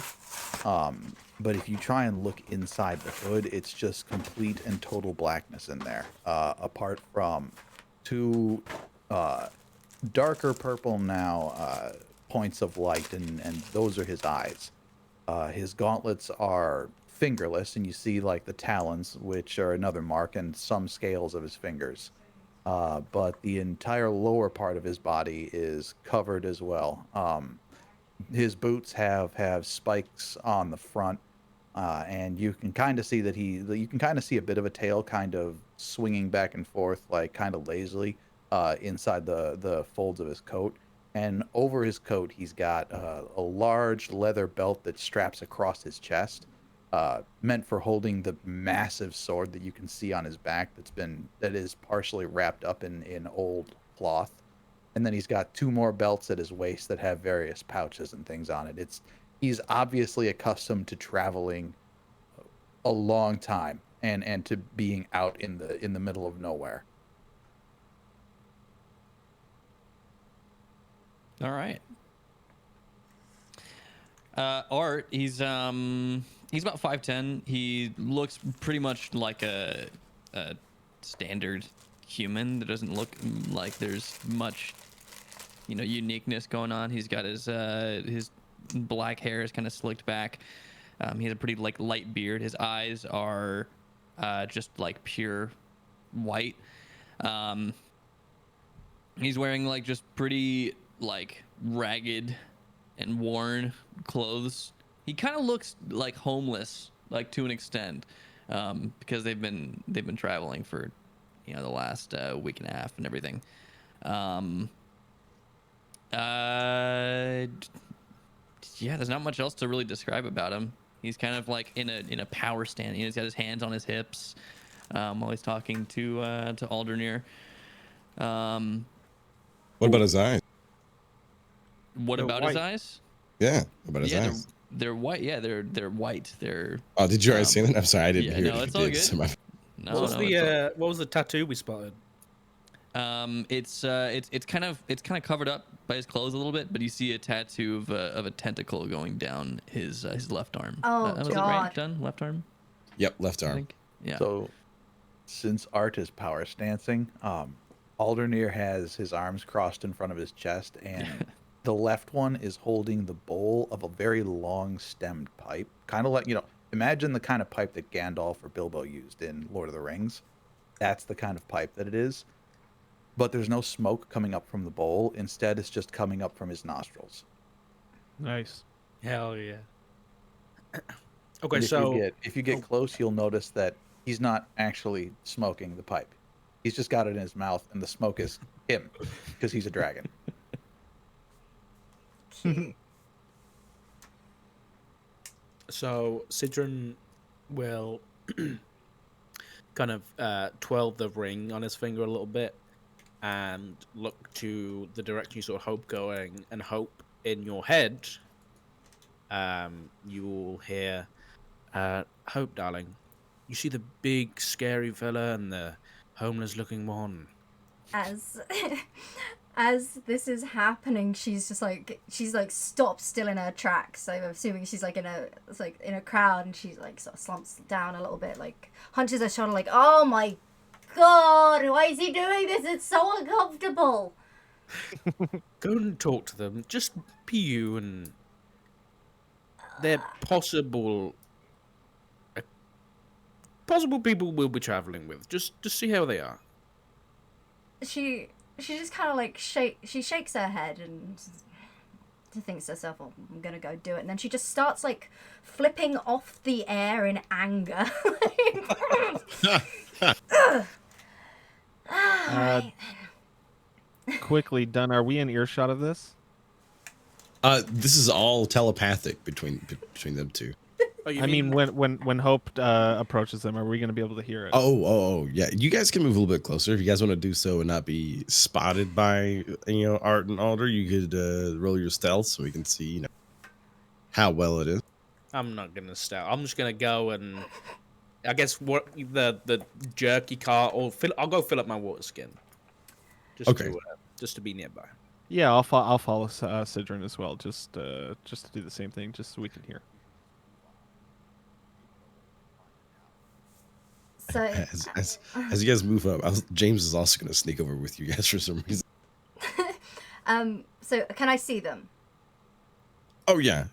But if you try and look inside the hood, it's just complete and total blackness in there, apart from two darker purple now points of light, and those are his eyes. His gauntlets are fingerless, and you see like the talons, which are another mark, and some scales of his fingers. But the entire lower part of his body is covered as well. His boots have spikes on the front, and you can kind of see that you can kind of see a bit of a tail kind of swinging back and forth, like kind of lazily, inside the folds of his coat. And over his coat, he's got a large leather belt that straps across his chest, meant for holding the massive sword that you can see on his back that is partially wrapped up in old cloth. And then he's got two more belts at his waist that have various pouches and things on it. He's obviously accustomed to traveling a long time and to being out in the middle of nowhere. All right. Art, he's about 5'10". He looks pretty much like a standard human. There doesn't look like there's much, uniqueness going on. He's got his black hair is kind of slicked back. He has a pretty light beard. His eyes are just like pure white. He's wearing just pretty ragged and worn clothes. He kind of looks like homeless, to an extent, because they've been traveling for the last week and a half and everything. Yeah, there's not much else to really describe about him. He's kind of in a power stand. He's got his hands on his hips while he's talking to Aldernir. What about his eyes? What They're about white. his eyes? Yeah, what about his Yeah, eyes? they're white. Yeah, they're white. They're Oh, did you already say that? I'm sorry, I didn't yeah, hear no, it. it's If you all did, good. so my- no, What was no, the it's what was the tattoo we spotted? it's kind of covered up by his clothes a little bit, but you see a tattoo of a tentacle going down his left arm. Oh, was it God. right? Done left arm, Yep, left I arm. think. Yeah. So, since Art is power stancing, Aldernir has his arms crossed in front of his chest, and The left one is holding the bowl of a very long-stemmed pipe, kind of like, imagine the kind of pipe that Gandalf or Bilbo used in Lord of the Rings. That's the kind of pipe that it is. But there's no smoke coming up from the bowl. Instead, it's just coming up from his nostrils. Nice. Hell yeah. Okay, And so if you get close, you'll notice that he's not actually smoking the pipe. He's just got it in his mouth, and the smoke is him, because he's a dragon. So Sidron will kind of twirl the ring on his finger a little bit and look to the direction you saw Hope going, and Hope, in your head, you will hear, Hope, darling, you see the big scary fella and the homeless looking one? As this is happening, she's stopped still in her tracks. So I'm assuming she's like in a crowd, and she's like sort of slumps down a little bit, like hunches her shoulder, like, oh my god, why is he doing this? It's so uncomfortable. Go and talk to them. Just be you, and they're possible people we'll be traveling with. Just see how they are. She just kind of like she shakes her head and thinks to herself, oh, I'm gonna go do it, and then she just starts like flipping off the air in anger. Quickly, Dunn, are we in earshot of this? This is all telepathic between them two. Oh, you I mean, when Hope approaches them, are we going to be able to hear it? Oh, yeah. You guys can move a little bit closer if you guys want to do so and not be spotted by Art and Alder. You could roll your stealth so we can see how well it is. I'm not gonna stealth. I'm just gonna go and I guess what the jerky cart, or I'll go fill up my water skin. Just to be nearby. Yeah, I'll follow Sidron as well, just to do the same thing, just so we can hear. So as you guys move up, James is also going to sneak over with you guys for some reason. so can I see them? Oh yeah.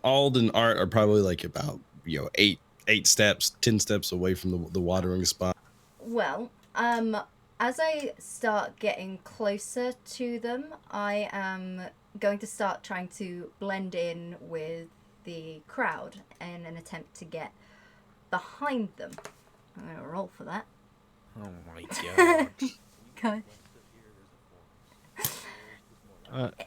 Ald and Art are probably like about 10 steps away from the watering spot. Well, as I start getting closer to them, I am going to start trying to blend in with the crowd in an attempt to get behind them. I'm going to roll for that. Oh my god. Okay.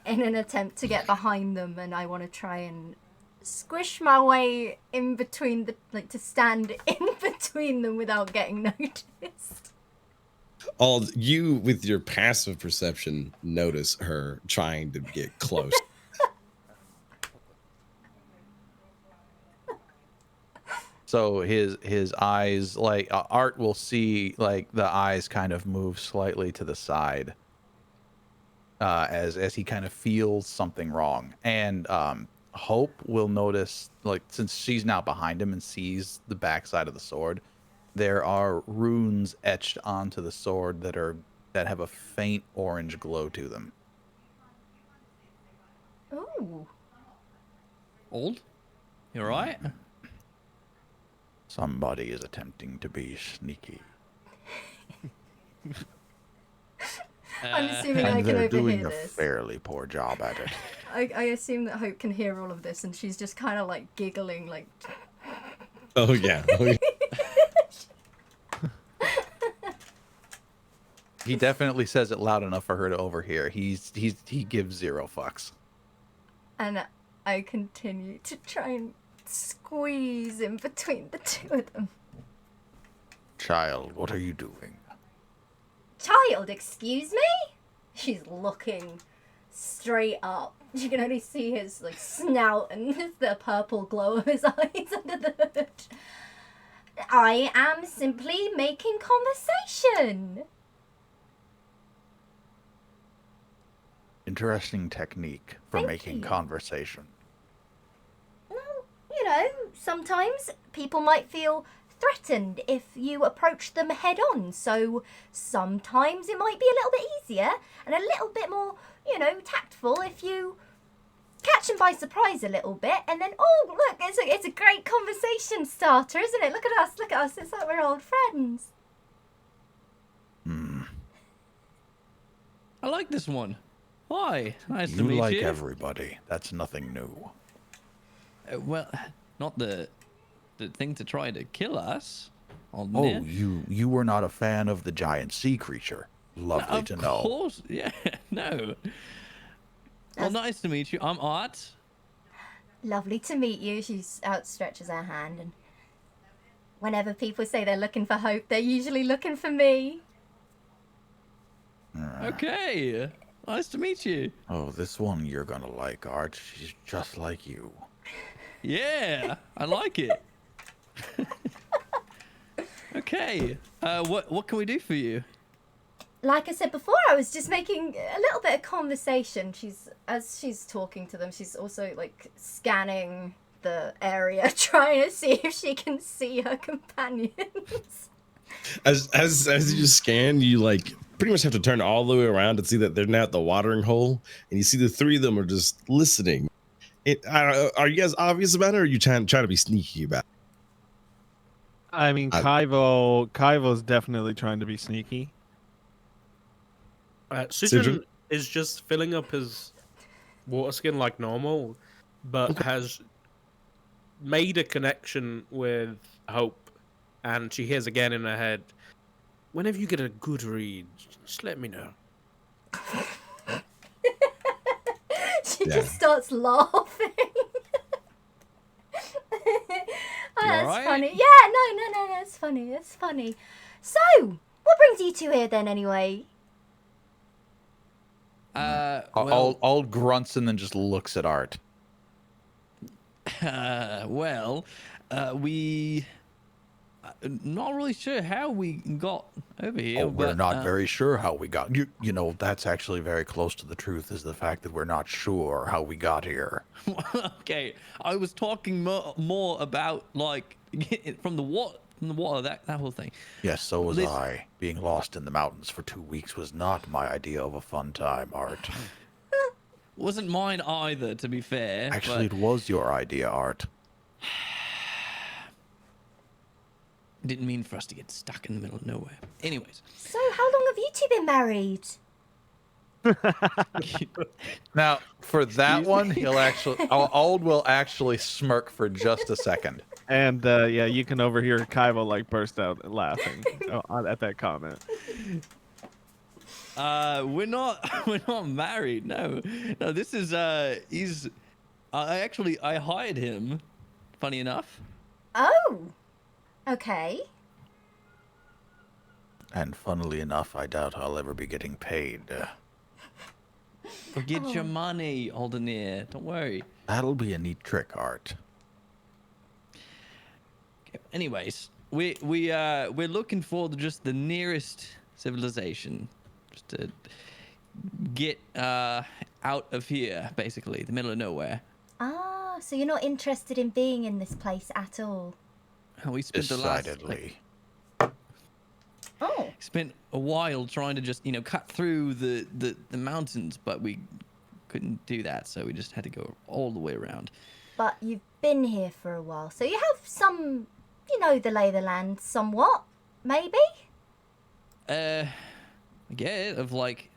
In an attempt to get behind them, and I want to try and squish my way in between to stand in between them without getting noticed. Ald, you with your passive perception notice her trying to get close. So his eyes, like Art will see, like the eyes kind of move slightly to the side as he kind of feels something wrong, and Hope will notice, like, since she's now behind him and sees the backside of the sword, there are runes etched onto the sword that have a faint orange glow to them. Ooh. Old? You alright? Somebody is attempting to be sneaky. I'm assuming I And can they're overhear doing a this. fairly poor job at it. I assume that Hope can hear all of this, and she's just kind of like giggling, like. Oh yeah. He definitely says it loud enough for her to overhear. He gives zero fucks. And I continue to try and squeeze in between the two of them. Child, what are you doing? Child, excuse me? She's looking straight up. You can only see his snout and the purple glow of his eyes under the hood. I am simply making conversation. Interesting technique for Thank making you. conversation. Well, sometimes people might feel threatened if you approach them head on. So sometimes it might be a little bit easier and a little bit more, tactful if you catch them by surprise a little bit, and then, oh, look, it's a great conversation starter, isn't it? Look at us. It's like we're old friends. I like this one. Hi, nice to You meet like you. everybody. That's nothing new. Well, not the thing to try to kill us. Oh, you were not a fan of the giant sea creature. Lovely to know. Of course, yeah, no. Well, nice to meet you. I'm Art. Lovely to meet you. She outstretches her hand, and whenever people say they're looking for hope, they're usually looking for me. Okay, nice to meet you. Oh, this one you're gonna like, Art. She's just like you. Yeah, I like it. Okay, what can we do for you? Like I said before, I was just making a little bit of conversation. As she's talking to them, she's also like scanning the area, trying to see if she can see her companions. As you scan, you like pretty much have to turn all the way around to see that they're now at the watering hole, and you see the three of them are just listening. Are you guys obvious about it, or are you trying to be sneaky about it? I mean, Kivo's definitely trying to be sneaky. Sidron is just filling up his water skin like normal, but has made a connection with Hope, and she hears again in her head, whenever you get a good read, just let me know. She just starts laughing. That's right? funny. Yeah, no, that's funny. That's funny. So, what brings you two here then, anyway? Well, All grunts and then just looks at Art. We not really sure how we got over here. Oh, we're but, not very sure how we got. You know, that's actually very close to the truth. Is the fact that we're not sure how we got here. Okay, I was talking more about like from the water, that whole thing. Yes, so was Listen- I. Being lost in the mountains for 2 weeks was not my idea of a fun time, Art. Wasn't mine either, to be fair. Actually, it was your idea, Art. Didn't mean for us to get stuck in the middle of nowhere. Anyways, So, how long have you two been married? Now, for that Excuse one, me? he'll actually, Ald will actually smirk for just a second. And yeah, you can overhear Kivo like burst out laughing at that comment. we're not married. No. This is he's. I hired him. Funny enough. Oh, okay. And funnily enough, I doubt I'll ever be getting paid. Forget your money, Aldenir. Don't worry. That'll be a neat trick, Art. Okay, anyways, we're looking for just the nearest civilization, just to get out of here, basically, the middle of nowhere. Ah, so you're not interested in being in this place at all? And we spent the last Decidedly. Oh, spent a while trying to just cut through the mountains, but we couldn't do that, so we just had to go all the way around. but you've been here for a while, so you have some, the lay of the land somewhat, maybe? I get of like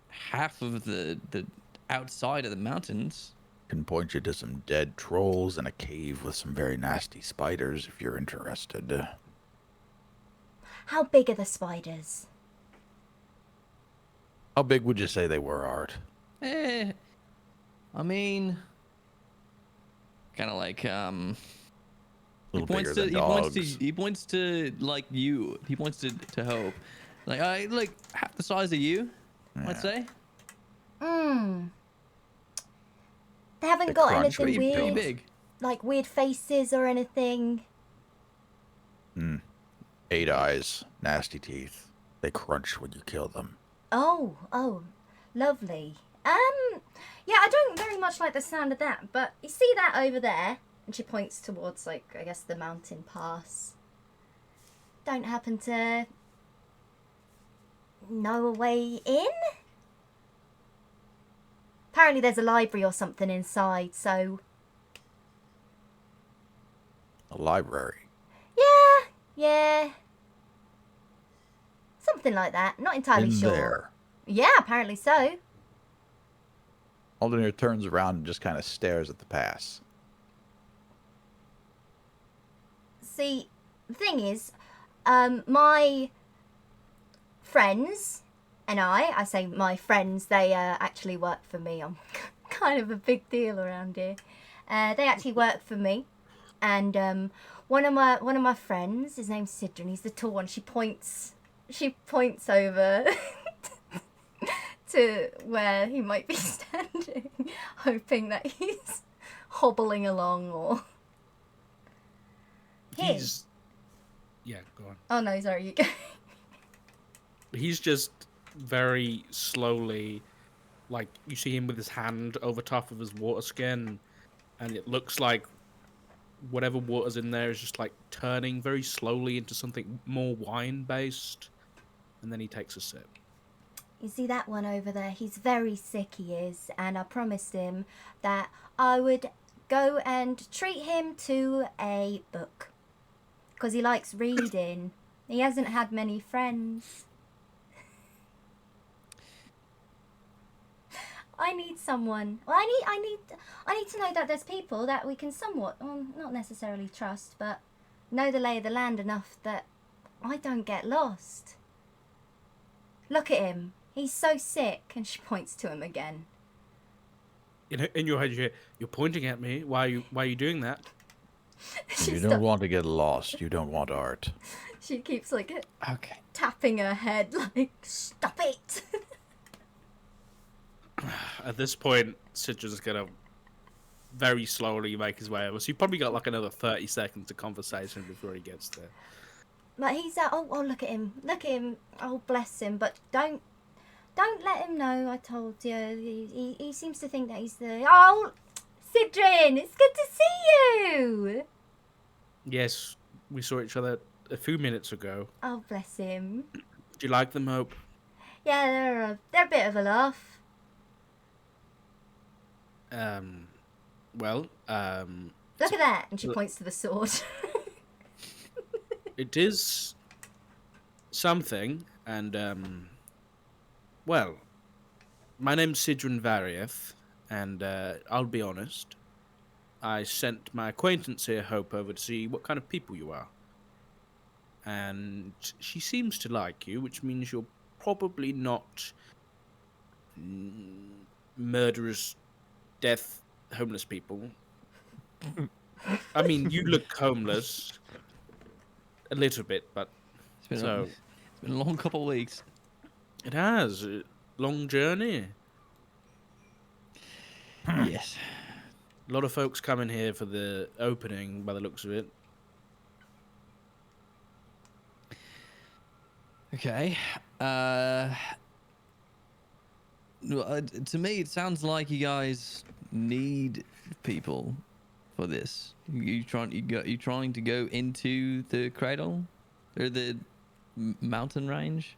half of the outside of the mountains. Can point you to some dead trolls and a cave with some very nasty spiders if you're interested. How big are the spiders? How big would you say they were, Art? I mean, kind of like A little bigger than dogs. he points to like you. He points to Hope. Like half the size of you, I'd Yeah. say. They haven't They got crunch anything when you Pretty weird, big. like weird faces or anything. 8 eyes, nasty teeth. They crunch when you kill them. Oh, lovely. Yeah, I don't very much like the sound of that, but you see that over there? And she points towards, like, I guess the mountain pass. don't happen to know a way in? Apparently there's a library or something inside, so... A library. Yeah. Something like that. Not entirely In sure. there. Yeah, apparently so. Aldenir turns around and just kind of stares at the pass. See, the thing is, my friends and I say my friends, they actually work for me. I'm kind of a big deal around here. They actually work for me. And one of my friends, his name's Sidra, he's the tall one. She points over to where he might be standing, hoping that he's hobbling along or... He's... Yeah, go on. Oh no, sorry, you go. He's just very slowly, like, you see him with his hand over top of his water skin, and it looks like whatever water's in there is just, like, turning very slowly into something more wine-based, and then he takes a sip. You see that one over there? He's very sick, he is, and I promised him that I would go and treat him to a book. Because he likes reading. He hasn't had many friends. I need someone. Well, I need to know that there's people that we can somewhat, well, not necessarily trust, but know the lay of the land enough that I don't get lost. Look at him. He's so sick. And she points to him again. In your head, you're pointing at me. Why are you doing that? You don't want to get lost. You don't want art. She keeps like Okay. tapping her head like, stop it. At this point, Citra's gonna very slowly make his way over. So you probably got like another 30 seconds of conversation before he gets there. But he's oh look at him, oh bless him, but don't let him know I told you. He seems to think that he's the, oh, Sidrin, it's good to see you. Yes, we saw each other a few minutes ago. Oh bless him. Do you like them, Hope? Yeah, they're a bit of a laugh. Well, Look at that, and she points to the sword. it is something, and, well, my name's Sidrin Varieth, and, I'll be honest, I sent my acquaintance here, Hope, over to see what kind of people you are. And she seems to like you, which means you're probably not murderous, death, homeless people. I mean, you look homeless a little bit, but It's been a long couple of weeks. it has a long journey. Yes. A lot of folks coming here for the opening, by the looks of it. Okay. To me, it sounds like you guys need people for this. You trying to go into the cradle or the mountain range?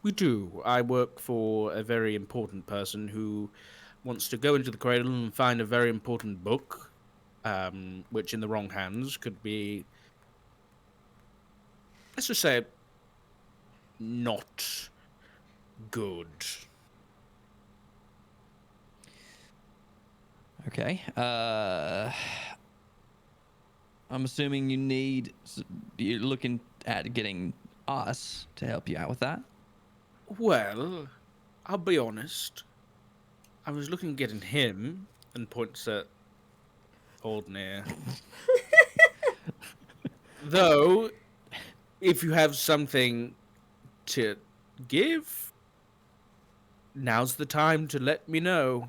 We do. I work for a very important person who wants to go into the cradle and find a very important book, which in the wrong hands could be, let's just say, not good. Okay. I'm assuming you're looking at getting us to help you out with that. Well, I'll be honest. I was looking at getting him, and points at Aldnir. Though, if you have something to give, now's the time to let me know.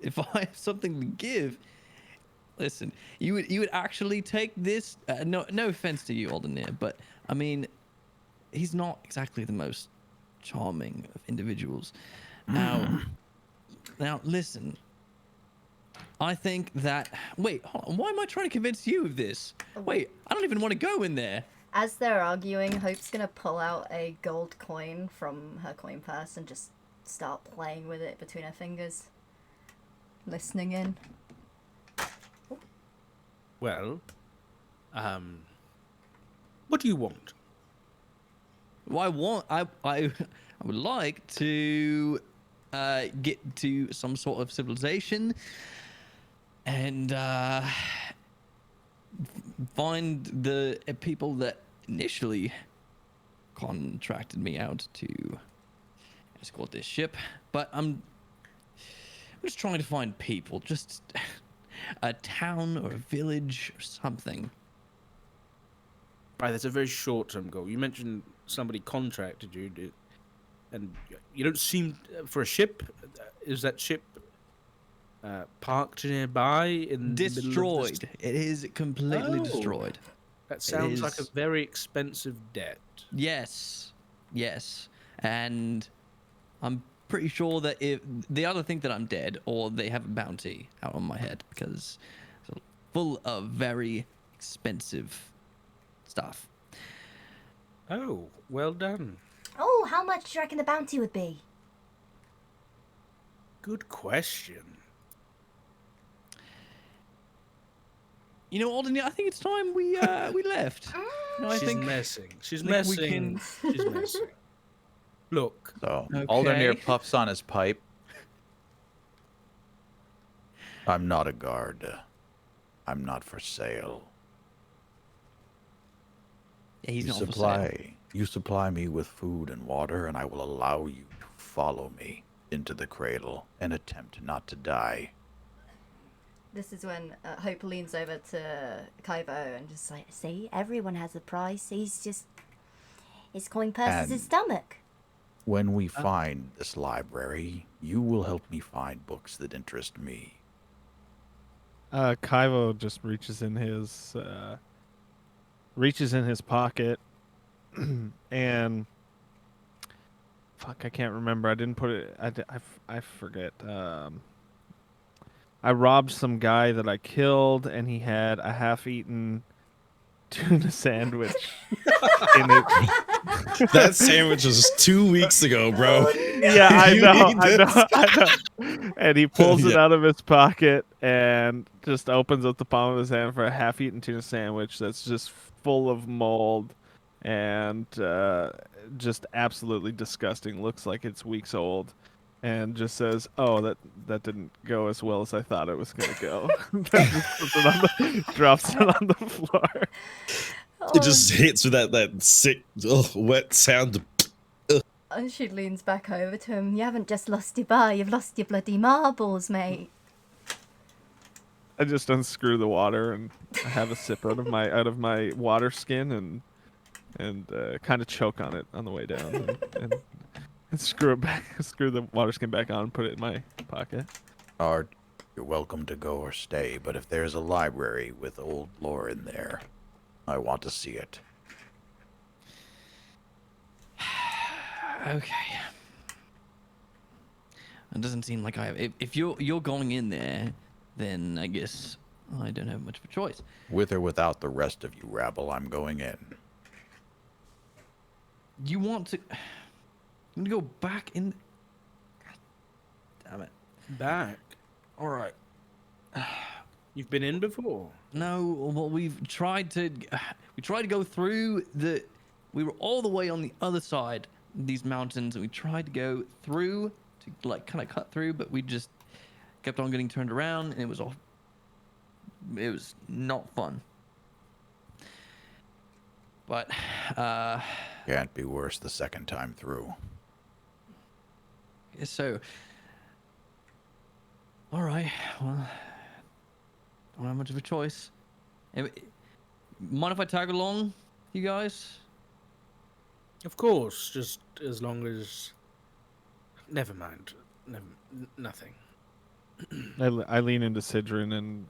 If I have something to give, listen, you would actually take this. No offense to you, Aldnir, but I mean, he's not exactly the most charming of individuals. Now listen. I think that. Wait, hold on. Why am I trying to convince you of this? Wait, I don't even want to go in there. As they're arguing, Hope's gonna pull out a gold coin from her coin purse and just start playing with it between her fingers. Listening in. Well, what do you want? Well, I would like to get to some sort of civilization and find the people that initially contracted me out to escort this ship. But I'm just trying to find people, just a town or a village or something. Right, that's a very short-term goal. You mentioned somebody contracted you, and you don't seem for a ship. Is that ship parked nearby? In the middle of Destroyed. It is completely Oh. destroyed. that sounds like a is- very expensive debt. Yes, and I'm pretty sure that if they either think that I'm dead or they have a bounty out on my head because it's full of very expensive stuff. Oh, well done. Oh, how much do you reckon the bounty would be? Good question. You know, Alden, I think it's time we left. No, I She's think messing. She's think we messing. can- She's messing. Look, So Okay. Aldenir puffs on his pipe. I'm not a guard. I'm not for sale. Yeah, he's You not for sale. supply me with food and water, and I will allow you to follow me into the cradle and attempt not to die. This is when Hope leans over to Kiwo and just like, see, everyone has a price. He's just, his coin purse is his And- stomach. When we find this library, you will help me find books that interest me. Kivo just reaches in his pocket and fuck, I can't remember. I didn't put it. I forget. I robbed some guy that I killed, and he had a half-eaten tuna sandwich in it. That sandwich was 2 weeks ago, bro. Yeah, I You know, need I this. know, I know. And he pulls it Yeah. out of his pocket and just opens up the palm of his hand for a half-eaten tuna sandwich that's just full of mold and just absolutely disgusting. Looks like it's weeks old, and just says, "Oh, that didn't go as well as I thought it was gonna go." Then just puts it on drops it on the floor. It just hits with that sick, wet sound. And she leans back over to him. You haven't just lost your bar, you've lost your bloody marbles, mate. I just unscrew the water and I have a sip out of my water skin and kind of choke on it on the way down and screw it back, screw the water skin back on, and put it in my pocket. Art, you're welcome to go or stay, but if there's a library with old lore in there, I want to see it. Okay. It doesn't seem like I have. If you're going in there, then I guess I don't have much of a choice. With or without the rest of you rabble, I'm going in. You want to? I'm gonna go back in. God damn it! back. All right. You've been in before. No, well we tried to go through the. We were all the way on the other side of these mountains, and we tried to go through to like kind of cut through, but we just kept on getting turned around, and it was not fun. But Can't be worse the second time through. so all right, well, don't have much of a choice. Mind if I tag along, you guys? Of course, just as long as. Never mind. Nothing. I lean into Sidrin and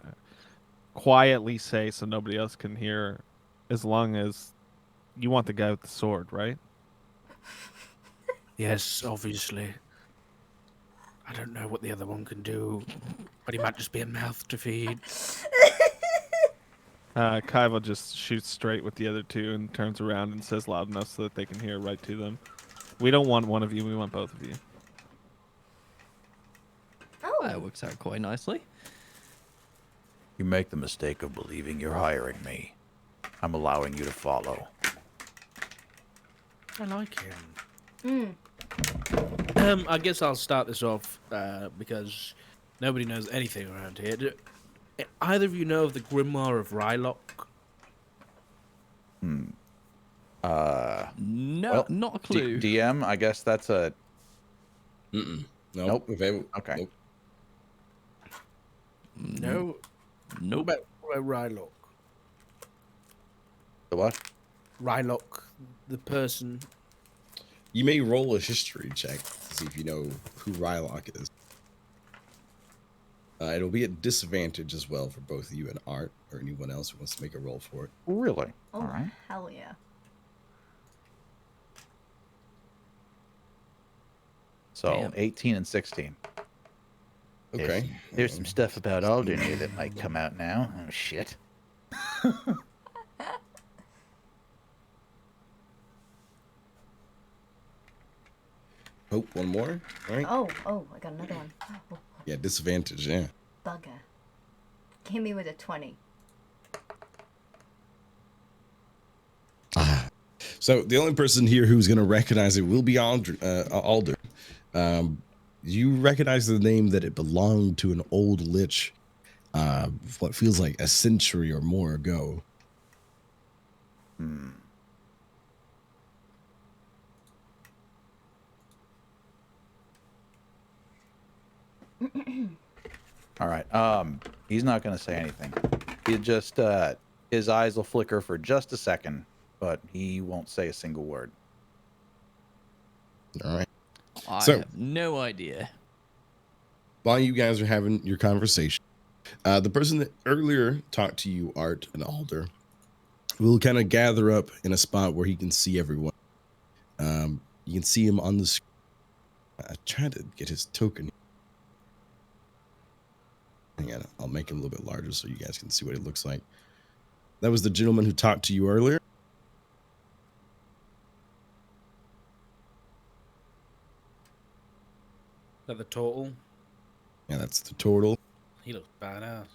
quietly say, so nobody else can hear, as long as you want the guy with the sword, right? Yes, obviously. I don't know what the other one can do, but he might just be a mouth to feed. Kiwo just shoots straight with the other two and turns around and says loud enough so that they can hear right to them. We don't want one of you. We want both of you. Oh. That works out quite nicely. You make the mistake of believing you're hiring me. I'm allowing you to follow. I like him. I guess I'll start this off because nobody knows anything around here. Do either of you know of the Grimoire of Rylock? No, Well, not a clue. DM, I guess that's a... Nope. Nope. Okay. Okay. No. Nope. What about Rylock? The what? Rylock, the person. You may roll a history check to see if you know who Rylock is. It'll be at disadvantage as well for both you and Art, or anyone else who wants to make a roll for it. Really? Oh, All right. hell yeah. So, Damn. 18 and 16. Okay. There's some stuff about Alden here that might come out now. Oh, shit. Hope one more. All right. Oh, I got another one. Oh, Yeah, disadvantage. Yeah. bugger. Hit me with a 20. So the only person here who's going to recognize it will be Alder. You recognize the name that it belonged to an old lich, what feels like a century or more ago. All right. He's not going to say anything. He just, his eyes will flicker for just a second, but he won't say a single word. All right. I So- have no idea. While you guys are having your conversation, the person that earlier talked to you, Art and Alder, will kind of gather up in a spot where he can see everyone. You can see him on the screen. I tried to get his token. Hang on, I'll make him a little bit larger so you guys can see what it looks like. That was the gentleman who talked to you earlier. Is that the total? Yeah, that's the total. He looks badass.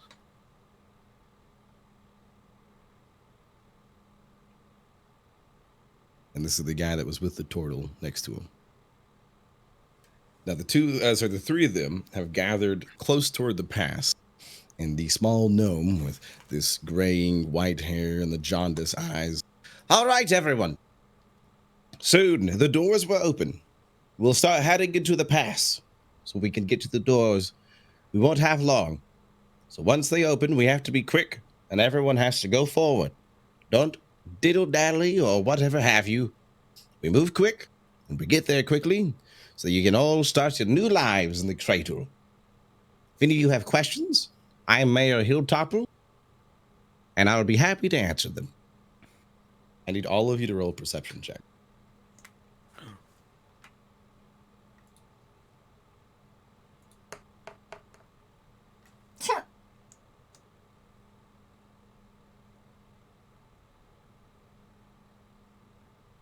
And this is the guy that was with the turtle next to him. Now, the three of them have gathered close toward the pass, and the small gnome with this graying white hair and the jaundiced eyes. All right, everyone. Soon, the doors will open. We'll start heading into the pass, so we can get to the doors. We won't have long. So once they open, we have to be quick, and everyone has to go forward. Don't diddle-daddly or whatever have you. We move quick, and we get there quickly, so you can all start your new lives in the cradle. If any of you have questions, I am Mayor Hilltopper, and I will be happy to answer them. I need all of you to roll a perception check.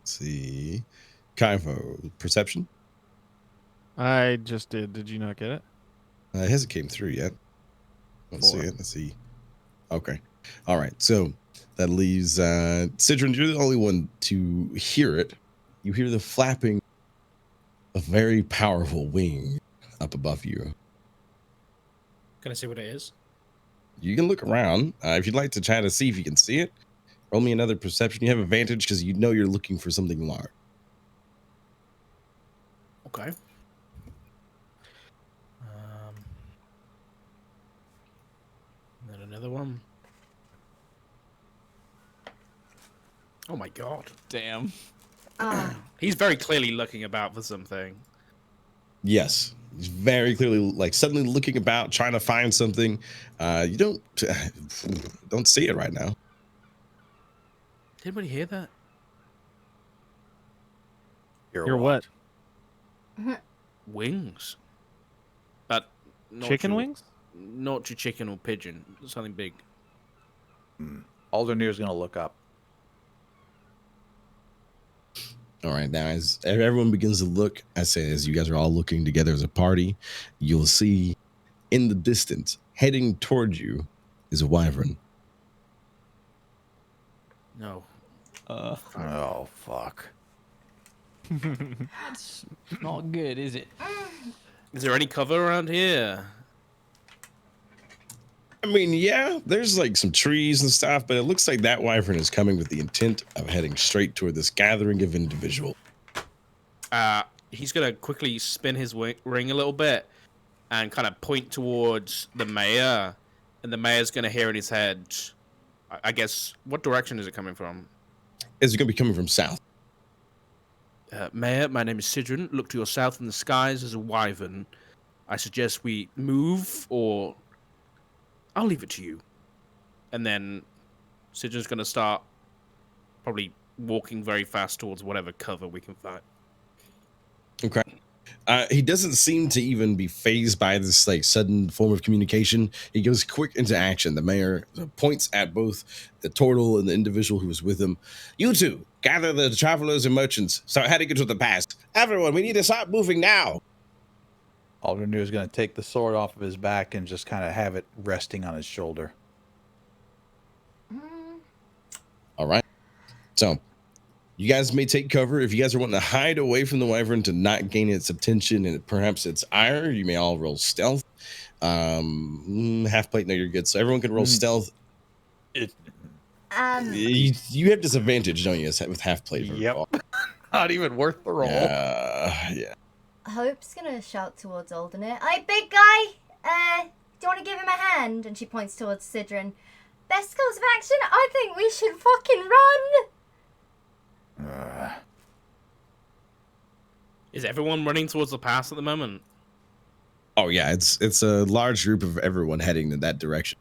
Let's see. Kivo, perception? I just did. Did you not get it? It hasn't came through yet. Let's see 4. it. Let's see. Okay. All right. So that leaves Sidron. You're the only one to hear it. You hear the flapping of very powerful wing up above you. Can I see what it is? You can look around if you'd like to try to see if you can see it. Roll me another perception. You have advantage because you know you're looking for something large. Okay. Then another one. Oh my god. Damn. He's very clearly looking about for something. Yes. He's very clearly like suddenly looking about, trying to find something. You don't see it right now. Did anybody hear that? You're what? Wings. But not Chicken your- wings? Not your chicken or pigeon. Something big. Aldernir's gonna look up. All right, now as everyone begins to look, I say as you guys are all looking together as a party, you'll see in the distance, heading towards you, is a wyvern. No. Oh fuck. That's not good, is it? Is there any cover around here? I mean, yeah, there's like some trees and stuff, but it looks like that wyvern is coming with the intent of heading straight toward this gathering of individual. He's gonna quickly spin his ring a little bit and kind of point towards the mayor, and the mayor's gonna hear in his head, I guess, what direction is it coming from? It's going to be coming from south. Mayor, my name is Sidron. Look to your south in the skies as a wyvern. I suggest we move, or I'll leave it to you. And then Sidron's going to start probably walking very fast towards whatever cover we can find. Okay. He doesn't seem to even be phased by this like sudden form of communication. He goes quick into action. The mayor points at both the turtle and the individual who was with him. You two, gather the travelers and merchants. Start heading into the pass. Everyone, we need to start moving now. Aldernir's gonna take the sword off of his back and just kind of have it resting on his shoulder. All right. So you guys may take cover. If you guys are wanting to hide away from the wyvern to not gain its attention and perhaps its ire, you may all roll stealth. Half plate, no, you're good. So everyone can roll stealth. You have disadvantage, don't you, with half plate? Yep. Not even worth the roll. Yeah. Hope's gonna shout towards Aldernir. Hey, big guy! Do you want to give him a hand? And she points towards Sidron. Best course of action? I think we should fucking run! Is everyone running towards the pass at the moment? Oh yeah, it's a large group of everyone heading in that direction.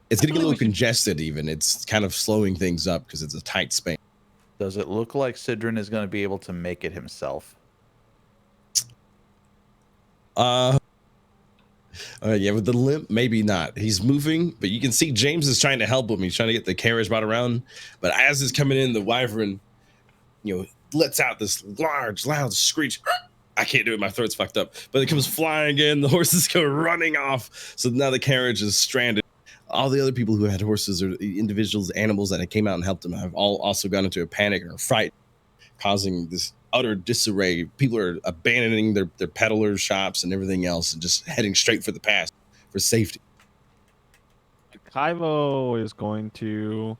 It's getting a little congested even. It's kind of slowing things up because it's a tight space. Does it look like Sidron is going to be able to make it himself? Yeah, with the limp, maybe not. He's moving, but you can see James is trying to help him. He's trying to get the carriage brought around. But as it's coming in, the wyvern, lets out this large, loud screech. I can't do it. My throat's fucked up. But it comes flying in. The horses go running off. So now the carriage is stranded. All the other people who had horses or individuals, animals that had came out and helped them have all also gone into a panic or a fright, causing this utter disarray. People are abandoning their peddlers' shops and everything else and just heading straight for the pass for safety. Kiwo is going to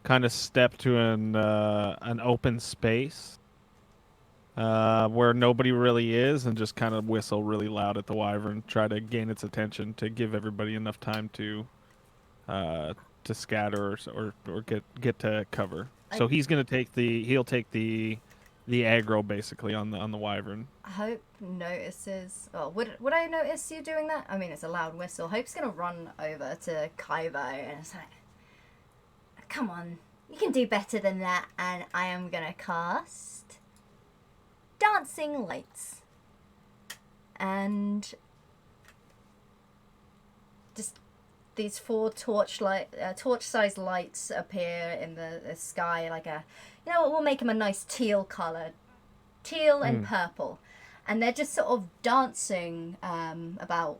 kind of step to an open space where nobody really is and just kind of whistle really loud at the wyvern, try to gain its attention to give everybody enough time to scatter or get to cover. So he's gonna take the aggro basically on the wyvern. Hope notices. Oh, would I notice you doing that? I mean, it's a loud whistle. Hope's gonna run over to Kiwo and it's like, "Come on, you can do better than that." And I am gonna cast Dancing Lights, and just these 4 torch-sized lights appear in the sky, like a, we'll make them a nice teal color, teal and purple, and they're just sort of dancing about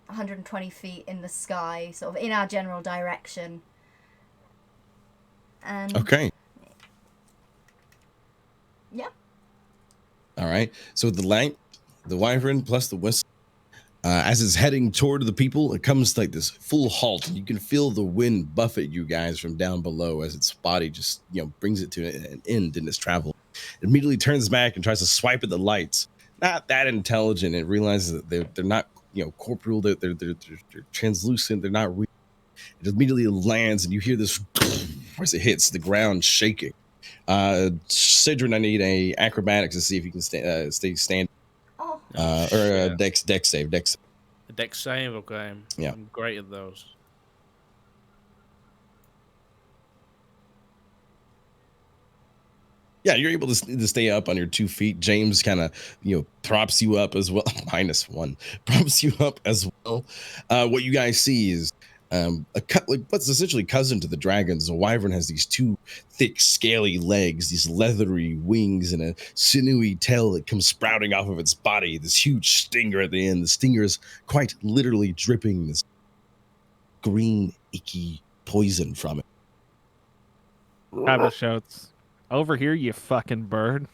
120 feet in the sky, sort of in our general direction. And Okay. Yeah. All right. So with the light, the wyvern plus the whistle, as it's heading toward the people, it comes like this full halt, and you can feel the wind buffet you guys from down below as its body just brings it to an end in its travel. It immediately turns back and tries to swipe at the lights. Not that intelligent. It realizes that they're not corporeal. They're translucent. They're not real. It immediately lands, and you hear this as it hits the ground shaking. Sidron, I need a acrobatics to see if you can stay standing. Oh. Or a dex save. A dex save, okay. Yeah. I'm great at those. Yeah, you're able to stay up on your 2 feet. James kind of, props you up as well. -1. Props you up as well. What you guys see is like what's essentially cousin to the dragons. A wyvern has these two thick, scaly legs, these leathery wings, and a sinewy tail that comes sprouting off of its body. This huge stinger at the end. The stinger is quite literally dripping this green, icky poison from it. Kaiba shouts, "Over here, you fucking bird!"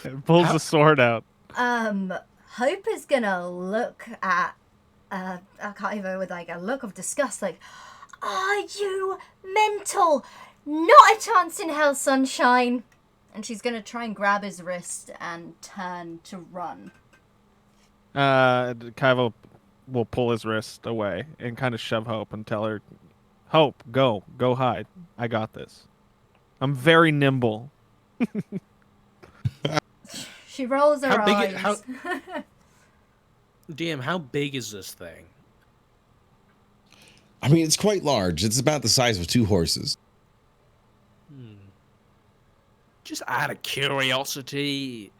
And pulls the sword out. Hope is gonna look at Kaivo with like a look of disgust, like, "Are you mental? Not a chance in hell, sunshine!" And she's gonna try and grab his wrist and turn to run. Kaivo will pull his wrist away and kind of shove Hope and tell her, "Hope, go hide. I got this. I'm very nimble." She rolls her How big eyes. DM, how big is this thing? I mean, it's quite large. It's about the size of 2 horses. Just out of curiosity,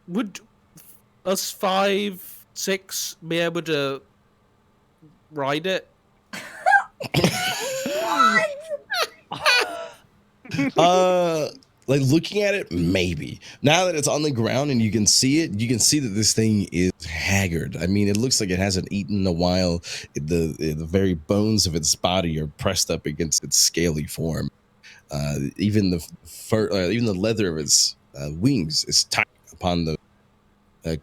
would us 5, 6 be able to ride it? Like looking at it, maybe. Now that it's on the ground and you can see it, you can see that this thing is haggard. I mean, it looks like it hasn't eaten in a while. The very bones of its body are pressed up against its scaly form. Even the even the leather of its wings is tight upon the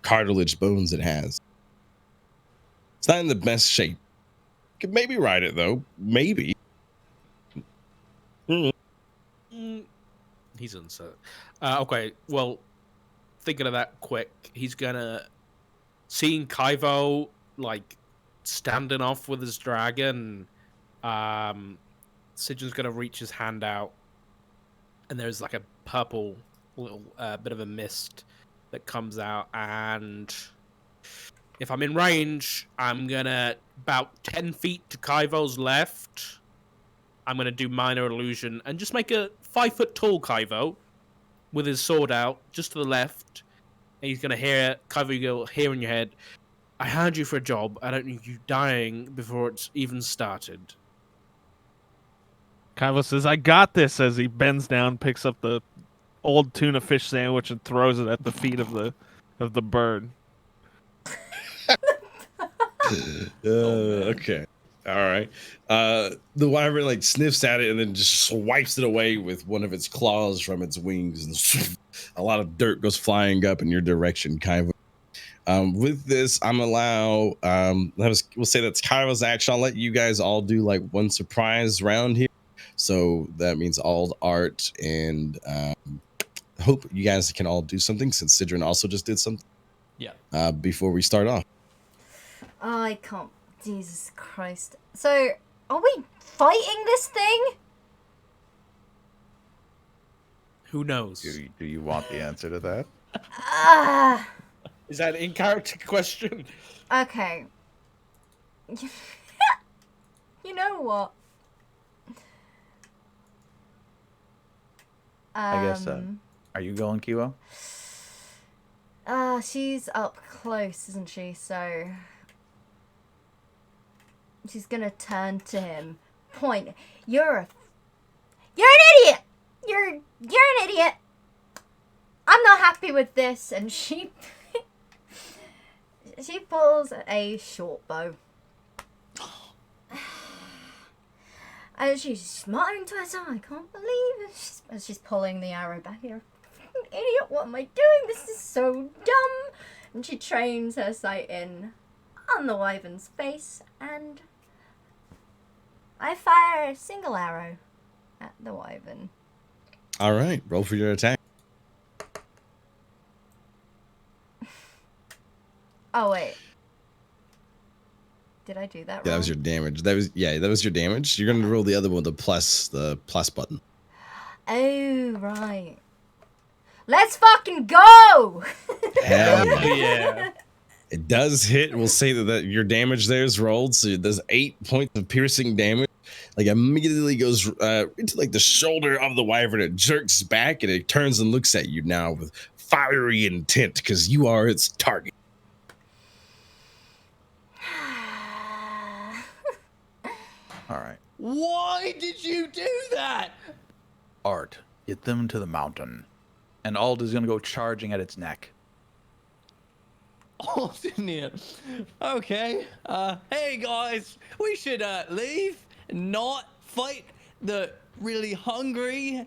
cartilage bones it has. It's not in the best shape. Could maybe ride it though. Maybe. He's uncertain. Okay, well, thinking of that quick, he's gonna seeing Kaivo like standing off with his dragon. Sigil's gonna reach his hand out, and there's like a purple little bit of a mist that comes out. And if I'm in range, I'm gonna about 10 feet to Kaivo's left. I'm gonna do minor illusion and just make a 5 foot tall Kaivo with his sword out just to the left. And he's gonna hear Kaivo go here in your head. I hired you for a job. I don't need you dying before it's even started. Kaivo says, "I got this," as he bends down, picks up the old tuna fish sandwich, and throws it at the feet of the bird. Okay. All right. The wyvern like sniffs at it and then just swipes it away with one of its claws from its wings, and a lot of dirt goes flying up in your direction, Kaivo. With this, I'm allow. We'll say that's Kaivo's action. I'll let you guys all do like one surprise round here. So that means all art and hope you guys can all do something since Sidron also just did something. Yeah. Before we start off. I can't. Jesus Christ. So, are we fighting this thing? Who knows? Do you want the answer to that? Is that an in-character question? Okay. You know what? I guess so. Are you going, Kiwo? She's up close, isn't she? So she's gonna turn to him. Point. You're an idiot! You're an idiot! I'm not happy with this. And she pulls a short bow. And she's muttering to herself, I can't believe it. As she's pulling the arrow back here. Idiot, what am I doing? This is so dumb. And she trains her sight in on the wyvern's face, and I fire a single arrow at the wyvern. All right, roll for your attack. Oh wait, did I do that wrong? Yeah, that was your damage. That was your damage. You're gonna roll the other one, the plus button. Oh right. Let's fucking go! Hell yeah. Yeah. It does hit. We'll say that your damage there is rolled, so there's 8 points of piercing damage. Like immediately goes into like the shoulder of the wyvern. It jerks back and it turns and looks at you now with fiery intent because you are its target. All right. Why did you do that? Art, get them to the mountain. And Ald is going to go charging at its neck. Oh, didn't you? Okay. Hey guys, we should leave, not fight the really hungry,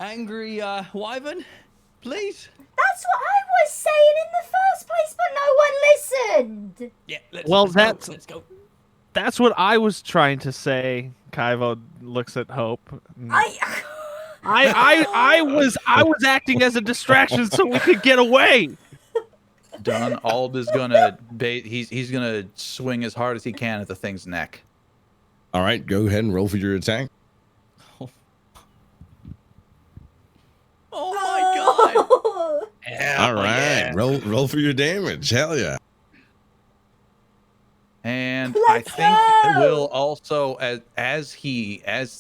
angry wyvern, please. That's what I was saying in the first place, but no one listened. Yeah. Well, let's go. That's what I was trying to say. Kaivo looks at Hope. I was acting as a distraction so we could get away. Done. Ald is gonna he's gonna swing as hard as he can at the thing's neck. All right, go ahead and roll for your attack. Oh my god. All right, roll for your damage. Hell yeah. And Let's I think go! it will also as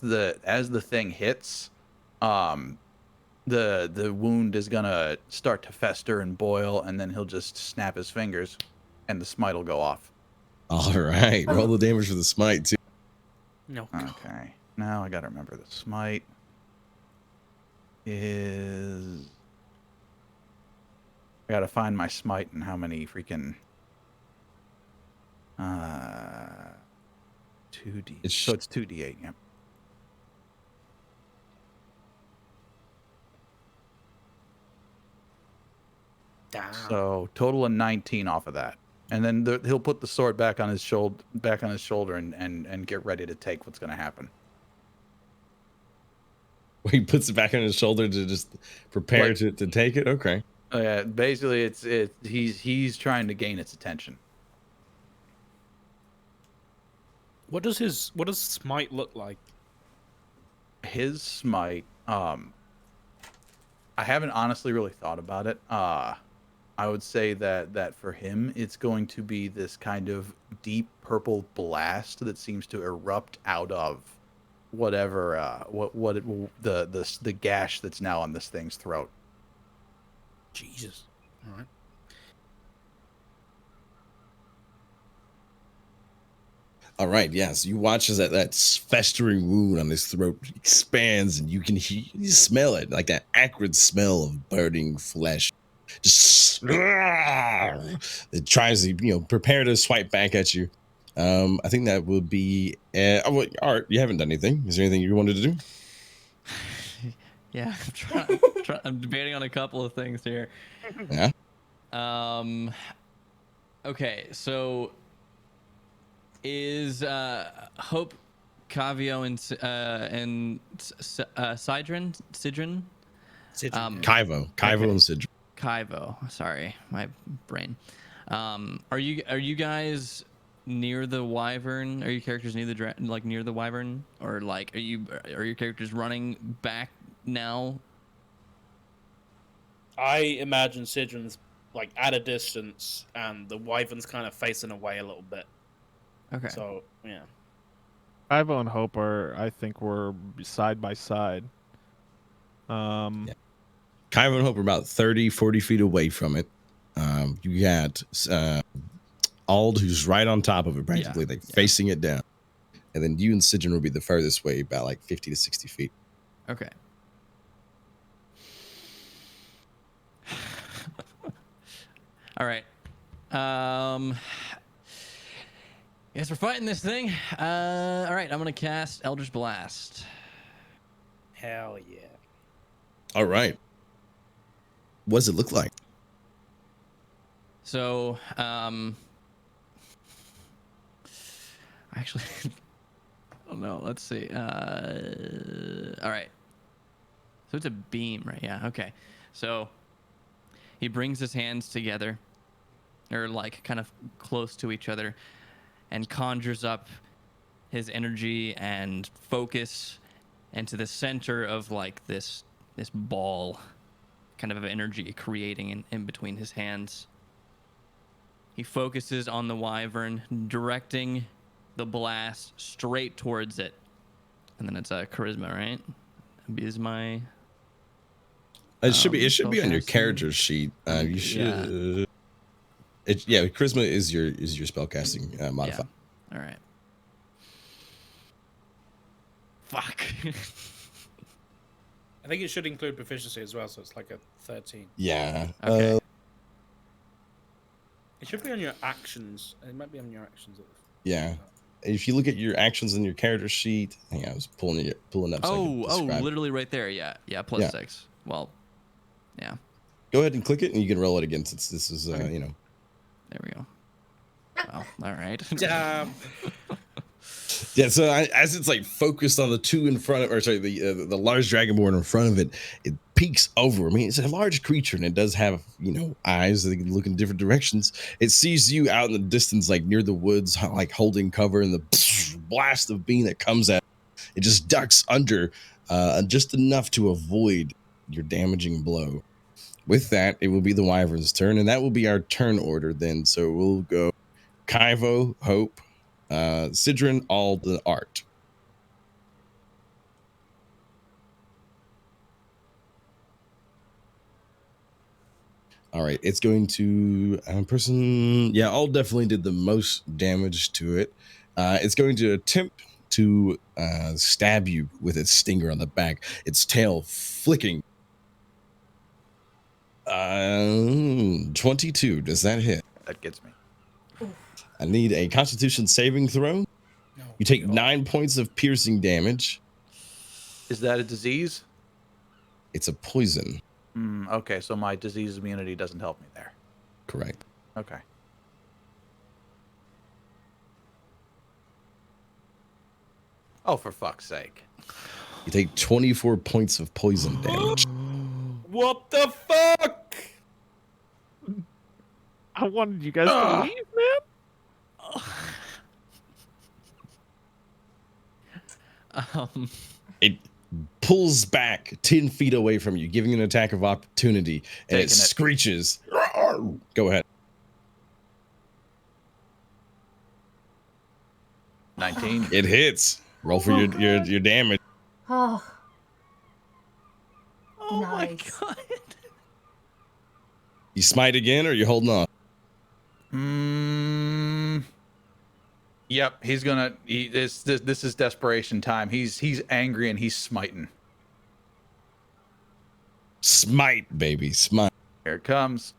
the thing hits, the wound is gonna start to fester and boil, and then he'll just snap his fingers, and the smite will go off. All right, roll the damage for the smite too. No. Okay, now I gotta remember the smite is. I gotta find my smite and how many freaking. 2D. So it's 2d8. Yep. Damn. So total of 19 off of that, and then he'll put the sword back on his shoulder, and get ready to take what's going to happen. He puts it back on his shoulder to just prepare to take it. Okay. Yeah, basically he's trying to gain its attention. What does smite look like? His smite, I haven't honestly really thought about it. I would say that for him, it's going to be this kind of deep purple blast that seems to erupt out of whatever the gash that's now on this thing's throat. Jesus. All right. All right, yeah. So you watch as that festering wound on his throat expands, and you can smell it, like that acrid smell of burning flesh. Just it tries to prepare to swipe back at you. I think that would be Art. You haven't done anything. Is there anything you wanted to do? Yeah, I'm debating on a couple of things here. Yeah. Okay, so is Hope, Kavio, and Sidrin? Kivo, and Sidra. Kivo. Sorry, my brain. Are you guys near the wyvern? Are your characters near the near the wyvern, or are your characters running back now? I imagine Sidron's at a distance, and the wyvern's kind of facing away a little bit. Okay. So yeah. Ivo and Hope I think we're side by side. Yeah. Kivo and Hope are about 30-40 feet away from it. You got Ald, who's right on top of it, practically, facing it down. And then you and Sidron will be the furthest way, about 50 to 60 feet. Okay. All right. Guess we're fighting this thing. All right, I'm gonna cast Eldritch Blast. Hell yeah. All right. What does it look like? So, actually, I don't know. Let's see. All right. So it's a beam, right? Yeah. Okay. So he brings his hands together, or kind of close to each other, and conjures up his energy and focus into the center of this ball kind of energy creating in between his hands. He focuses on the wyvern, directing the blast straight towards it. And then it's a charisma, right? Is my It should be on your spellcasting? character sheet. You should charisma is your spellcasting modifier. Yeah. All right. Fuck. I think it should include proficiency as well, so it's like a 13. Yeah. Okay. It should be on your actions. It might be on your actions. Yeah. If you look at your actions in your character sheet, hang on, I was pulling up. So I can describe. Literally right there. Yeah, plus Yeah. 6. Well, yeah. Go ahead and click it, and you can roll it again since this is, Okay. you know. There we go. Well, all right. Damn. Yeah, so as it's like focused on the two in front of, or sorry, the large dragonborn in front of it, it peeks over. I mean, it's a large creature, and it does have, you know, eyes that can look in different directions. It sees you out in the distance, like near the woods, like holding cover, and the blast of beam that comes at it just ducks under, just enough to avoid your damaging blow. With that, it will be the Wyvern's turn, and that will be our turn order then. So we'll go Kiwo, Hope, Sidron, Ald, Art. All right, it's going to person. Yeah, Ald definitely did the most damage to it. It's going to attempt to stab you with its stinger on the back, its tail flicking. 22. Does that hit? That gets me. I need a Constitution saving throw. No. You take 9 points of piercing damage. Is that a disease? It's a poison. Okay, so my disease immunity doesn't help me there. Correct. Okay. Oh, for fuck's sake. You take 24 points of poison damage. What the fuck? I wanted you guys to leave, man. It pulls back 10 feet away from you, giving you an attack of opportunity, and it screeches. Go ahead. 19. It hits. Roll for your damage. Oh, Oh nice. my god. You smite again, or you holding on? Yep, he's gonna. This is desperation time. He's angry and he's smiting. Smite, baby, smite. Here it comes.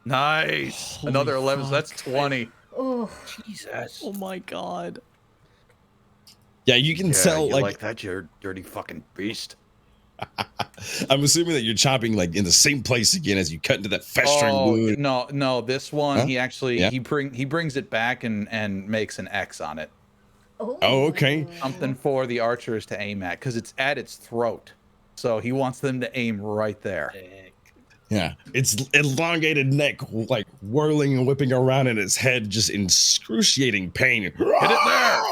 Nice. Holy Another 11. So that's fuck. 20. Oh, Jesus. Oh my god. Yeah, you can tell. You Like, like that, you dirty fucking beast. I'm assuming that you're chopping like in the same place again as you cut into that festering wound. No. This one, Huh? he actually Yeah. he brings it back and makes an X on it. Oh, okay. Something for the archers to aim at because it's at its throat. So he wants them to aim right there. Yeah, its elongated neck like whirling and whipping around in its head, just in excruciating pain. Hit it there.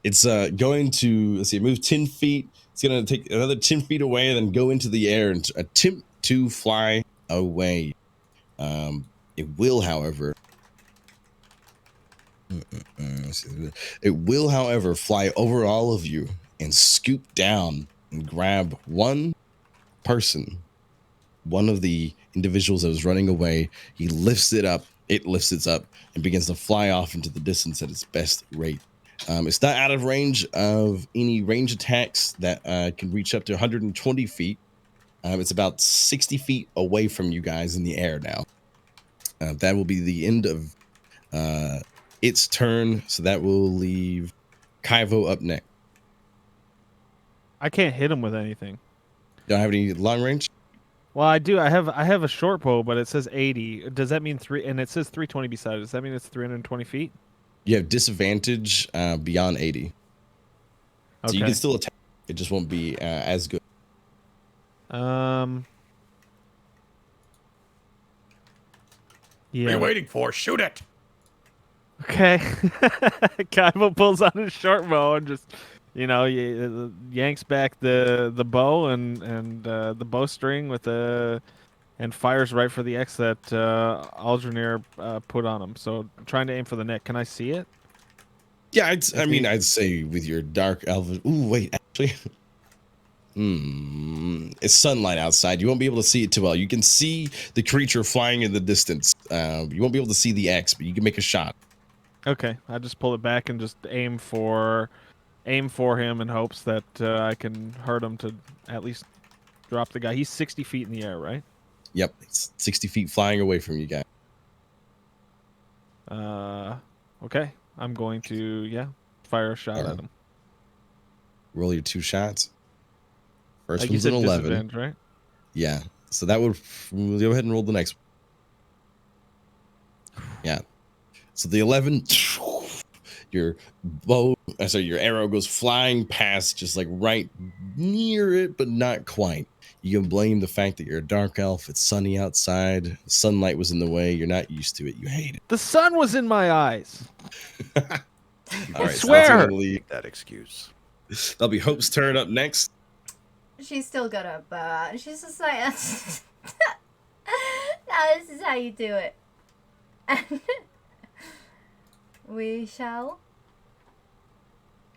It's going to, let's see, move 10 feet. It's going to take another 10 feet away and then go into the air and attempt to fly away. It will, however, fly over all of you and scoop down and grab one person. One of the individuals that was running away. He lifts it up. It lifts it up and begins to fly off into the distance at its best rate. It's not out of range of any range attacks that can reach up to 120 feet. It's about 60 feet away from you guys in the air now. That will be the end of its turn. So that will leave Kiwo up next. I can't hit him with anything. Don't have any long range? Well, I do. I have a short bow, but it says 80. Does that mean three? And it says 320 beside it. Does that mean it's 320 feet? You have disadvantage beyond 80. So you can still attack. It just won't be as good. Yeah. What are you waiting for? Shoot it. Okay. Kiwo pulls out his short bow and just, yanks back the bow and the bowstring with and fires right for the X that Aldrinir put on him. So I'm trying to aim for the neck. Can I see it? Yeah, I'd say with your dark elf. Ooh, wait, actually. It's sunlight outside. You won't be able to see it too well. You can see the creature flying in the distance. You won't be able to see the X, but you can make a shot. Okay, I just pull it back and just aim for him in hopes that I can hurt him to at least drop the guy. He's 60 feet in the air, right? Yep, it's 60 feet flying away from you guys. Okay. I'm going to fire a shot at him. Roll your 2 shots. First Like you one's an said, 11. disadvantage, right? Yeah. So that would go ahead and roll the next one. Yeah. So the 11, your your arrow goes flying past, just like right near it, but not quite. You can blame the fact that you're a dark elf. It's sunny outside. Sunlight was in the way. You're not used to it. You hate it. The sun was in my eyes. All right, swear. So that's gonna leave. That excuse. That'll be Hope's turn up next. She's still got a bow. She's just like, now this is how you do it. And we shall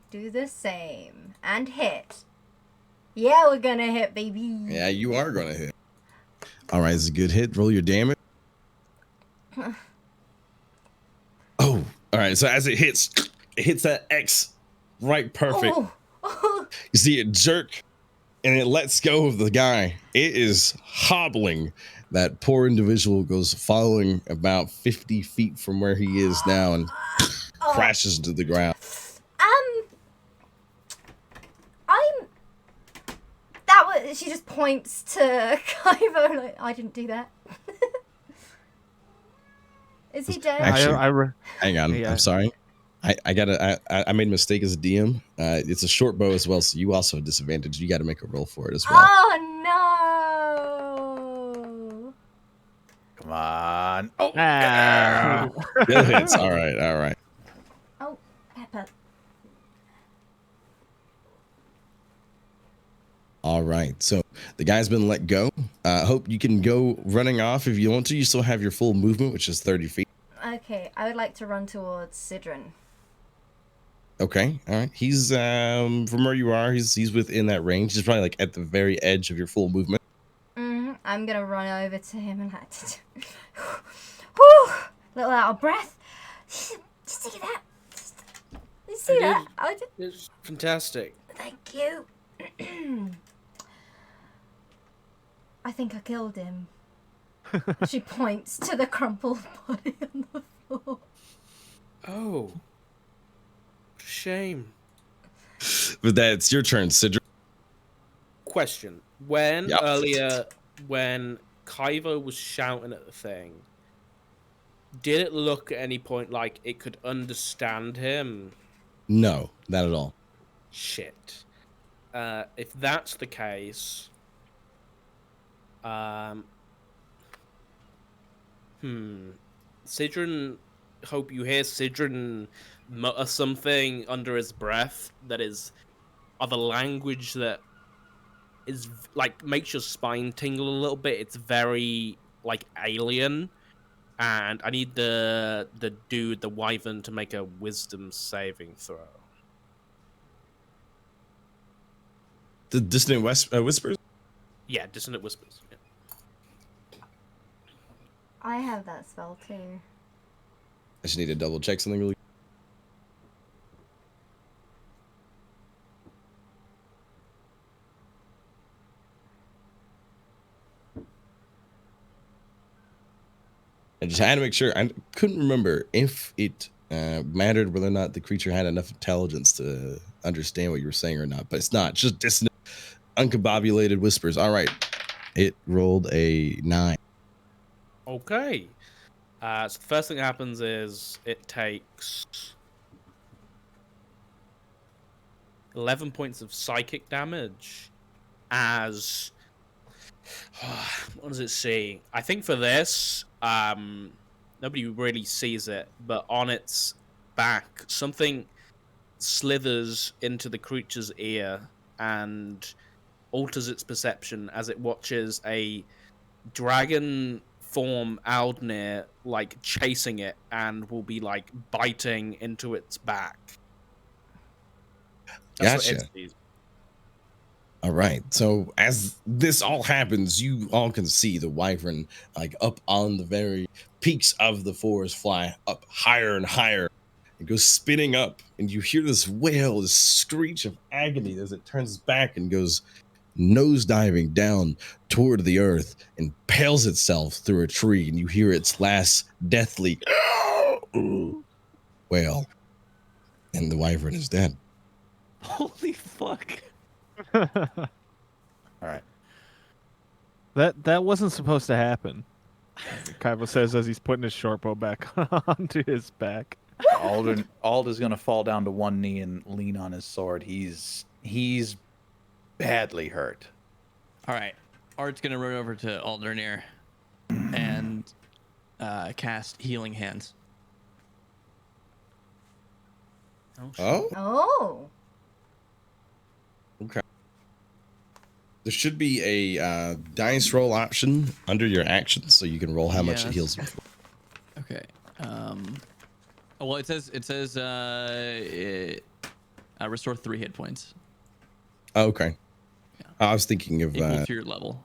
do the same and hit. Yeah, we're gonna hit, baby. Yeah, you are gonna hit. All right, it's a good hit. Roll your damage. Oh, all right. So as it hits that X right perfect. Oh. You see it jerk, and it lets go of the guy. It is hobbling. That poor individual goes falling about 50 feet from where he is now and crashes to the ground. She just points to Kiwo like, I didn't do that. Is he dead? Actually, hang on. Yeah. I'm sorry. I made a mistake as a DM. It's a short bow as well, so you also have disadvantage. You got to make a roll for it as well. Oh no! Come on. Oh, It hits. All right. Oh, Pepper. All right. So the guy's been let go. Hope you can go running off if you want to. You still have your full movement, which is 30 feet. Okay, I would like to run towards Sidron. Okay. All right. He's from where you are. He's within that range. He's probably like at the very edge of your full movement. I'm gonna run over to him and like, whew, little out of breath. Just see that? You see that? It's fantastic. Thank you. I think I killed him. She points to the crumpled body on the floor. Oh. Shame. But that's your turn, Sidra. Question. When Yep. earlier, when Kiwo was shouting at the thing, did it look at any point like it could understand him? No, not at all. Shit. If that's the case, Sidron, hope you hear Sidron mutter something under his breath that is of a language that is like makes your spine tingle a little bit. It's very like alien, and I need the wyvern to make a wisdom saving throw. The dissonant whispers. Yeah, dissonant whispers. Yeah. I have that spell too. I just need to double check something really. I just had to make sure. I couldn't remember if it mattered whether or not the creature had enough intelligence to understand what you were saying or not. But it's not. Just dissonant, uncombobulated whispers. All right. It rolled a 9. Okay. So the first thing that happens is it takes 11 points of psychic damage as... what does it say? I think for this, nobody really sees it, but on its back, something slithers into the creature's ear and alters its perception as it watches a dragon form Aldnir like chasing it and will be like biting into its back. That's what Gotcha. it sees. All right. So as this all happens, you all can see the wyvern like up on the very peaks of the forest fly up higher and higher. It goes spinning up, and you hear this wail, this screech of agony as it turns back and goes nosediving down toward the earth and impales itself through a tree, and you hear its last deathly wail. And the wyvern is dead. Holy fuck. All right. That wasn't supposed to happen. Kiwo says as he's putting his short bow back onto his back. Alden's gonna fall down to one knee and lean on his sword. He's badly hurt. All right. Art's gonna run over to Aldernir and cast Healing Hands. Oh, Oh. okay. There should be a dice roll option under your actions, so you can roll how much it Yes. heals you. Okay. Well, it says restore 3 hit points Oh, okay. Yeah. I was thinking of equal to your level.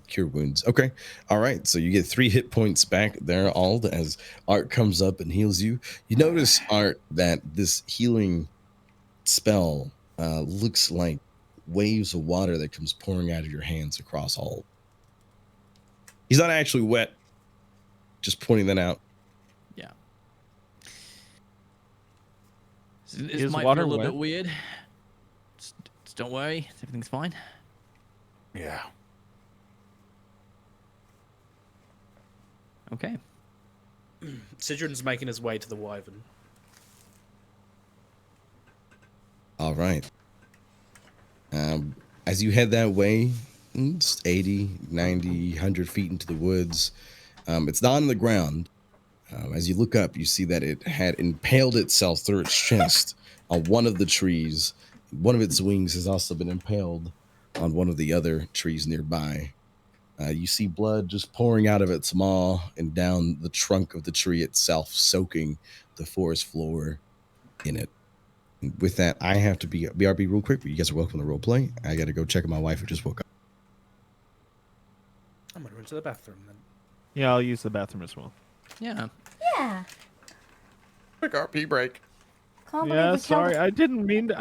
cure wounds. Okay. All right. So you get 3 hit points back there, Ald, as Art comes up and heals you. You notice, Art, that this healing spell looks like waves of water that comes pouring out of your hands across Ald. He's not actually wet. Just pointing that out. Yeah. Is This might water feel a little wet? bit weird. Just don't worry. Everything's fine. Yeah. Okay. Sidron's making his way to the wyvern. All right. As you head that way, it's 80, 90, 100 feet into the woods. It's not on the ground. As you look up, you see that it had impaled itself through its chest on one of the trees. One of its wings has also been impaled on one of the other trees nearby. You see blood just pouring out of its maw and down the trunk of the tree itself, soaking the forest floor in it. And with that, I have to be BRB real quick, but you guys are welcome to role play. I got to go check on my wife who just woke up. I'm gonna run to the bathroom then. Yeah, I'll use the bathroom as well. Yeah. Yeah. Quick RP break. Can't believe Yeah, we sorry. killed I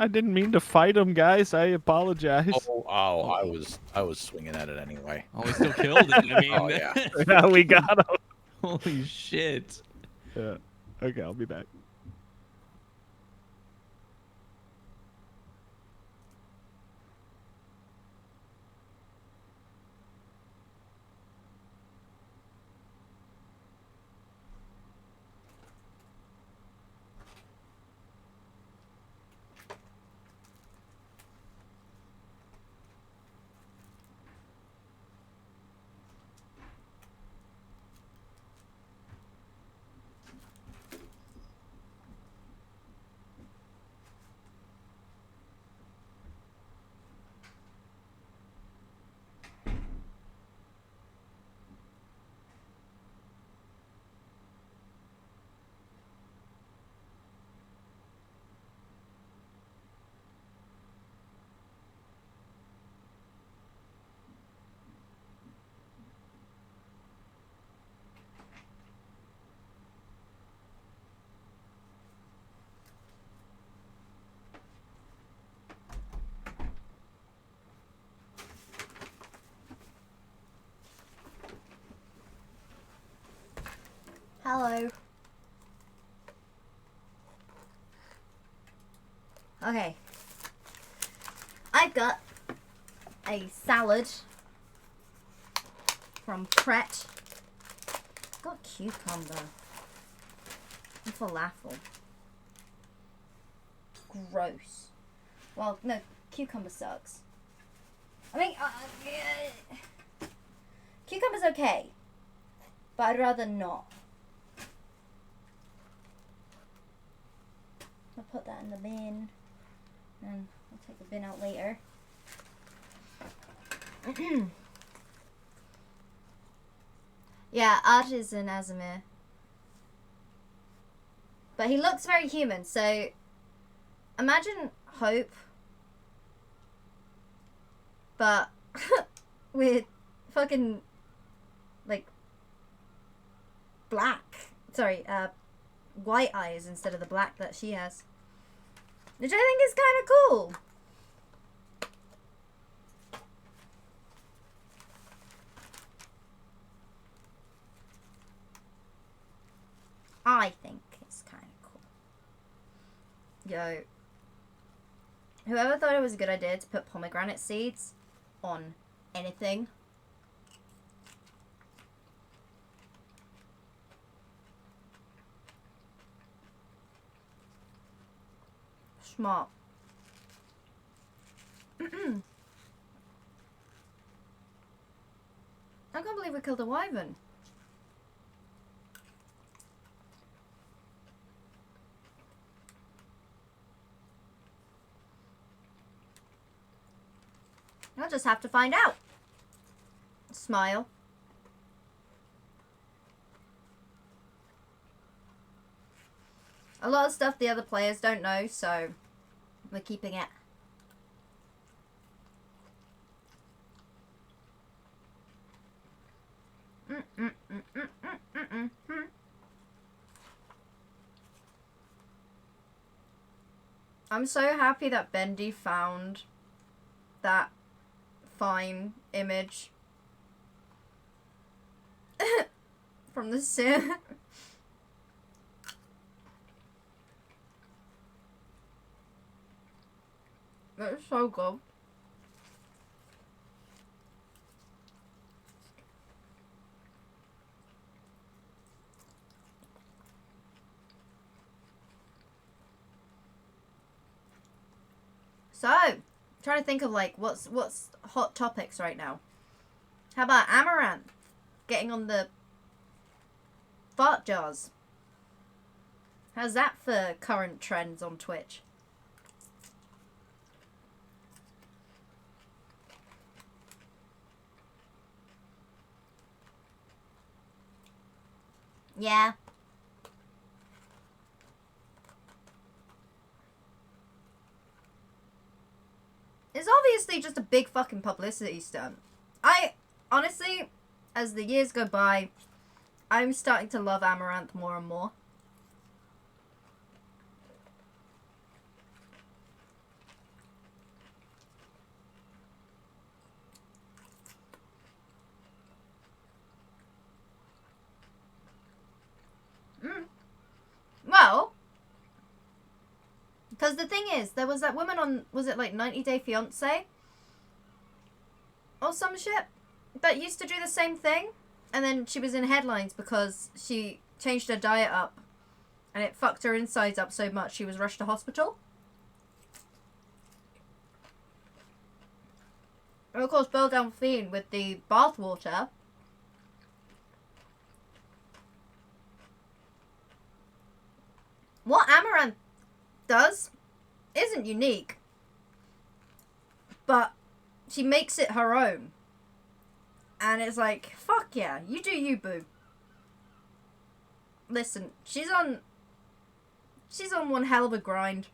didn't mean to fight him, guys. I apologize. I was swinging at it anyway. Oh, we still killed it. I mean, Oh, yeah. Yeah, we got him. holy shit. Yeah. Okay, I'll be back. Hello. Okay. I've got a salad from Pret. Got cucumber and falafel. Gross. Well, no, cucumber sucks. I mean, cucumber's okay, but I'd rather not. I'll put that in the bin, and I'll take the bin out later. Yeah, Art is an Azimir. But he looks very human, so imagine Hope, but with fucking, like, black. Sorry, white eyes instead of the black that she has. Which I think is kind of cool. I think it's kind of cool. Yo. Whoever thought it was a good idea to put pomegranate seeds on anything. Smart. I can't believe we killed a wyvern. I'll just have to find out. Smile. A lot of stuff the other players don't know, so we're keeping it. I'm so happy that Bendy found that fine image from the sim. It's so good. So, trying to think of like what's hot topics right now. How about Amaranth getting on the fart jars? How's that for current trends on Twitch? Yeah. It's obviously just a big fucking publicity stunt. I, honestly, as the years go by, I'm starting to love Amaranth more and more. Well, because the thing is, there was that woman on, was it like 90 Day Fiancé? Or some shit? That used to do the same thing. And then she was in headlines because she changed her diet up. And it fucked her insides up so much she was rushed to hospital. And of course, Delphine with the bath water. What Amaranth does isn't unique, but she makes it her own. And it's like, fuck yeah, you do you, boo. Listen, she's on one hell of a grind.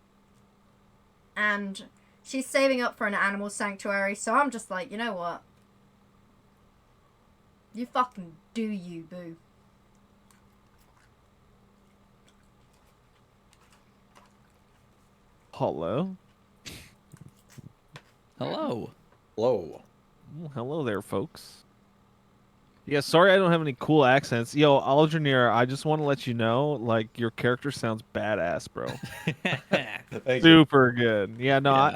And she's saving up for an animal sanctuary, so I'm just like, you know what? You fucking do you, boo. Hello. Hello. Hello. Well, hello there, folks. Yeah, sorry I don't have any cool accents. Yo, Aldrinir, I just want to let you know, like, your character sounds badass, bro. Thank you. Super good. Yeah, no, Yeah.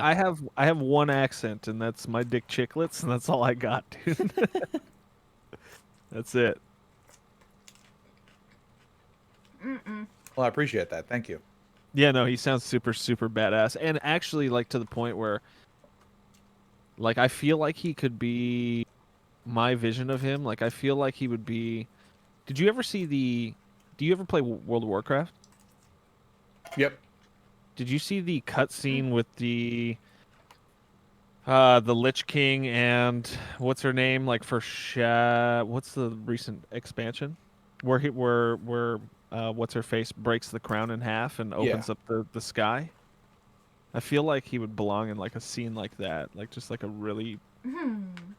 I have one accent, and that's my dick chiclets, and that's all I got, dude. That's it. Well, I appreciate that. Thank you. Yeah, no, he sounds super, super badass. And actually, like, to the point where, like, I feel like he could be my vision of him. Like, I feel like he would be... Did you ever see the... Do you ever play World of Warcraft? Yep. Did you see the cutscene with the Lich King and what's her name? Like, for what's the recent expansion? Where what's her face breaks the crown in half and opens up the sky. I feel like he would belong in like a scene like that, like just like a really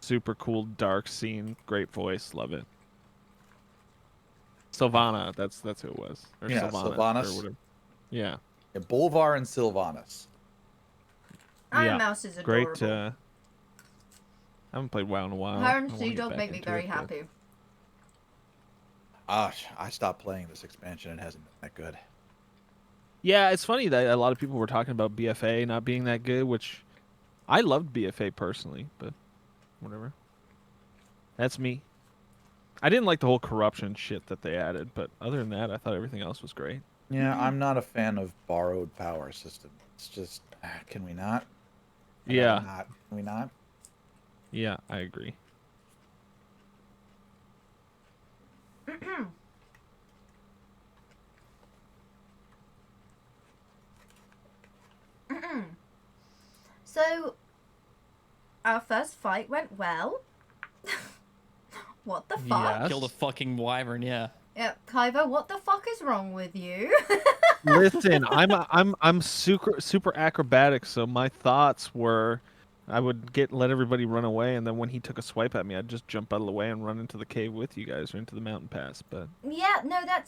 super cool dark scene. Great voice, love it. Sylvana. That's who it was. Or Yeah, Sylvana, Sylvanas. or whatever. Yeah. Yeah, Bolvar and Sylvanas. Iron Yeah, Mouse is adorable. Great. I haven't played WoW in a while. Her I and wanna get Sea Dog back make me into very it, but- happy. I stopped playing this expansion. It hasn't been that good. Yeah, it's funny that a lot of people were talking about BFA not being that good, which I loved BFA personally, but whatever. That's me. I didn't like the whole corruption shit that they added, but other than that, I thought everything else was great. Yeah, I'm not a fan of borrowed power system. It's just, can we not? Yeah. Can we not? Yeah, I agree. So, our first fight went well. What the fuck? Yes. Kill the fucking wyvern, yeah. Yeah, Kaivo, what the fuck is wrong with you? Listen, I'm super acrobatic, so my thoughts were I would let everybody run away, and then when he took a swipe at me, I'd just jump out of the way and run into the cave with you guys or into the mountain pass. But Yeah, no, that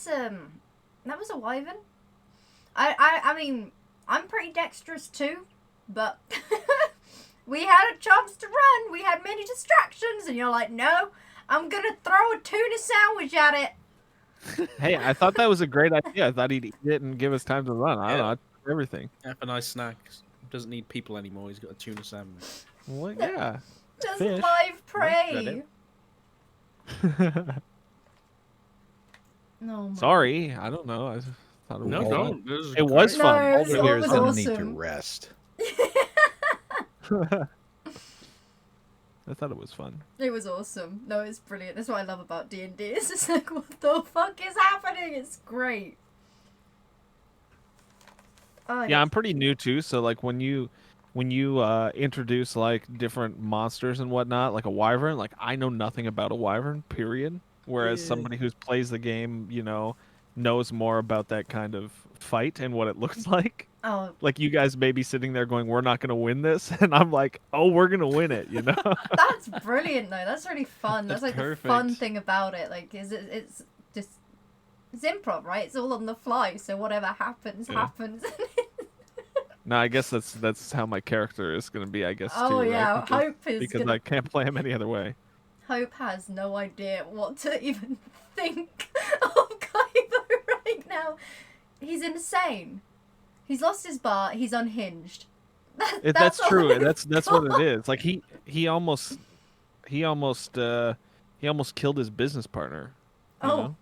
was a wyvern. I mean, I'm pretty dexterous too, but we had a chance to run. We had many distractions, and you're like, no, I'm gonna throw a tuna sandwich at it. hey, I thought that was a great idea. I thought he'd eat it and give us time to run. I don't know, I took everything. Have a nice snack. Doesn't need people anymore. He's got a tuna sandwich. Well, yeah. Just Fish. live prey. Got it. No. Sorry, I don't know. I just thought it was No, Hold no. on. This is It was great. fun. No, Alder here is was gonna need to awesome. rest. I thought it was fun. It was awesome. No, it's brilliant. That's what I love about D&D. It's just like, what the fuck is happening? It's great. Oh, Yeah, I'm pretty new too, so like when you introduce like different monsters and whatnot, like a wyvern, like I know nothing about a wyvern, period. Whereas Yeah. somebody who plays the game, knows more about that kind of fight and what it looks like. Oh, Like you guys may be sitting there going, "We're not gonna win this," and I'm like, "Oh, we're gonna win it," that's brilliant though. That's really fun. That's like the fun Perfect. thing about it. Like, it's just it's improv, right? It's all on the fly. So whatever happens, Yeah. happens. No, I guess that's how my character is gonna be. I guess Oh too, yeah, right? Because, Hope is because gonna. I can't play him any other way. Hope has no idea what to even think of Kaibo right now. He's insane. He's lost his bar. He's unhinged. That's all true. I've That's what got. it is. Like he almost killed his business partner. you Oh. know?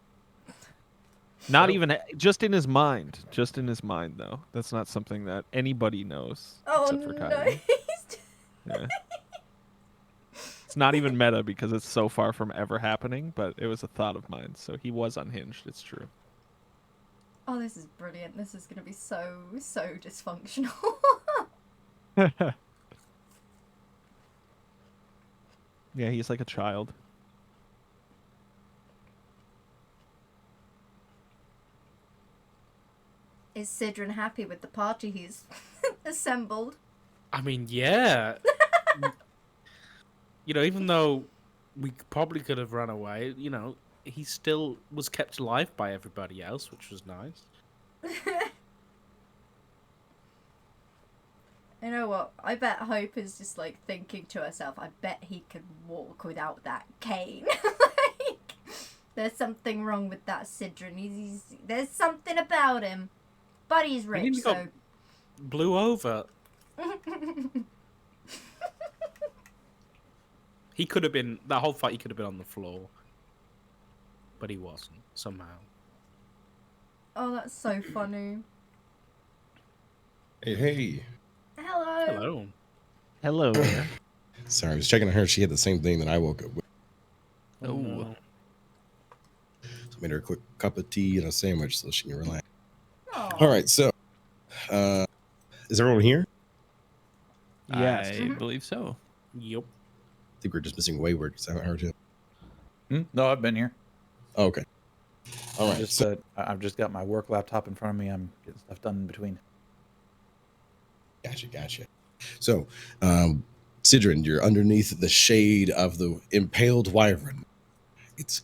Not So- even just in his mind. Just in his mind, though. That's not something that anybody knows Oh except for no. Kaido. Yeah. It's not even meta because it's so far from ever happening, but it was a thought of mine. So he was unhinged. It's true. Oh, this is brilliant. This is gonna be so dysfunctional. Yeah, he's like a child. Is Sidran happy with the party he's assembled? I mean, yeah. Even though we probably could have run away, he still was kept alive by everybody else, which was nice. You know what? I bet Hope is just like thinking to herself, I bet he could walk without that cane. Like, there's something wrong with that Sidran. There's something about him. But he's rich, nearly got- so. Blew over. He could have been, that whole fight, he could have been on the floor. But he wasn't, somehow. Oh, that's so funny. Hey. Hello. Hello. Hello there. Sorry, I was checking on her. She had the same thing that I woke up with. Oh. no. So I made her a quick cup of tea and a sandwich so she can relax. Aw. All right, so is everyone here? Yes. I believe so. Yep. I think we're just missing Wayward because I haven't heard him. No, I've been here. Oh, okay. All right. So, I've just got my work laptop in front of me. I'm getting stuff done in between. gotcha. So, Sidran, you're underneath the shade of the impaled wyvern. Its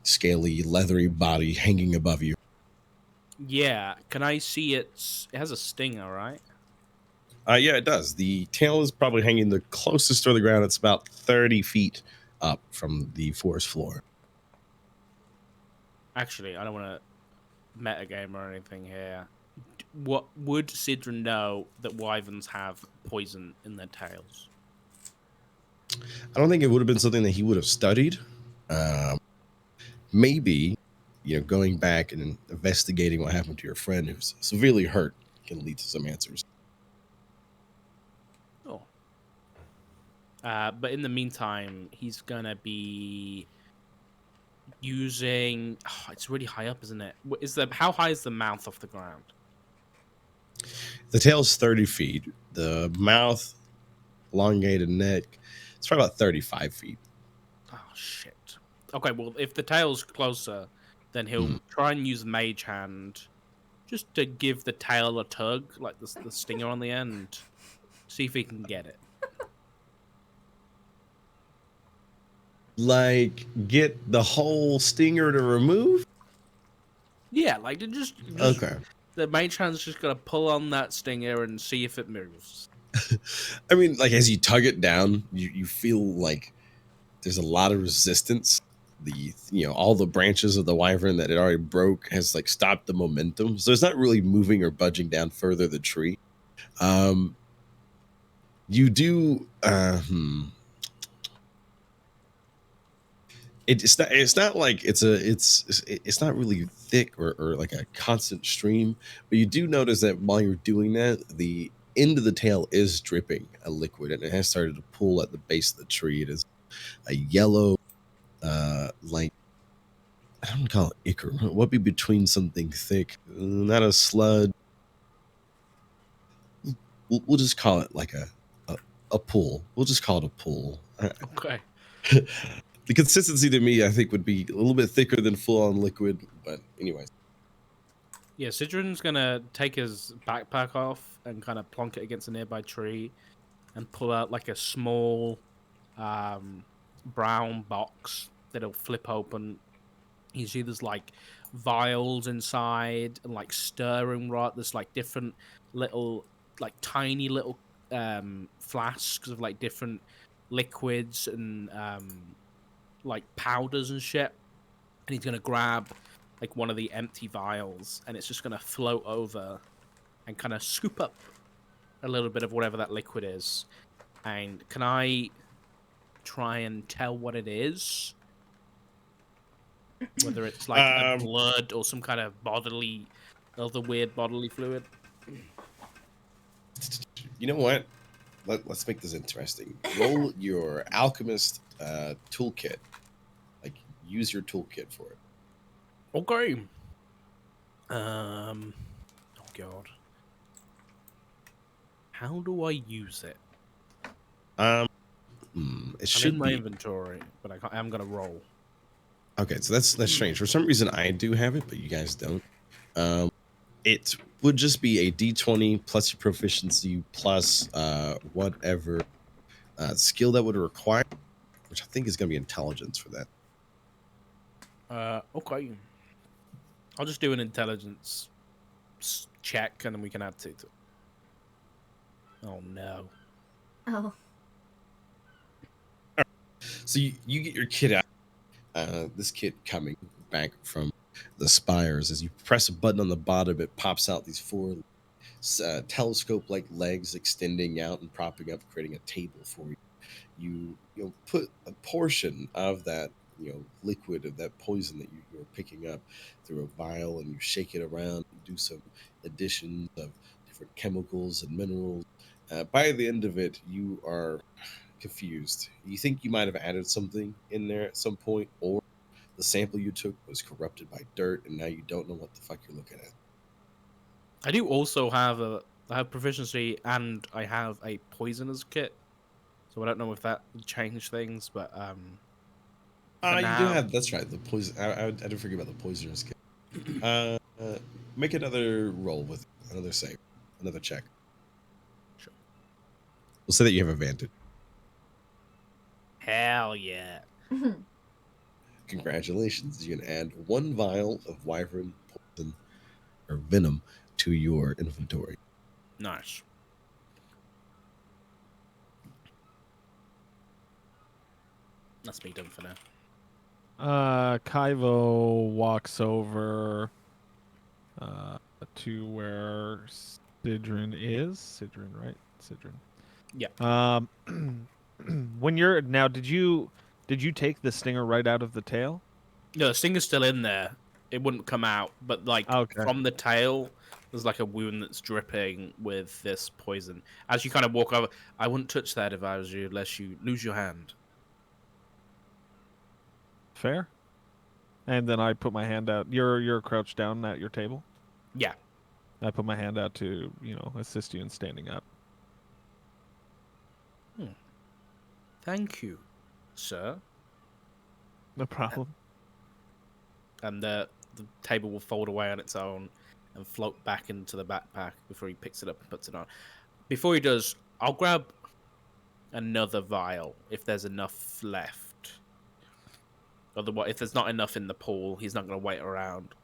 scaly, leathery body hanging above you. Yeah, can I see it has a stinger, right? Yeah, it does. The tail is probably hanging the closest to the ground. It's about 30 feet up from the forest floor. Actually, I don't want to metagame or anything here. What would Sidra know that wyverns have poison in their tails? I don't think it would have been something that he would have studied. Maybe, going back and investigating what happened to your friend who's severely hurt can lead to some answers. Oh. But in the meantime, he's gonna be using. Oh, it's really high up, isn't it? How high is the mouth off the ground? The tail's 30 feet. The mouth, elongated neck, it's probably about 35 feet. Oh shit. Okay, well, if the tail's closer, then he'll try and use Mage Hand just to give the tail a tug, like the stinger on the end. See if he can get it. Like, get the whole stinger to remove? Yeah, like just Okay. The Mage Hand's just gonna pull on that stinger and see if it moves. I mean, like, as you tug it down, you feel like there's a lot of resistance. All the branches of the wyvern that it already broke has like stopped the momentum, so it's not really moving or budging down further the tree. You do it's not like it's not really thick or like a constant stream, but you do notice that while you're doing that, the end of the tail is dripping a liquid, and it has started to pool at the base of the tree. It is a yellow, like, I don't call it ichor. What would be between something thick? Not a slud. We'll just call it like a pool. We'll just call it a pool. Okay. The consistency to me, I think, would be a little bit thicker than full-on liquid. But anyways. Yeah, Sidron's gonna take his backpack off and kind of plonk it against a nearby tree and pull out like a small brown box that he'll flip open. You see there's like vials inside and like stirring rot. There's like different little, like tiny little flasks of like different liquids and like powders and shit. And he's gonna grab like one of the empty vials and it's just gonna float over and kind of scoop up a little bit of whatever that liquid is. And can I try and tell what it is? Whether it's like blood or some kind of other weird bodily fluid. You know what? Let's make this interesting. Roll your alchemist toolkit. Like, use your toolkit for it. Okay. Oh god. How do I use it? It should I'm in my be inventory, but I'm gonna roll. okay. So that's strange. For some reason, I do have it, but you guys don't. It would just be a D20 plus your proficiency plus whatever skill that would require, which I think is going to be intelligence for that. Okay. I'll just do an intelligence check, and then we can add to it. Oh no. Oh. So you get your kit out. This kit coming back from the spires. As you press a button on the bottom, it pops out these four telescope-like legs extending out and propping up, creating a table for you. You put a portion of that liquid, of that poison that you're picking up through a vial, and you shake it around and do some additions of different chemicals and minerals. By the end of it, you are confused. You think you might have added something in there at some point, or the sample you took was corrupted by dirt, and now you don't know what the fuck you're looking at. I do also have I have proficiency and I have a poisonous kit, so I don't know if that would change things, but you do have, that's right, the poison. I did forget about the poisonous kit. Make another roll with another save, another check. Sure. We'll say that you have advantage. Hell yeah. Congratulations. You can add 1 vial of wyvern poison or venom to your inventory. Nice. That's me done for now. Kivo walks over to where Sidrin is. Sidrin, right? Sidrin. Yeah. When you're now, did you take the stinger right out of the tail? No, the stinger's still in there. It wouldn't come out, but like Okay. from the tail, there's like a wound that's dripping with this poison. As you kind of walk over, I wouldn't touch that if I was you, unless you lose your hand. Fair. And then I put my hand out. You're crouched down at your table. Yeah. I put my hand out to assist you in standing up. Thank you, sir. No problem. And the table will fold away on its own and float back into the backpack before he picks it up and puts it on. Before he does, I'll grab another vial if there's enough left. Otherwise, if there's not enough in the pool, he's not going to wait around.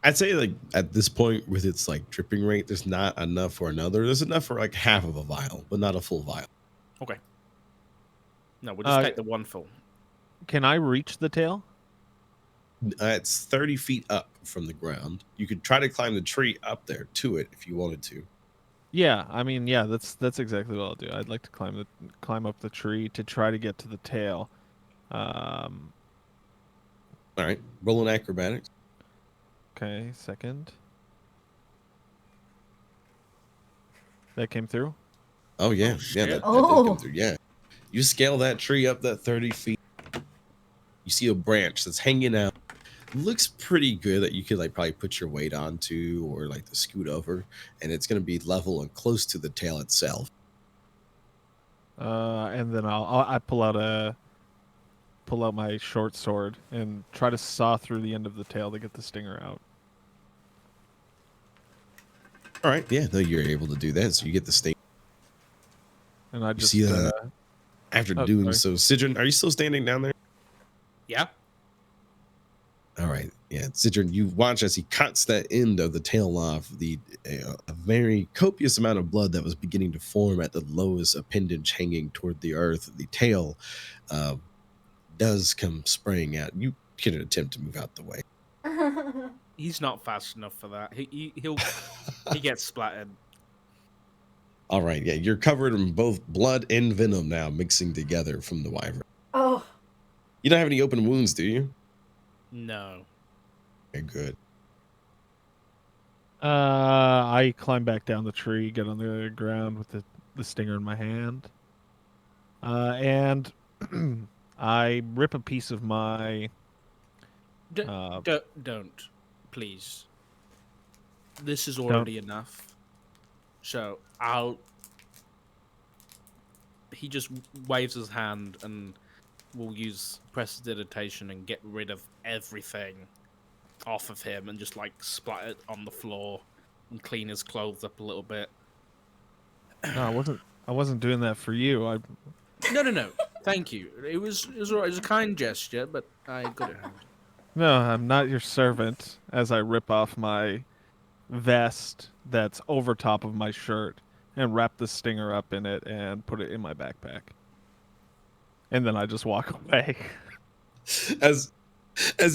I'd say like at this point with its like dripping rate, there's not enough for another. There's enough for like half of a vial, but not a full vial. Okay. No, we'll just take the one full. Can I reach the tail? It's 30 feet up from the ground. You could try to climb the tree up there to it if you wanted to. Yeah, I mean, yeah, that's exactly what I'll do. I'd like to climb up the tree to try to get to the tail. All right, roll an acrobatics. Okay, second. That came through? Oh yeah, yeah, that did come through. Yeah, you scale that tree up that 30 feet. You see a branch that's hanging out. Looks pretty good that you could like probably put your weight onto or like to scoot over, and it's going to be level and close to the tail itself. And then I pull out my short sword and try to saw through the end of the tail to get the stinger out. All right, yeah, no, you're able to do that, so you get the sting. And I You just see after doing so, Sidrin, are you still standing down there? Yeah. All right, yeah, Sidrin, you watch as he cuts that end of the tail off. A very copious amount of blood that was beginning to form at the lowest appendage hanging toward the earth. The tail does come spraying out. You can attempt to move out the way. He's not fast enough for that. He gets splattered. All right, yeah, you're covered in both blood and venom now, mixing together from the wyvern. Oh. You don't have any open wounds, do you? No. Okay, good. I climb back down the tree, get on the ground with the stinger in my hand, and I rip a piece of my. Don't, please. This is already enough. So He just waves his hand and will use prestidigitation and get rid of everything off of him and just like splat it on the floor and clean his clothes up a little bit. No, I wasn't doing that for you. No. Thank you. It was all right. It was a kind gesture, but I got it. No, I'm not your servant. As I rip off my vest that's over top of my shirt and wrap the stinger up in it and put it in my backpack. And then I just walk away. As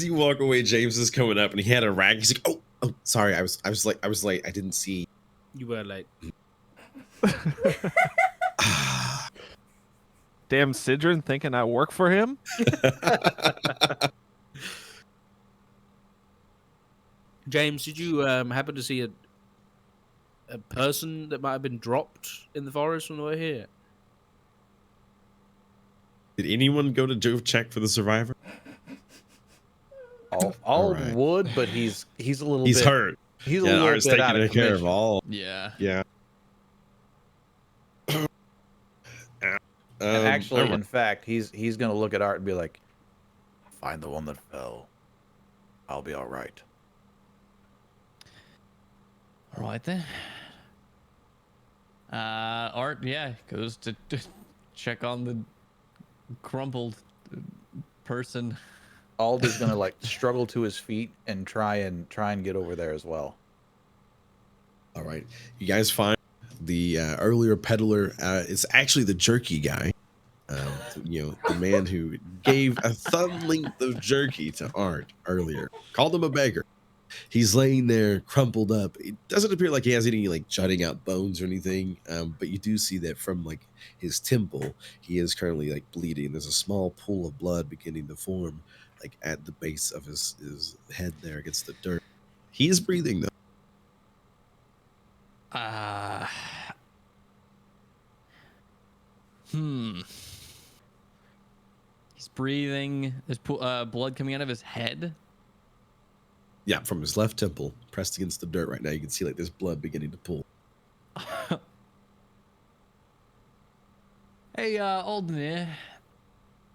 you walk away, James is coming up and he had a rag. He's like, "Oh, sorry. I was late. I didn't see." You were late. Damn Sidrin thinking I work for him? James, did you happen to see a person that might have been dropped in the forest on the way here? Did anyone go to Jove check for the survivor? All right. would, but he's a little He's bit hurt. He's a Yeah, little Art's bit out taking of care of commission. all. Yeah. Yeah. And actually, Alright. in fact, he's gonna look at Art and be like, "Find the one that fell. I'll be all right." All right then. Art, yeah, goes to check on the crumpled person. Ald is gonna like struggle to his feet and try and get over there as well. All right, you guys find the earlier peddler. It's actually the jerky guy. The man who gave a thumb length of jerky to Art earlier. Called him a beggar. He's laying there crumpled up. It doesn't appear like he has any like jutting out bones or anything, but you do see that from like his temple, he is currently like bleeding. There's a small pool of blood beginning to form like at the base of his head there against the dirt. He is breathing though. He's breathing. There's blood coming out of his head. Yeah, from his left temple, pressed against the dirt right now. You can see like there's blood beginning to pool. Hey, Aldnir.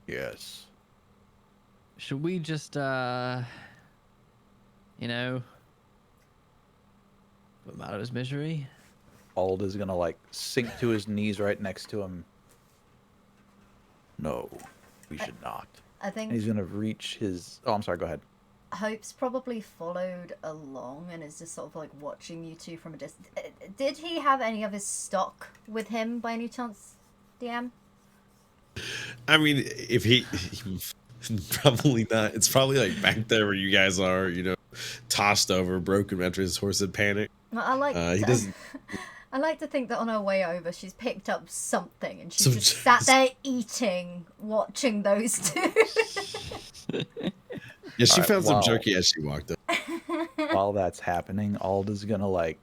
Yes. Should we just, put him out of his misery? Ald is gonna like sink to his knees right next to him. No, we should not. I think And he's gonna reach his. Oh, I'm sorry. Go ahead. Hope's probably followed along and is just sort of like watching you two from a distance. Did he have any of his stock with him by any chance, DM? I mean, if he probably not. It's probably like back there where you guys are, tossed over, broken after his horse had panicked. Well, I like. He doesn't. I like to think that on her way over, she's picked up something and she's Some- just sat there eating, watching those two. Yeah, she Alright, found some wow. jerky as she walked up. While that's happening, Ald is gonna like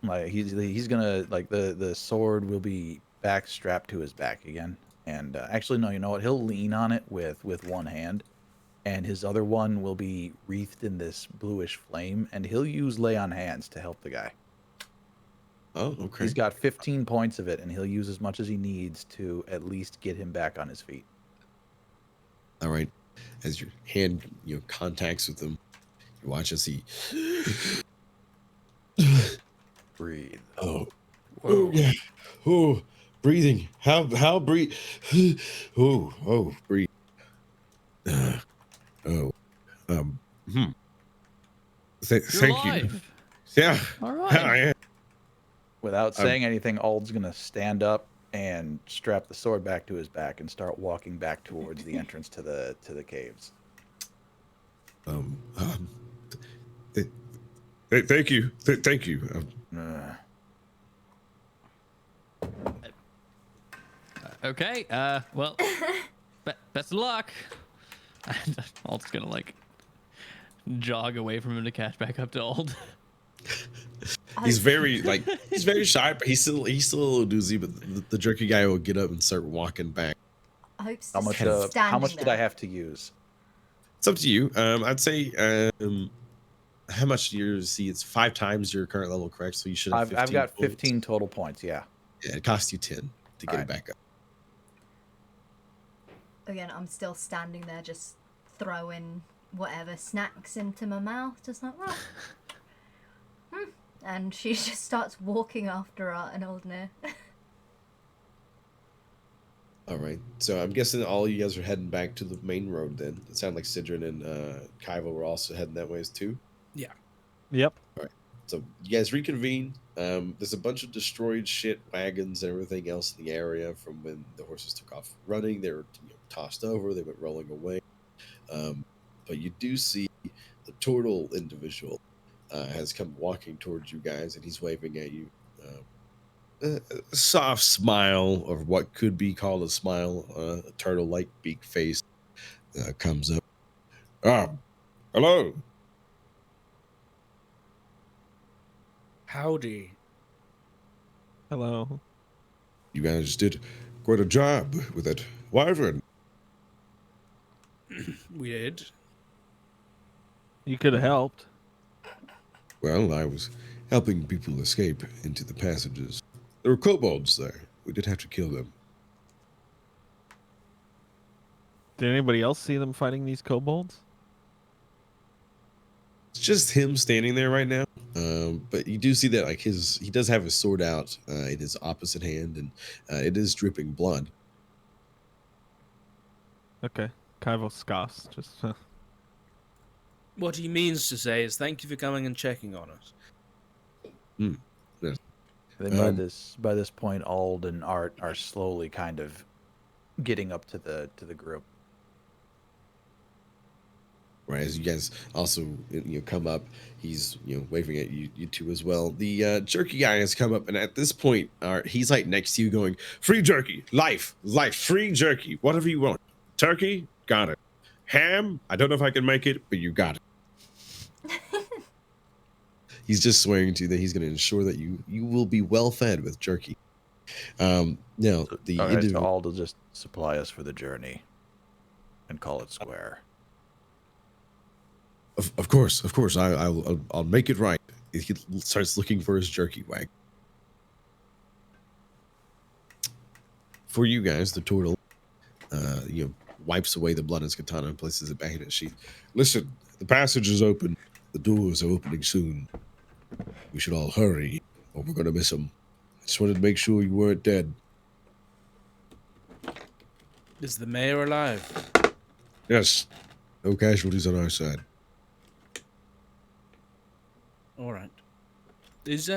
he's gonna like the sword will be back strapped to his back again. And actually, no, you know what? He'll lean on it with one hand, and his other one will be wreathed in this bluish flame, and he'll use lay on hands to help the guy. Oh, okay. He's got 15 points of it, and he'll use as much as he needs to at least get him back on his feet. All right. As your hand, contacts with him, you watch as he. Breathe. Oh yeah. Oh, breathing. How breathe? Oh, breathe. You're Thank you. alive. Yeah. All I right. am. Without saying anything, Ald's gonna stand up and strap the sword back to his back and start walking back towards the entrance to the caves. Thank you. Thank you. Okay. Well, best of luck. And Ald's gonna like jog away from him to catch back up to Ald. He's very shy, but he's still a little doozy. But the jerky guy will get up and start walking back. Hope's How just much? standing How much did there. I have to use? It's up to you. I'd say how much do you see? It's 5 times your current level, correct? So you should have 15 I've got points. 15 total points. Yeah. Yeah, it costs you 10 to get Alright. it back up. Again, I'm still standing there just throwing whatever snacks into my mouth, just like, well. And she just starts walking after Art and Aldnir. All right. So I'm guessing all you guys are heading back to the main road then. It sounded like Sidron and Kiwo were also heading that way too. Yep. So you guys reconvene. There's a bunch of destroyed shit wagons and everything else in the area from when the horses took off running. They were tossed over. They went rolling away. But you do see the turtle individual has come walking towards you guys, and he's waving at you. A soft smile, or what could be called a smile, a turtle-like beak face comes up. Hello. Howdy. Hello. You guys did quite a job with that wyvern. We did. You could have helped. Well, I was helping people escape into the passages. There were kobolds there. We did have to kill them. Did anybody else see them fighting these kobolds? It's just him standing there right now. But you do see that like he does have his sword out in his opposite hand, and it is dripping blood. Okay. Kivo scoffs. Just What he means to say is thank you for coming and checking on us. Yes. Then by this point, Ald and Art are slowly kind of getting up to the group. Right, as you guys also come up, he's waving at you two as well. The jerky guy has come up, and at this point, he's like next to you, going, "Free jerky, life, free jerky, whatever you want. Turkey, got it. Ham, I don't know if I can make it, but you got it." He's just swearing to you that he's going to ensure that you will be well fed with jerky. Now the All right, so individual. Ald will just supply us for the journey, and call it square. Of course, I'll make it right. He starts looking for his jerky wag. For you guys, the turtle, wipes away the blood in his katana and places it back in its sheath. Listen, the passage is open. The doors are opening soon. We should all hurry, or we're gonna miss them. I just wanted to make sure you weren't dead. Is the mayor alive? Yes, no casualties on our side. All right. Is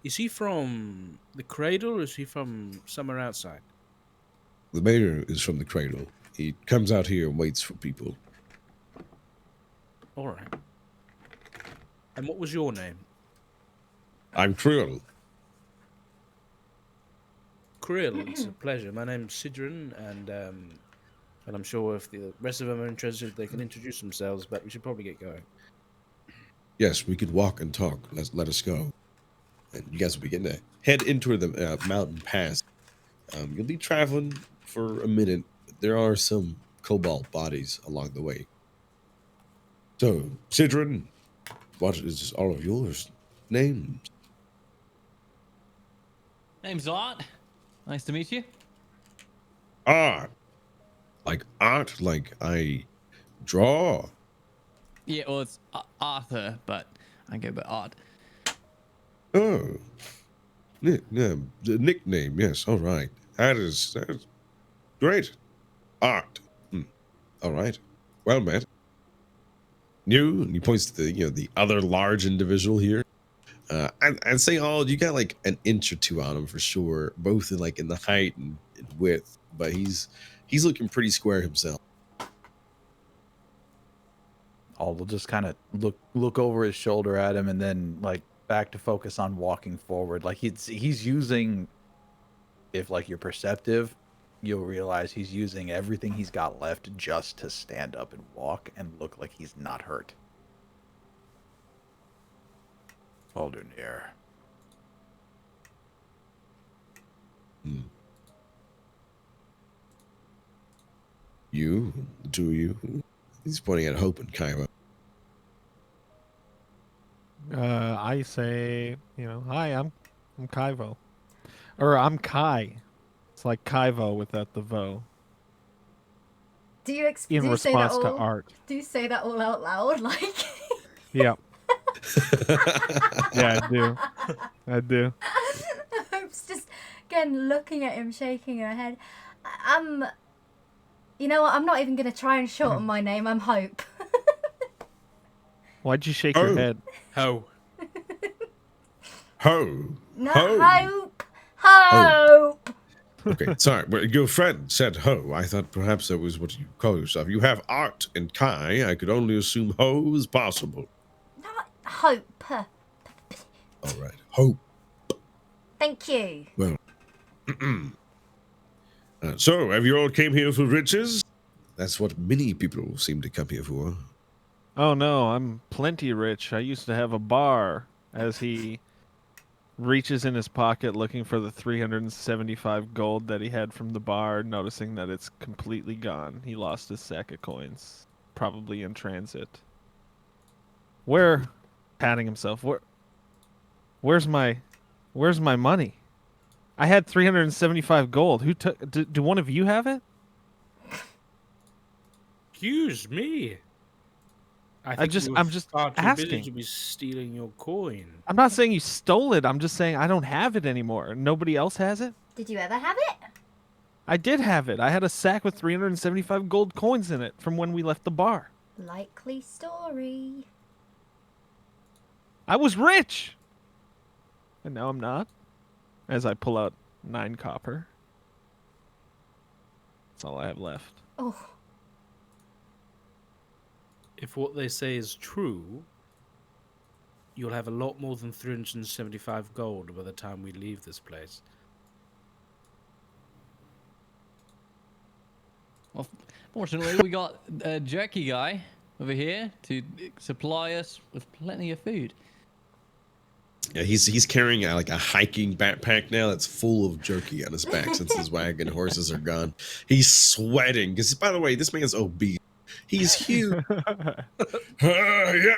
he from the cradle, or is he from somewhere outside? The mayor is from the cradle. He comes out here and waits for people. All right. And what was your name? I'm Krill. Krill, it's a pleasure. My name's Sidran, and I'm sure if the rest of them are interested, they can introduce themselves, but we should probably get going. Yes, we could walk and talk. Let us go. And you guys will begin to head into the mountain pass. You'll be traveling for a minute. There are some cobalt bodies along the way. So, Sidran, what is all of yours names? Name's Art. Nice to meet you. Art. Like art, like I draw. Yeah, well, it's Arthur, but I go by Art. Oh. Yeah, the nickname, yes, all right. That's great. Art. All right. Well met. You, and he points to the other large individual here. I'd say all you got like an inch or two on him for sure, both in the height and width, but he's looking pretty square himself. Ald will just kind of look over his shoulder at him, and then back to focus on walking forward. Like he's using, if you're perceptive, you'll realize he's using everything he's got left just to stand up and walk and look like he's not hurt. Hold near. You, the two of you. He's pointing at Hope and Kyra. I say, hi, I'm Kivo, or I'm Kai. It's like Kivo without the vo. Do you In do you say that response to all? Art. Do you say that all out loud, like? Yeah. Yeah, I do. Hope's just again looking at him, shaking her head. You know what? I'm not even gonna try and shorten my name. I'm Hope. Why'd you shake your head? Ho. Ho. Not Ho. Hope. Okay, sorry. Well, your friend said Ho. I thought perhaps that was what you call yourself. You have Art and Kai. I could only assume Ho is possible. Not Hope. All right. Hope. Thank you. Well. So, have you all came here for riches? That's what many people seem to come here for. Oh no, I'm plenty rich. I used to have a bar. As he reaches in his pocket looking for the 375 gold that he had from the bar, noticing that it's completely gone. He lost his sack of coins, probably in transit. Patting himself. Where's my money? I had 375 gold. Who took? Do one of you have it? Excuse me. I'm just Busy asking. to be stealing your coin. I'm not saying you stole it. I'm just saying I don't have it anymore. Nobody else has it. Did you ever have it? I did have it. I had a sack with 375 gold coins in it from when we left the bar. Likely story. I was rich! And now I'm not. As I pull out 9 copper. That's all I have left. Oh, If what they say is true, you'll have a lot more than 375 gold by the time we leave this place. Well, fortunately, we got a jerky guy over here to supply us with plenty of food. Yeah, he's carrying like a hiking backpack now that's full of jerky on his back since his wagon horses are gone. He's sweating because, by the way, this man's obese. He's huge. Yeah,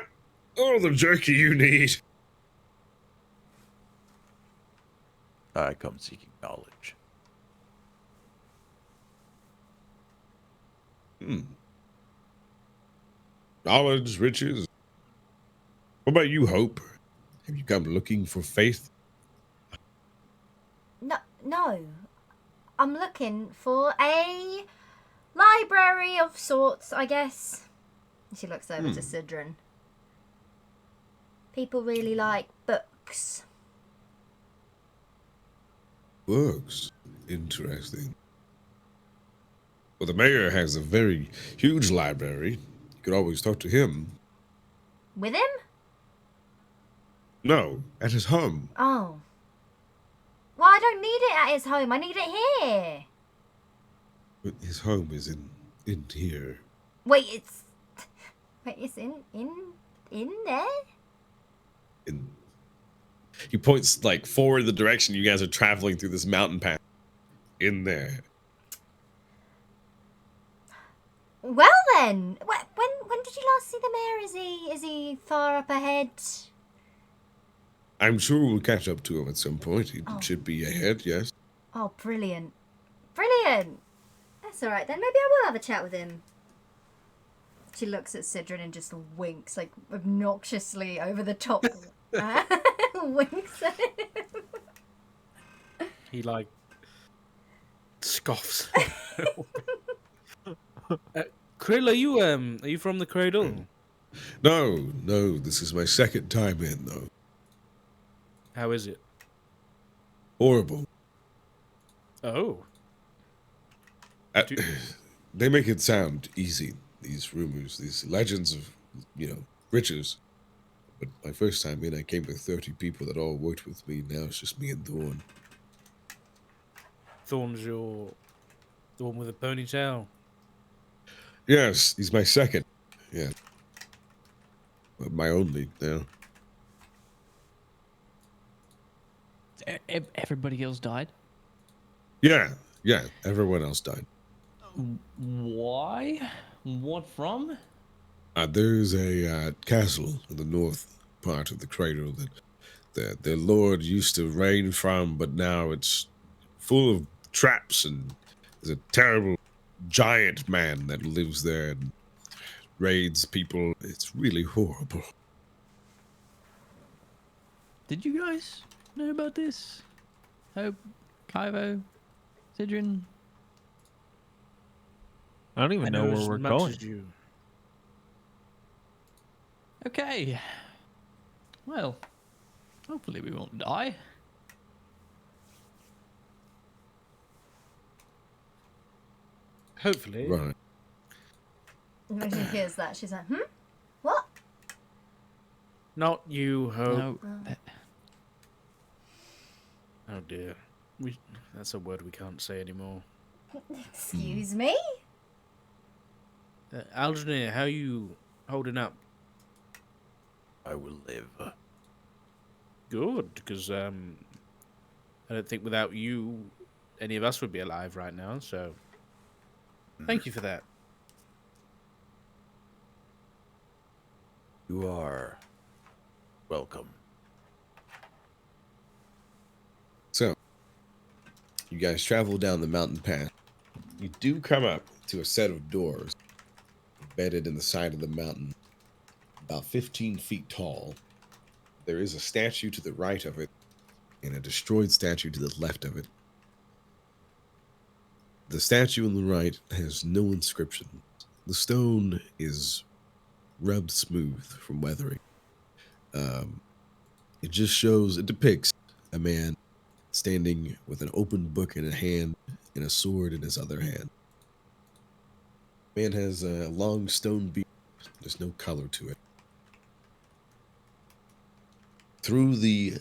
all the jerky you need. I come seeking knowledge. Knowledge, riches. What about you, Hope? Have you come looking for faith? no. I'm looking for a library of sorts, I guess. She looks over to Sidrin. People really like books. Books. Interesting. Well, the mayor has a very huge library. You could always talk to him. With him? No, at his home. Oh. Well, I don't need it at his home. I need it here. But his home is in here. Wait, it's in there? In he points like forward the direction you guys are traveling through this mountain path. In there. Well then, when did you last see the mayor? Is he far up ahead? I'm sure we'll catch up to him at some point. He Oh. should be ahead, yes. Oh, brilliant. Brilliant! That's alright then, maybe I will have a chat with him. She looks at Sidrin and just winks, like, obnoxiously over the top. Winks at him. He like scoffs. Krill, are you from the cradle? No, this is my second time in, though. How is it? Horrible. Oh, They make it sound easy, these rumors, these legends of, riches. But my first time in, I came with 30 people that all worked with me. Now it's just me and Thorn. Thorn's the one with the ponytail. Yes, he's my second. Yeah. But my only now. Everybody else died. Yeah, everyone else died. Why? What from? There's a castle in the north part of the cradle that their lord used to reign from, but now it's full of traps, and there's a terrible giant man that lives there and raids people. It's really horrible. Did you guys know about this? Hope, Kiwo, Sidrin? I don't even know as where we're much going. as you. Okay. Well, hopefully we won't die. Hopefully. Right. When she hears that, she's like, What? Not you, Hope. No. Oh dear. That's a word we can't say anymore. Excuse me? Algernon, how you holding up? I will live. Good, because I don't think without you, any of us would be alive right now. So, thank you for that. You are welcome. So, you guys travel down the mountain path. You do come up to a set of doors embedded in the side of the mountain, about 15 feet tall. There is a statue to the right of it and a destroyed statue to the left of it. The statue on the right has no inscription. The stone is rubbed smooth from weathering. It depicts a man standing with an open book in a hand and a sword in his other hand. Man has a long stone beard. There's no color to it. Through the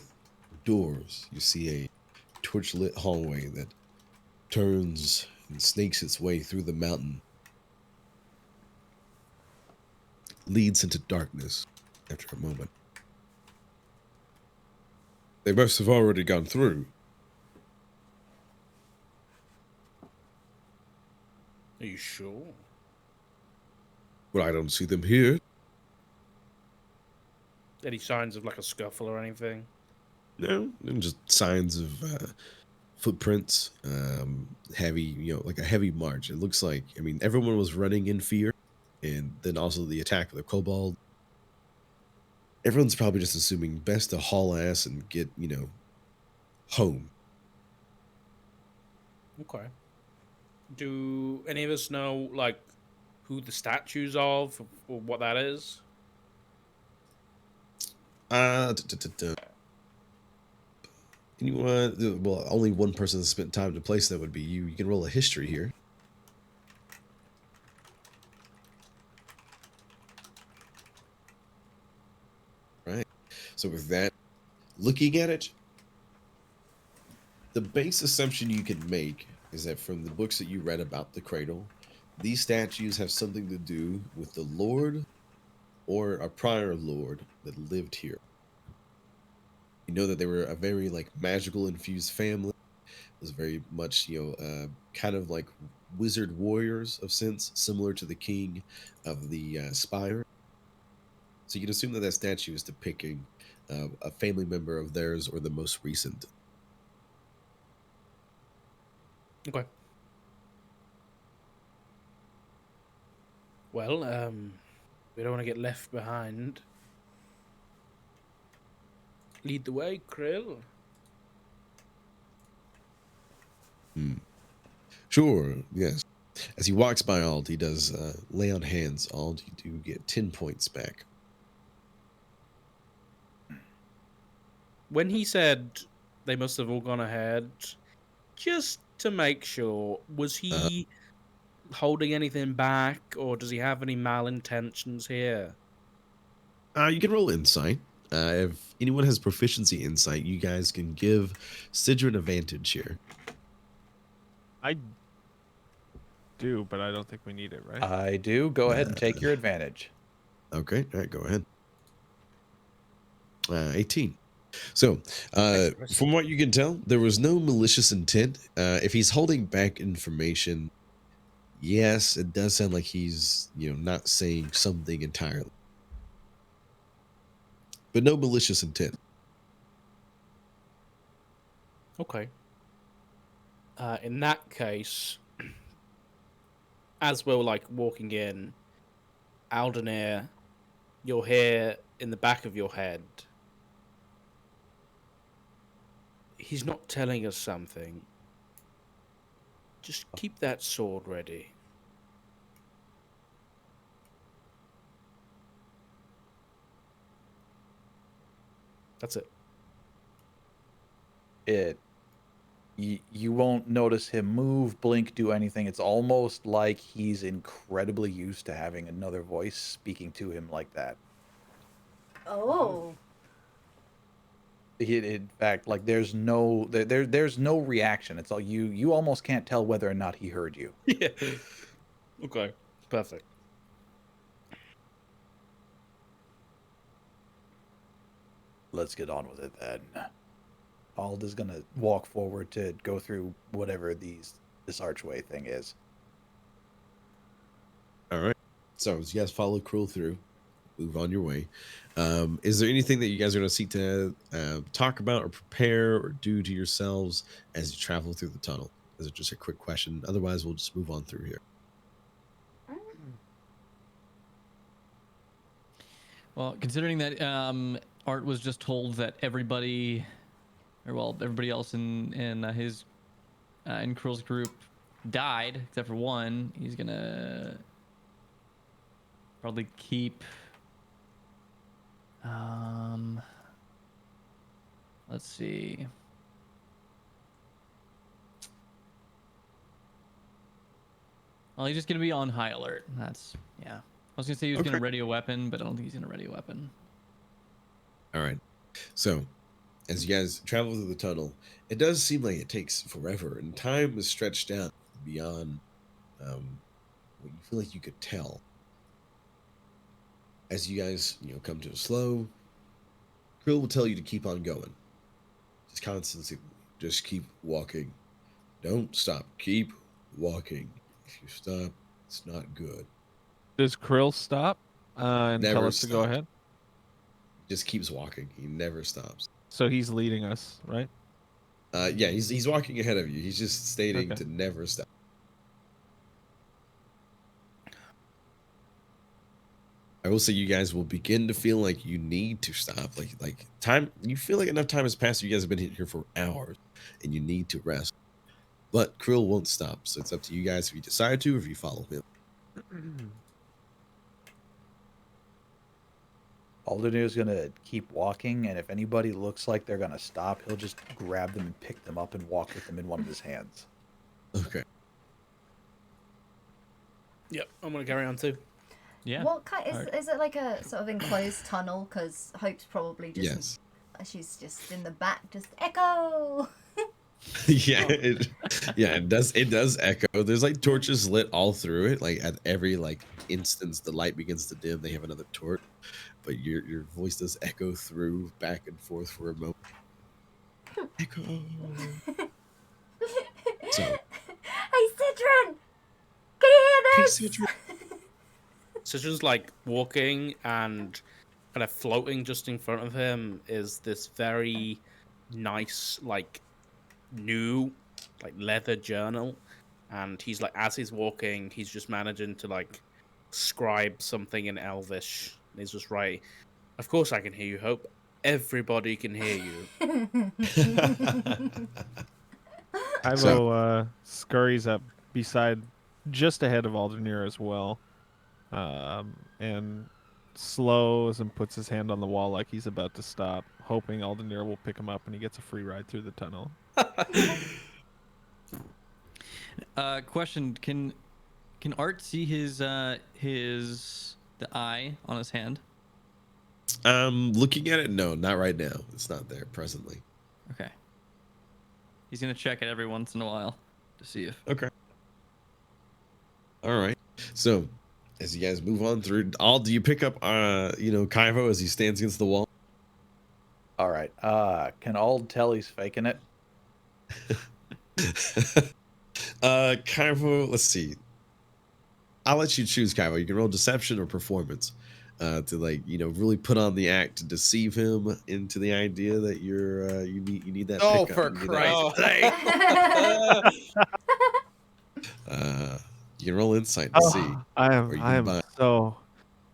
doors, you see a torch-lit hallway that turns and snakes its way through the mountain. Leads into darkness after a moment. They must have already gone through. Are you sure? Well, I don't see them here. Any signs of like a scuffle or anything? No, and just signs of footprints, heavy, like a heavy march. It looks like, everyone was running in fear, and then also the attack of the kobold. Everyone's probably just assuming best to haul ass and get, home. Okay. Do any of us know, like, who the statue's of or what that is? Anyone? Well, only one person has spent time to place that would be you. You can roll a history here. Right. So with that, looking at it, the base assumption you can make is that from the books that you read about the cradle, these statues have something to do with the Lord or a prior Lord that lived here. You know that they were a very magical infused family. It was very much kind of like wizard warriors of sense, similar to the king of the Spire. So you can assume that that statue is depicting a family member of theirs or the most recent. Okay. Well, we don't want to get left behind. Lead the way, Krill. Sure, yes. As he walks by Ald, he does lay on hands. Ald, you do get 10 points back. When he said they must have all gone ahead, just to make sure, was he holding anything back, or does he have any malintentions here? You can roll insight. If anyone has proficiency insight, you guys can give Sidra an advantage here. I do, but I don't think we need it, right? I do. Go ahead and take your advantage. Okay, all right, go ahead. 18. So, from what you can tell, there was no malicious intent. If he's holding back information, yes, it does sound like he's, not saying something entirely. But no malicious intent. Okay. In that case, as we're walking in, Aldenir, you'll hear in the back of your head, he's not telling us something. Just keep that sword ready. That's it. You won't notice him move, blink, do anything. It's almost like he's incredibly used to having another voice speaking to him like that. Oh. In fact, there's no there's no reaction. It's all you almost can't tell whether or not he heard you. Yeah. Okay. Perfect. Let's get on with it then. Ald is gonna walk forward to go through whatever this archway thing is. All right. So as you guys follow Krill through, move on your way. Is there anything that you guys are going to seek to talk about or prepare or do to yourselves as you travel through the tunnel? Is it just a quick question? Otherwise, we'll just move on through here. Well, considering that Art was just told that everybody else in his in Krill's group died, except for one. He's gonna probably keep. Let's see. Well, he's just gonna be on high alert. That's yeah. I was gonna say he was gonna ready a weapon, but I don't think he's gonna ready a weapon. All right. So, as you guys travel through the tunnel, it does seem like it takes forever, and time is stretched out beyond what you feel like you could tell. As you guys, come to a slow, Krill will tell you to keep on going. Just constantly, just keep walking. Don't stop. Keep walking. If you stop, it's not good. Does Krill stop and Never tell us to go stop. ahead? Just keeps walking. He never stops. So he's leading us, right? Yeah, he's walking ahead of you. He's just stating Okay. to never stop. I will say you guys will begin to feel like you need to stop. Like time, you feel like enough time has passed. You guys have been here for hours, and you need to rest. But Krill won't stop, so it's up to you guys if you decide to, or if you follow him. Aldenir's gonna keep walking, and if anybody looks like they're gonna stop, he'll just grab them and pick them up and walk with them in one of his hands. Okay. Yep, I'm gonna carry on too. Yeah. What kind is it like a sort of enclosed tunnel? Because Hope's probably just Yes. she's just in the back, just echo. Yeah, it does echo. There's like torches lit all through it. Like at every instance the light begins to dim, they have another torch. But your voice does echo through back and forth for a moment. Echo. So, Hey, Citron! Can you hear this? Citron. So just like walking and kind of floating just in front of him is this very nice, new, leather journal. And he's as he's walking, he's just managing to scribe something in Elvish. And he's just writing, "Of course I can hear you, Hope. Everybody can hear you." Ivo scurries up beside, just ahead of Aldenir as well, and slows and puts his hand on the wall like he's about to stop, hoping Aldenir will pick him up and he gets a free ride through the tunnel. Question: Can Art see the eye on his hand? Looking at it, no, not right now. It's not there presently. Okay. He's gonna check it every once in a while to see if. Okay. All right. So, as you guys move on through, do you pick up, Kivo as he stands against the wall? All right. Can Ald tell he's faking it? Kivo, let's see. I'll let you choose, Kivo. You can roll deception or performance to really put on the act to deceive him into the idea that you need that. Oh, pickup. for You need Christ's that- sake! You can roll insight to see. I or you can am buy- so.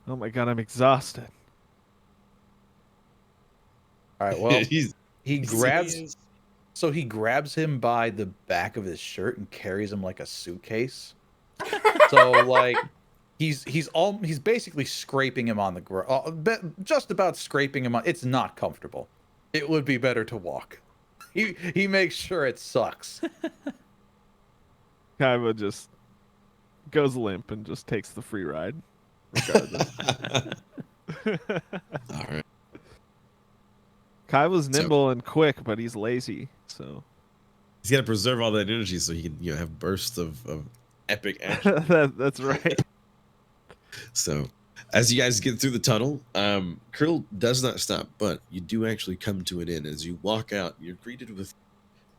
Oh my god, I'm exhausted. All right. Well, He's- he grabs. So he grabs him by the back of his shirt and carries him like a suitcase. So he's basically scraping him on the ground, just about scraping him on. It's not comfortable. It would be better to walk. He makes sure it sucks. Kaiba just goes limp and just takes the free ride, regardless. All right. Kaiba's So- nimble and quick, but he's lazy, so He's got to preserve all that energy so he can have bursts of epic action. that's right. So, as you guys get through the tunnel, Krill does not stop, but you do actually come to an end. As you walk out, you're greeted with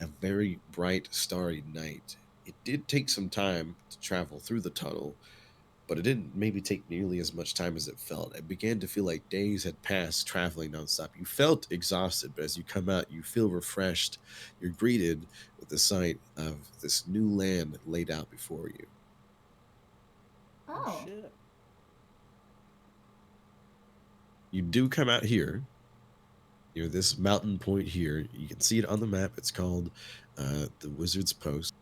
a very bright, starry night. It did take some time to travel through the tunnel, but it didn't maybe take nearly as much time as it felt. It began to feel like days had passed traveling nonstop. You felt exhausted, but as you come out, you feel refreshed. You're greeted with the sight of this new land laid out before you. Oh. You do come out here. Near this mountain point here. You can see it on the map. It's called the Wizard's Post.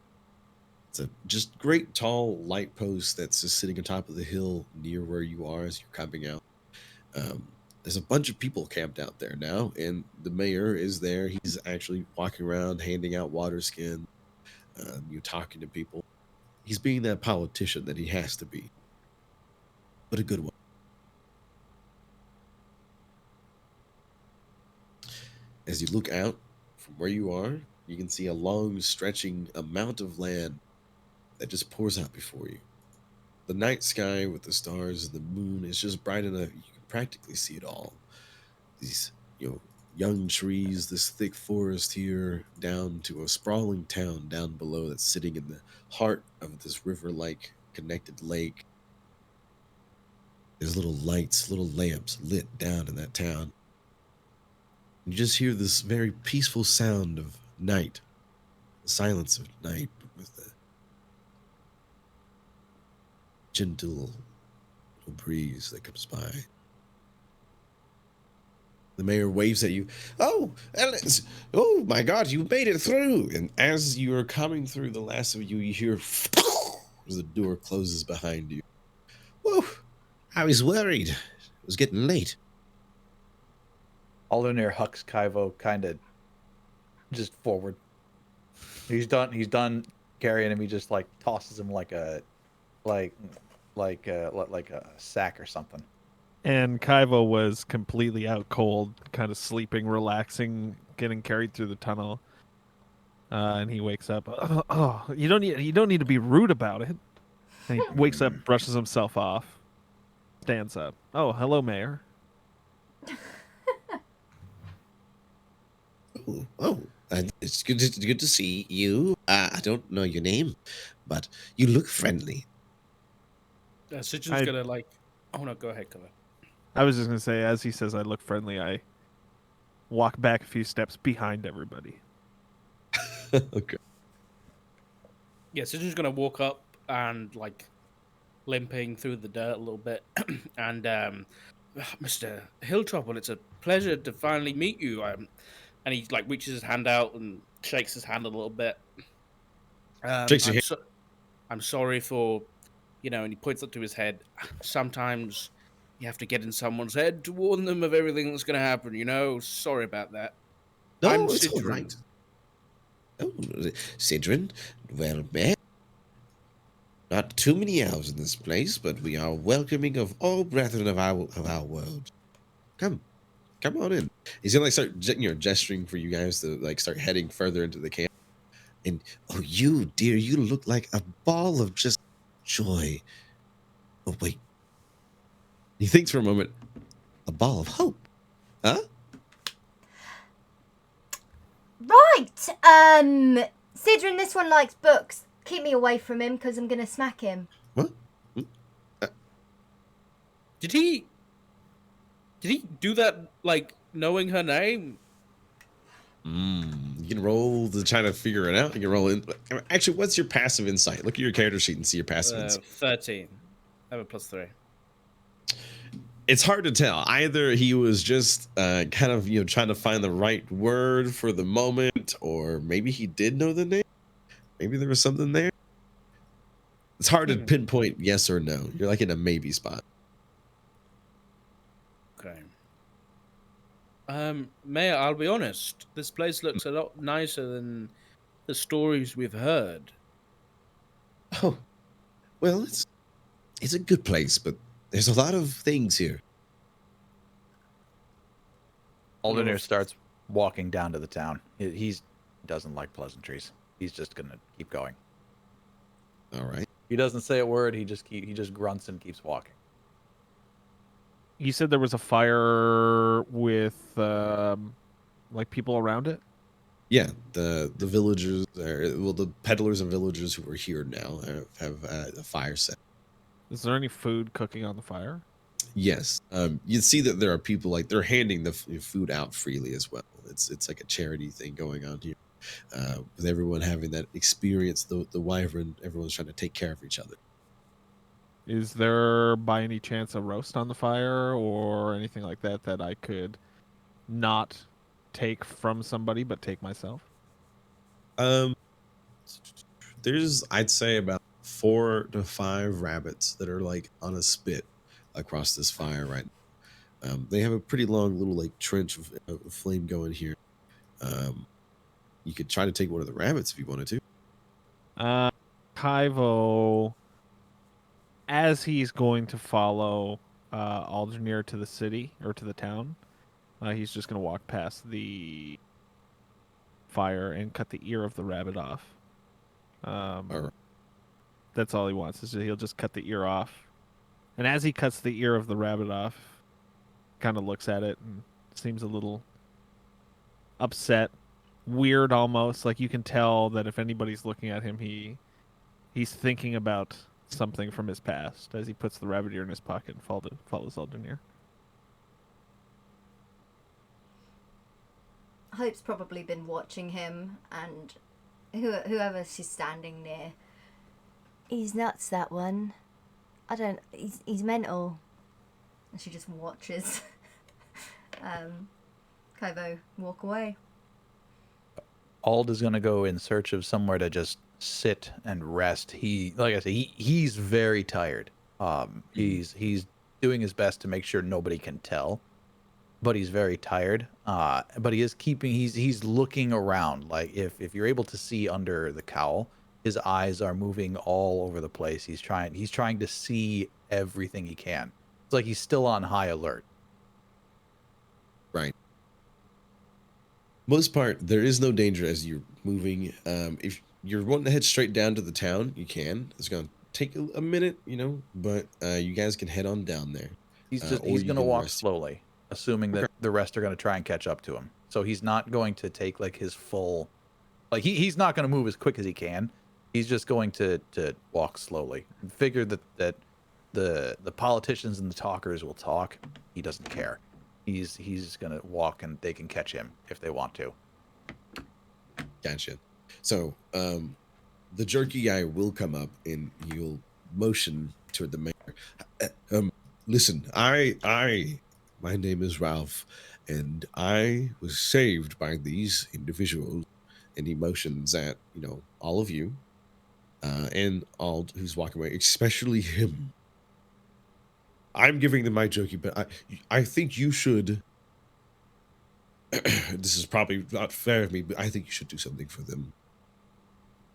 It's a just great tall light post that's just sitting on top of the hill near where you are as you're camping out. There's a bunch of people camped out there now, and the mayor is there. He's actually walking around handing out water skin. You're talking to people. He's being that politician that he has to be, but a good one. As you look out from where you are, you can see a long, stretching amount of land that just pours out before you. The night sky with the stars and the moon is just bright enough you can practically see it all. These, young trees, this thick forest here, down to a sprawling town down below that's sitting in the heart of this river-like connected lake. There's little lights, little lamps lit down in that town. You just hear this very peaceful sound of night, the silence of night, with the gentle breeze that comes by. The mayor waves at you. Oh, Alice! Oh my God, you made it through! And as you are coming through, the last of you, you hear as the door closes behind you. Whoa! I was worried. It was getting late. Aldenir hucks Kivo kind of just forward. He's done carrying him. He just like tosses him like a sack or something. And Kivo was completely out cold, kind of sleeping, relaxing, getting carried through the tunnel. And he wakes up. Oh, you don't need to be rude about it. And he wakes up, brushes himself off, stands up. Oh, hello, Mayor. It's good to see you. I don't know your name, but you look friendly. Citron's gonna like. Oh no, go ahead, Colin. I was just gonna say, as he says, I look friendly. I walk back a few steps behind everybody. Okay. Yeah, Citron's gonna walk up and like limping through the dirt a little bit, and Mr. Hilltopple, it's a pleasure to finally meet you. And he like reaches his hand out and shakes his hand a little bit. I'm sorry for, and he points up to his head. Sometimes you have to get in someone's head to warn them of everything that's going to happen. Sorry about that. No, I'm it's Citron. all right. Oh, Citron, well met. Not too many elves in this place, but we are welcoming of all brethren of our world. Come on in. He's gonna like start gesturing for you guys to like start heading further into the camp. And oh, you dear, you look like a ball of just joy. Oh wait. He thinks for a moment. A ball of hope, huh? Right. Sidrin, this one likes books. Keep me away from him because I'm gonna smack him. What? Did he do that like knowing her name? You can roll to try to figure it out. You can roll in. Actually, what's your passive insight? Look at your character sheet and see your passive insight. 13. I have a +3. It's hard to tell. Either he was just kind of trying to find the right word for the moment, or maybe he did know the name. Maybe there was something there. It's hard to pinpoint yes or no. You're like in a maybe spot. Okay. Mayor, I'll be honest. This place looks a lot nicer than the stories we've heard. Oh, well, it's a good place, but there's a lot of things here. Aldenir starts walking down to the town. He doesn't like pleasantries. He's just gonna keep going. All right. He doesn't say a word. He just grunts and keeps walking. You said there was a fire with like people around it? Yeah, the villagers, the peddlers and villagers who are here now have a fire set. Is there any food cooking on the fire? Yes. You see that there are people like they're handing the food out freely as well. It's like a charity thing going on here. With everyone having that experience, the wyvern, everyone's trying to take care of each other. Is there by any chance a roast on the fire or anything like that that I could not take from somebody but take myself? There There's, I'd say, about 4 to 5 rabbits that are like on a spit across this fire right now. They have a pretty long little like trench of flame going here. You could try to take one of the rabbits if you wanted to. Kivo, as he's going to follow Aldernir to the city or to the town, he's just going to walk past the fire and cut the ear of the rabbit off. Alright. That's all he wants, is he'll just cut the ear off. And as he cuts the ear of the rabbit off, kind of looks at it and seems a little upset, weird almost. Like you can tell that if anybody's looking at him, he's thinking about something from his past as he puts the rabbit ear in his pocket and follows Aldernir. Hope's probably been watching him, and whoever she's standing near. He's nuts, that one. He's mental. And she just watches Kivo walk away. Ald is gonna go in search of somewhere to just sit and rest. Like I said, he's very tired. He's doing his best to make sure nobody can tell, but he's very tired. But he is he's looking around. Like if you're able to see under the cowl, his eyes are moving all over the place. He's trying to see everything he can. It's like he's still on high alert. Right. Most part, there is no danger as you're moving. If you're wanting to head straight down to the town, you can. It's going to take a minute, but you guys can head on down there. He's going to walk slowly, assuming that the rest are going to try and catch up to him. So he's not going to take like his full, like he's not going to move as quick as he can. He's just going to walk slowly and figure that the politicians and the talkers will talk. He doesn't care. He's going to walk and they can catch him if they want to. Gotcha. So, the jerky guy will come up and he'll motion toward the mayor. Listen, my name is Ralph, and I was saved by these individuals. And he motions at, all of you, and Ald, who's walking away, especially him. I'm giving them my jerky, but I think you should. This is probably not fair of me, but I think you should do something for them.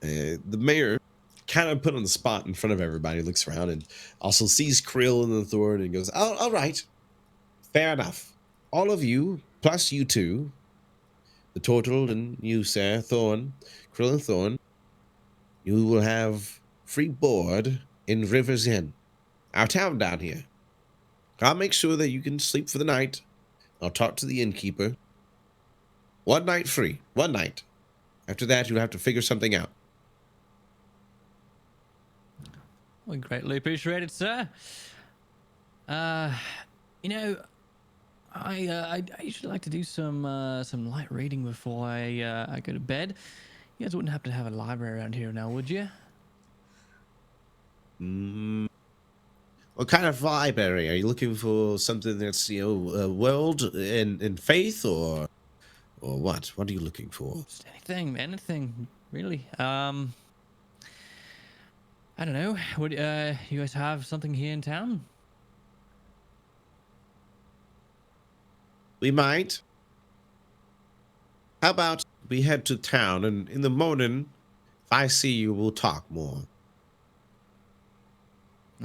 The mayor, kind of put on the spot in front of everybody, looks around and also sees Krill and the Thorn and goes, "Oh, all right. Fair enough. All of you, plus you two, the Turtle and you, sir, Thorn, Krill and Thorn, you will have free board in River's Inn, our town down here. I'll make sure that you can sleep for the night. I'll talk to the innkeeper. 1 night free. 1 night. After that, you'll have to figure something out." Well, greatly appreciated, sir. I usually like to do some light reading before I go to bed. You guys wouldn't happen to have a library around here now, would you? What kind of library? Are you looking for something that's, world and faith or what? What are you looking for? Just anything, really. I don't know. Would you guys have something here in town? We might. How about we head to town, and in the morning, if I see you, we'll talk more.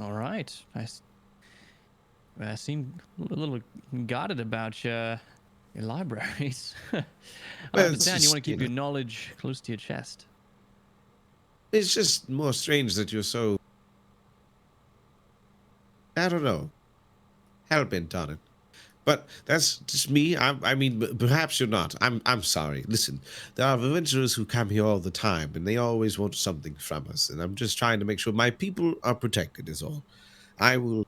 All right. I seem a little guarded about your libraries. I understand you want to keep your knowledge close to your chest. It's just more strange that you're so, I don't know, hell-bent on it. But that's just me. I mean, perhaps you're not. I'm sorry. Listen, there are adventurers who come here all the time, and they always want something from us. And I'm just trying to make sure my people are protected is all. I will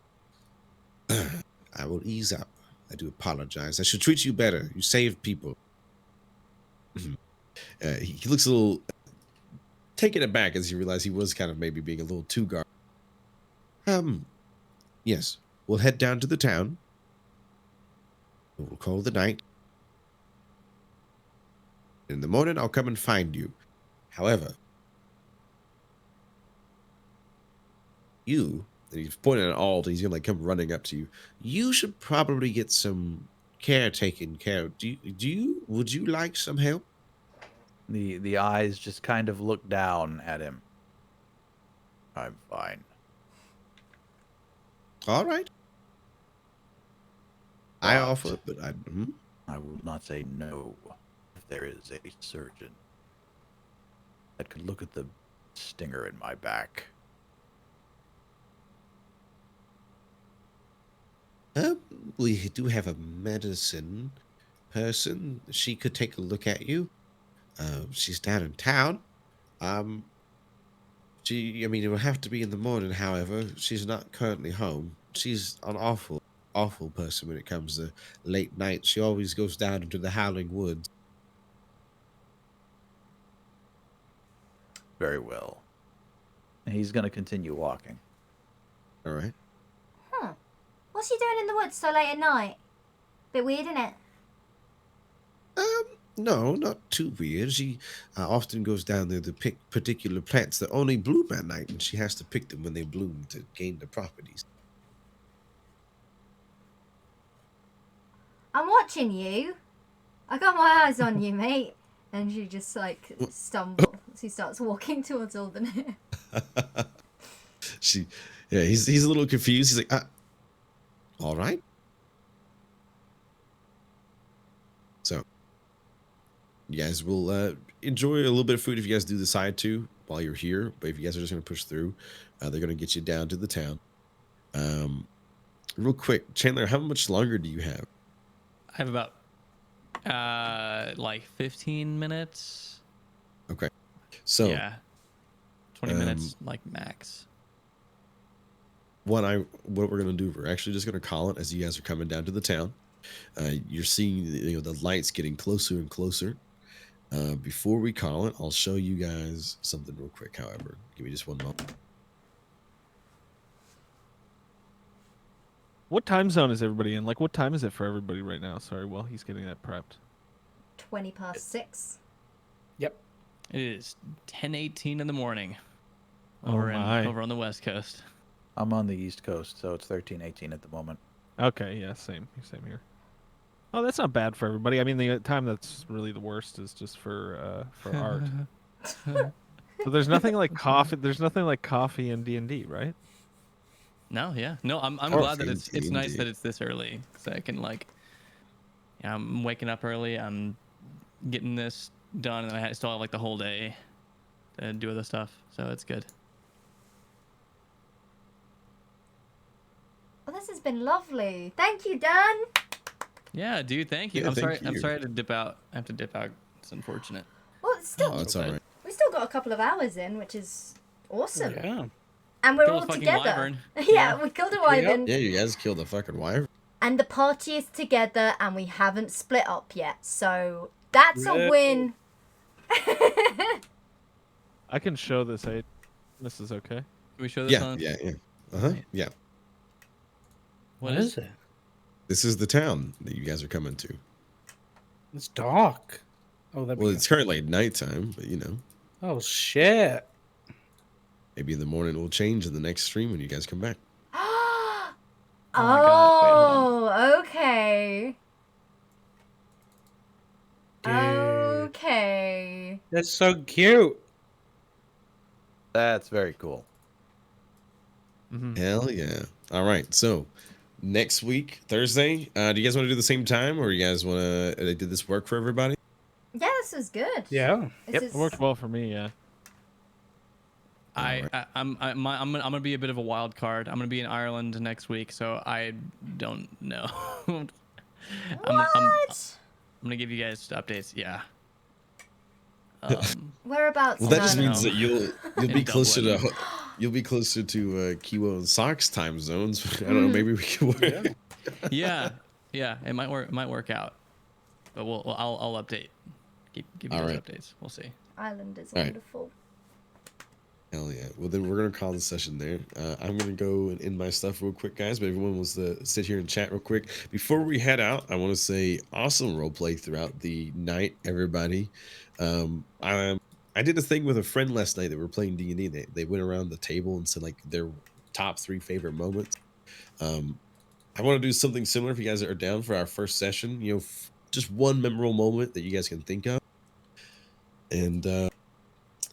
ease up. I do apologize. I should treat you better. You saved people. He looks a little taken aback as he realized he was kind of maybe being a little too guarded. Yes, we'll head down to the town. We'll call the night. In the morning, I'll come and find you. However, you, and he's pointing at Alt, he's gonna like come running up to you. You should probably get some care taken care of. Would you like some help? The eyes just kind of look down at him. I'm fine. All right. I But offer, but I will not say no if there is a surgeon that could look at the stinger in my back. We do have a medicine person. She could take a look at you. She's down in town. I mean, it will have to be in the morning, however. She's not currently home. She's an awful person when it comes to late nights. She always goes down into the howling woods. Very well. And he's going to continue walking. All right. What's he doing in the woods so late at night? Bit weird, isn't it? No, not too weird. She often goes down there to pick particular plants that only bloom at night, and she has to pick them when they bloom to gain the properties. I'm watching you. I got my eyes on you, mate. And she just like stumbles. She starts walking towards Alden. He's a little confused. He's like, all right. So, you guys will enjoy a little bit of food if you guys do decide to while you're here. But if you guys are just going to push through, they're going to get you down to the town. Real quick, Chandler, how much longer do you have? I have about like 15 minutes. Okay. So yeah, 20 minutes like max. What we're gonna do, we're actually just gonna call it as you guys are coming down to the town. You're seeing the lights getting closer and closer. Before we call it, I'll show you guys something real quick. However, give me just one moment. What time zone is everybody in? Like, what time is it for everybody right now? Sorry, while he's getting that prepped. 6:20. Yep. It is 10:18 in the morning. Oh Over my. over on the West Coast. I'm on the East Coast, so it's 13:18 at the moment. Okay, yeah, same here. Oh, that's not bad for everybody. I mean, the time that's really the worst is just for art. So there's nothing like coffee. There's nothing like coffee in D&D, right? No, yeah, no. I'm Or glad that it's nice D&D. that it's this early, so I can like. Yeah, I'm waking up early. I'm getting this done, and I still have like the whole day to do other stuff. So it's good. Well, this has been lovely. Thank you, Dan. Yeah, dude. Thank you. Yeah, I'm sorry. thank I'm you. sorry to dip out. I have to dip out. It's unfortunate. Well, it's still Oh, it's all right. we still got a couple of hours in, which is awesome. Yeah. And we're Kill a all fucking together. wyvern. Yeah, we killed a wyvern. Yeah, you guys killed a fucking wyvern. And the party is together, and we haven't split up yet. So that's a win. I can show this. Hey, this is okay. Can we show this Yeah, on? yeah. Right. Yeah. What is it? This is the town that you guys are coming to. It's dark. Oh, that. Well, it's currently nighttime, but Oh shit. maybe in the morning it will change in the next stream when you guys come back. Oh my God, wait, hold Oh, okay. Dude. Okay. That's so cute. That's very cool. Hell yeah. All right. So next week, Thursday, do you guys want to do the same time, or you guys want to, did this work for everybody? Yeah, this was good. Yeah. This It is... worked well for me. Yeah. I'm gonna be a bit of a wild card. I'm gonna be in Ireland next week, so I don't know. What? I'm gonna give you guys updates. Yeah. Whereabouts? Well, that in just Ireland? means that you'll be In closer Dublin. to Kiwo and Sock's time zones. I don't know. Maybe we can work. Yeah, it might work out, but I'll update. Give you All guys right. updates. We'll see. Ireland is All right. wonderful. Hell yeah. Well, then we're going to call the session there. I'm going to go and end my stuff real quick, guys, but everyone wants to sit here and chat real quick. Before we head out, I want to say awesome roleplay throughout the night, everybody. I did a thing with a friend last night that we were playing D&D. They went around the table and said, like, their top 3 favorite moments. I want to do something similar if you guys are down for our first session. You know, just one memorable moment that you guys can think of, and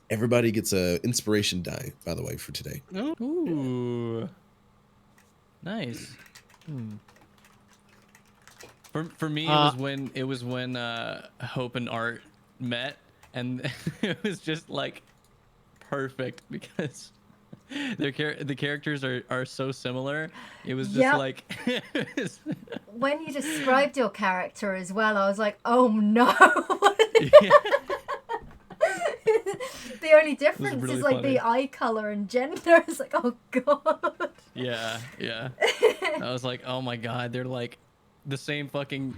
everybody gets a inspiration die, by the way, for today. Ooh. Nice. For me, it was when Hope and Art met, and it was just like perfect because the characters are so similar. It was just like when you described your character as well, I was like, oh no. The only difference really is like funny. the eye color and gender. It's like, oh god. Yeah. I was like, oh my god, they're like the same fucking.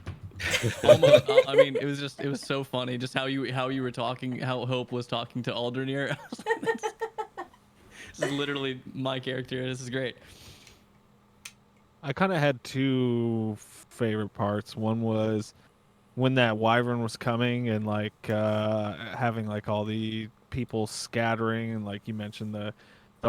Almost. I mean, it was so funny just how you were talking, how Hope was talking to Aldernir. This is literally my character. This is great. I kind of had 2 favorite parts. One was when that wyvern was coming and like having like all the people scattering, and like you mentioned the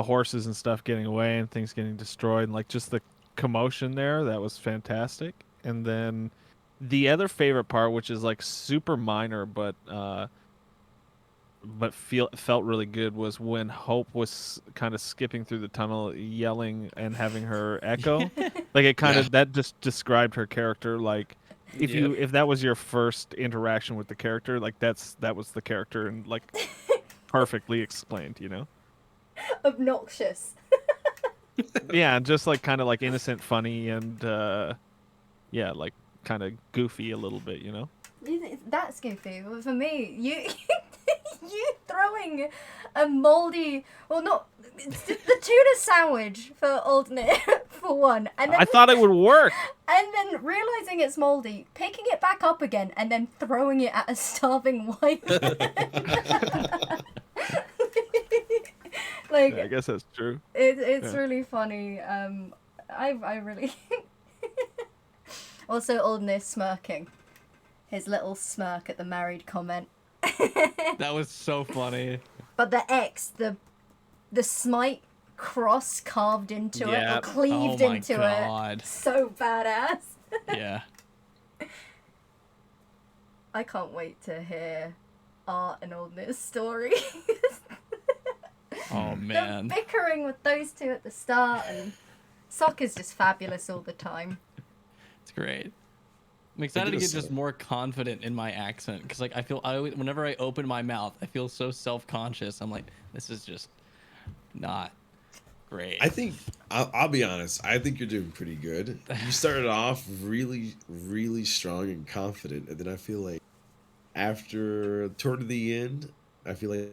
horses and stuff getting away and things getting destroyed, and like just the commotion there. That was fantastic. And then the other favorite part, which is like super minor but felt really good, was when Hope was kind of skipping through the tunnel yelling and having her echo. Like it kind of that just described her character. Like if that was your first interaction with the character, like that was the character, and like perfectly explained, you know. Obnoxious. Yeah, just like kind of like innocent, funny, and like kind of goofy a little bit, you know. That's goofy. But for me, you throwing a moldy, well, not the tuna sandwich for Aldernir for one, and then I thought it would work. And then realizing it's moldy, picking it back up again, and then throwing it at a starving wife. Like, Yeah, I guess that's true. It's really funny. I really also Aldernir smirking. His little smirk at the married comment. That was so funny. But the X, the smite cross carved into it or cleaved into it. So badass. Yeah. I can't wait to hear Art and Aldernir's story. Oh man. The bickering with those 2 at the start, and Sock is just fabulous all the time. It's great. I'm excited to get just more confident in my accent, because like whenever I open my mouth, I feel so self-conscious. I'm like, this is just not great. I think I'll be honest. I think you're doing pretty good. You started off really, really strong and confident, and then I feel like toward the end, I feel like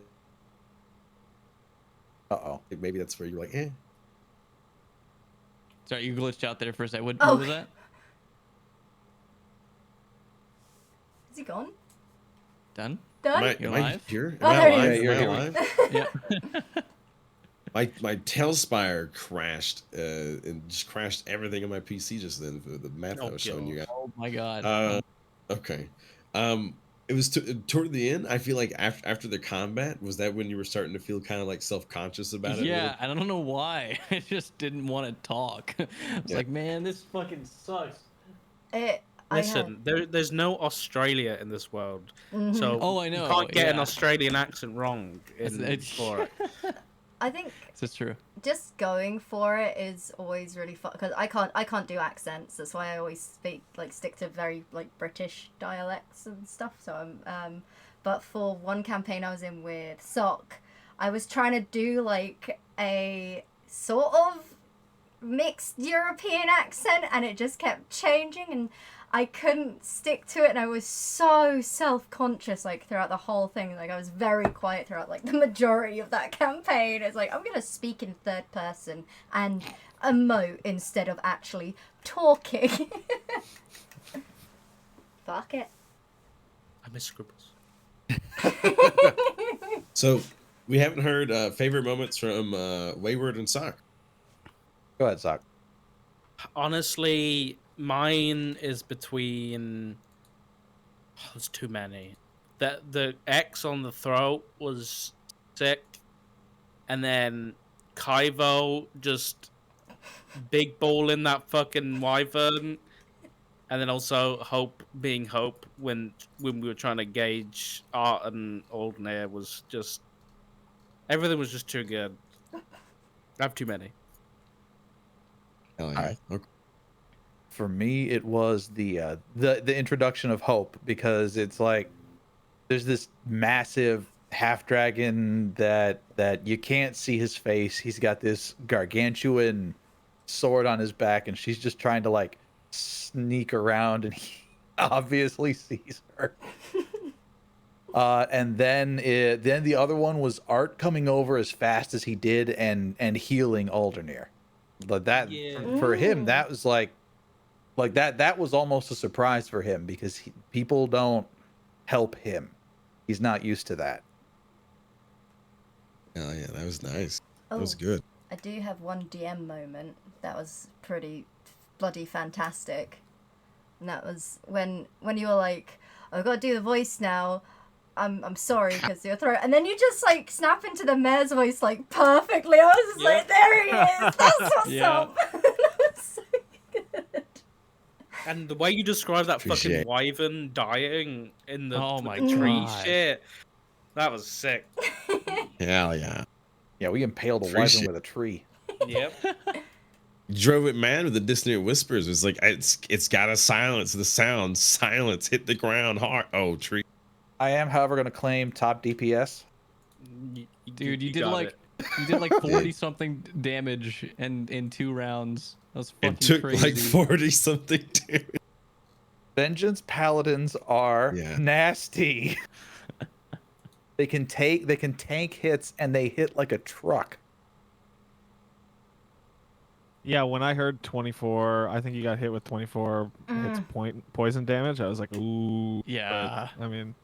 maybe that's where you're like, eh. Sorry, you glitched out there for a second. What was that? Is he gone? Done? Done? Am I here? Oh, Am I alive? you're Am I here. alive? Yeah. My Tailspire crashed and just crashed everything on my PC just then for the map I was showing you guys. Oh my god. Okay. It was toward the end. I feel like after the combat, was that when you were starting to feel kind of like self-conscious about it? Yeah, I don't know why. I just didn't want to talk. I was like, man, this fucking sucks. Listen, there's no Australia in this world, so I know. you can't get an Australian accent wrong for it. I think That's true. just going for it is always really fun, because I can't do accents. That's why I always stick to very like British dialects and stuff. So but for one campaign I was in with Sock, I was trying to do like a sort of mixed European accent, and it just kept changing, and I couldn't stick to it, and I was so self-conscious like throughout the whole thing. Like I was very quiet throughout like the majority of that campaign. It's like I'm gonna speak in third person and emote instead of actually talking. Fuck it. I miss scribbles. So we haven't heard favorite moments from Wayward and Sock. Go ahead, Sock. Honestly, mine is between. Oh, there's too many. The X on the throat was sick, and then Kiwo just big ball in that fucking wyvern, and then also Hope being Hope when we were trying to gauge Art and Aldenir was just everything was just too good. I have too many. Hell yeah. Alright. Okay. For me, it was the introduction of Hope, because it's like there's this massive half dragon that you can't see his face. He's got this gargantuan sword on his back, and she's just trying to like sneak around, and he obviously sees her. And then the other one was Art coming over as fast as he did and healing Aldenir. But that for him, that was like that was almost a surprise for him, because people don't help him. He's not used to that. Hell yeah, that was nice. Oh, That was good. I do have one DM moment that was pretty bloody fantastic. And that was when you were like, I've got to do the voice now. I'm sorry because your throat, and then you just like snap into the mayor's voice like perfectly. I was just like, there he is. That's what's up. That was so good. And the way you described that Appreciate fucking wyvern dying in the Oh my tree God. shit, that was sick. Hell yeah. Yeah, we impaled a wyvern Appreciate- with a tree. Yep. Drove it mad with the dissonant whispers. It's like it's gotta silence the sound. Silence, hit the ground hard. Oh, tree. I am, however, going to claim top DPS. Dude, you did got like it. you did like 40 something damage in 2 rounds. That was fucking It took crazy. like 40 something damage. Vengeance Paladins are Yeah. nasty. They can tank hits, and they hit like a truck. Yeah, when I heard 24, I think you got hit with 24 hits poison damage. I was like, ooh. Yeah. But, I mean,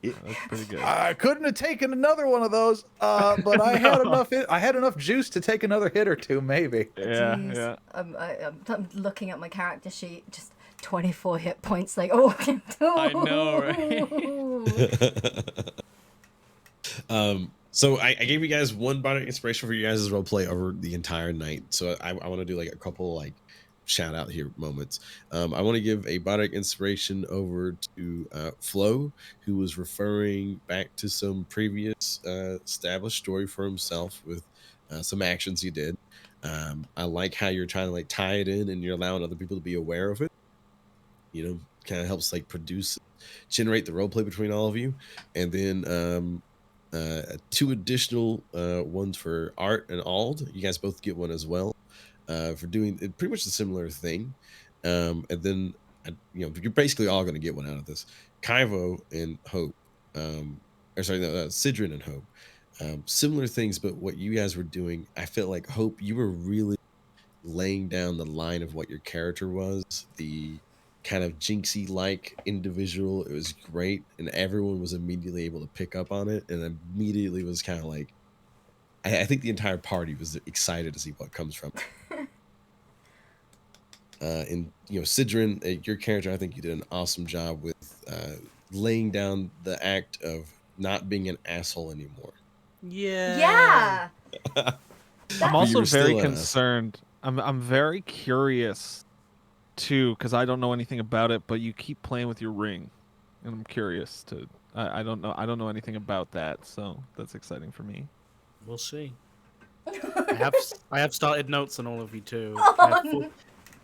that's pretty good. I couldn't have taken another one of those, but I had enough. I had enough juice to take another hit or two, maybe. Yeah, Jeez. yeah. I'm looking at my character sheet, just 24 hit points. Like, oh, I know, right? So I gave you guys one bardic inspiration for you guys' role play over the entire night. So I want to do like a couple like shout out here moments. I want to give a bardic inspiration over to Flo, who was referring back to some previous established story for himself with some actions he did. I like how you're trying to like tie it in, and you're allowing other people to be aware of it. You know, kind of helps like generate the role play between all of you. And then 2 additional ones for Art and Ald. You guys both get one as well for doing pretty much a similar thing. And then you're basically all going to get one out of this. Kiwo and Hope, Sidrin and Hope, similar things. But what you guys were doing, I felt like Hope, you were really laying down the line of what your character was. The kind of Jinxie like individual. It was great, and everyone was immediately able to pick up on it, and immediately was kind of like, I think the entire party was excited to see what comes from it. And Sidrin, your character, I think you did an awesome job with laying down the act of not being an asshole anymore. Yeah. Yeah. I'm You also were very still an concerned. I'm very curious too, because I don't know anything about it, but you keep playing with your ring, and I'm curious to. I don't know anything about that, so that's exciting for me. We'll see. I have started notes on all of you too. Oh,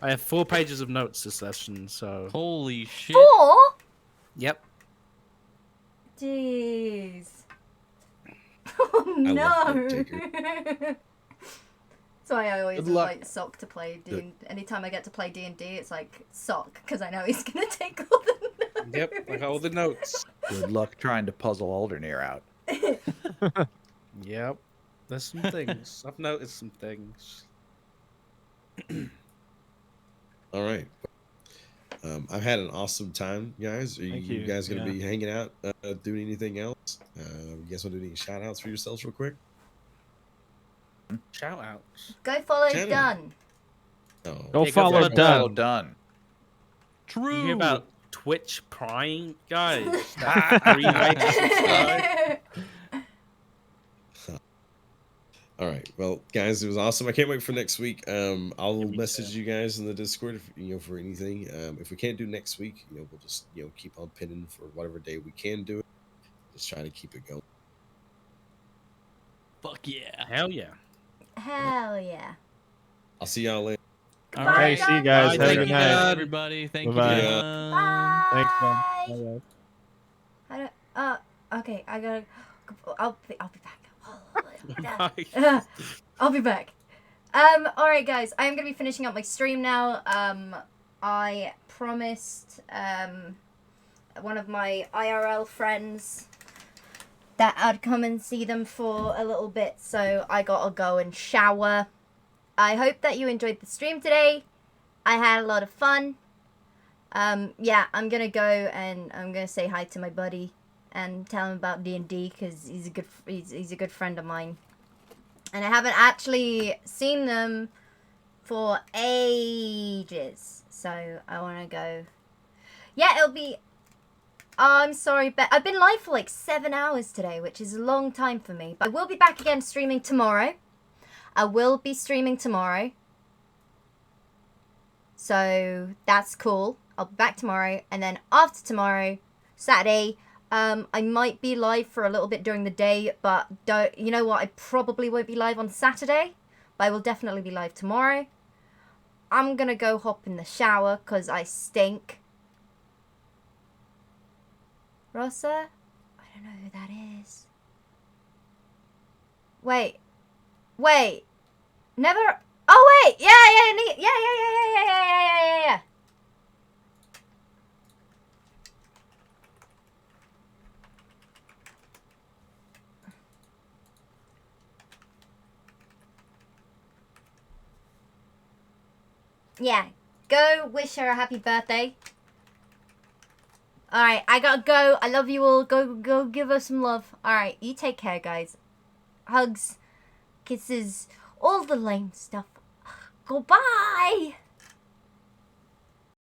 I have 4 pages of notes this session, so Holy shit. 4? yep. Jeez. Oh I love no. note-taker. That's why I always Good luck. invite Sock to play D. Anytime I get to play D&D, it's like Sock, because I know he's gonna take all the notes. Yep, I got all the notes. Good luck trying to puzzle Aldenir out. Yep. There's some things. I've noticed some things. All right. I've had an awesome time, guys. Are Thank you you. guys going to Yeah. be hanging out, doing anything else? You guys want to do any shout outs for yourselves real quick? Shout outs. Go follow Jenna. Dunn. Oh, Go Yeah, go follow follow Well Dunn. done. True. You hear about Twitch Prime, guys? That free way to subscribe. All right. Well, guys, it was awesome. I can't wait for next week. I'll me message too. you guys in the Discord if for anything. If we can't do next week, we'll just keep on pinning for whatever day we can do it. Just try to keep it going. Fuck yeah. Hell yeah. Hell yeah. I'll see y'all later. All Bye, Hey, right. see you guys. Bye, Have a thank good you, night. God. Everybody, thank Bye-bye. you. Bye. Thanks, man. Bye, guys. I don't, okay, I gotta. I'll be back. Bye. I'll be back. Alright guys, I am gonna be finishing up my stream now. I promised one of my IRL friends that I'd come and see them for a little bit, so I gotta go and shower. I hope that you enjoyed the stream today. I had a lot of fun. Yeah, I'm gonna go and I'm gonna say hi to my buddy and tell him about D&D because he's a good friend of mine. And I haven't actually seen them for ages. So I want to go. Yeah, it'll be... Oh, I'm sorry, but I've been live for like 7 hours today, which is a long time for me. But I will be back again streaming tomorrow. I will be streaming tomorrow. So that's cool. I'll be back tomorrow. And then after tomorrow, Saturday... I might be live for a little bit during the day, but you know what? I probably won't be live on Saturday, but I will definitely be live tomorrow. I'm gonna go hop in the shower because I stink. Rosa? I don't know who that is. Wait. Never. Oh wait. Yeah. Yeah, go wish her a happy birthday. Alright, I gotta go. I love you all. Go give her some love. Alright, you take care, guys. Hugs, kisses, all the lame stuff. Goodbye.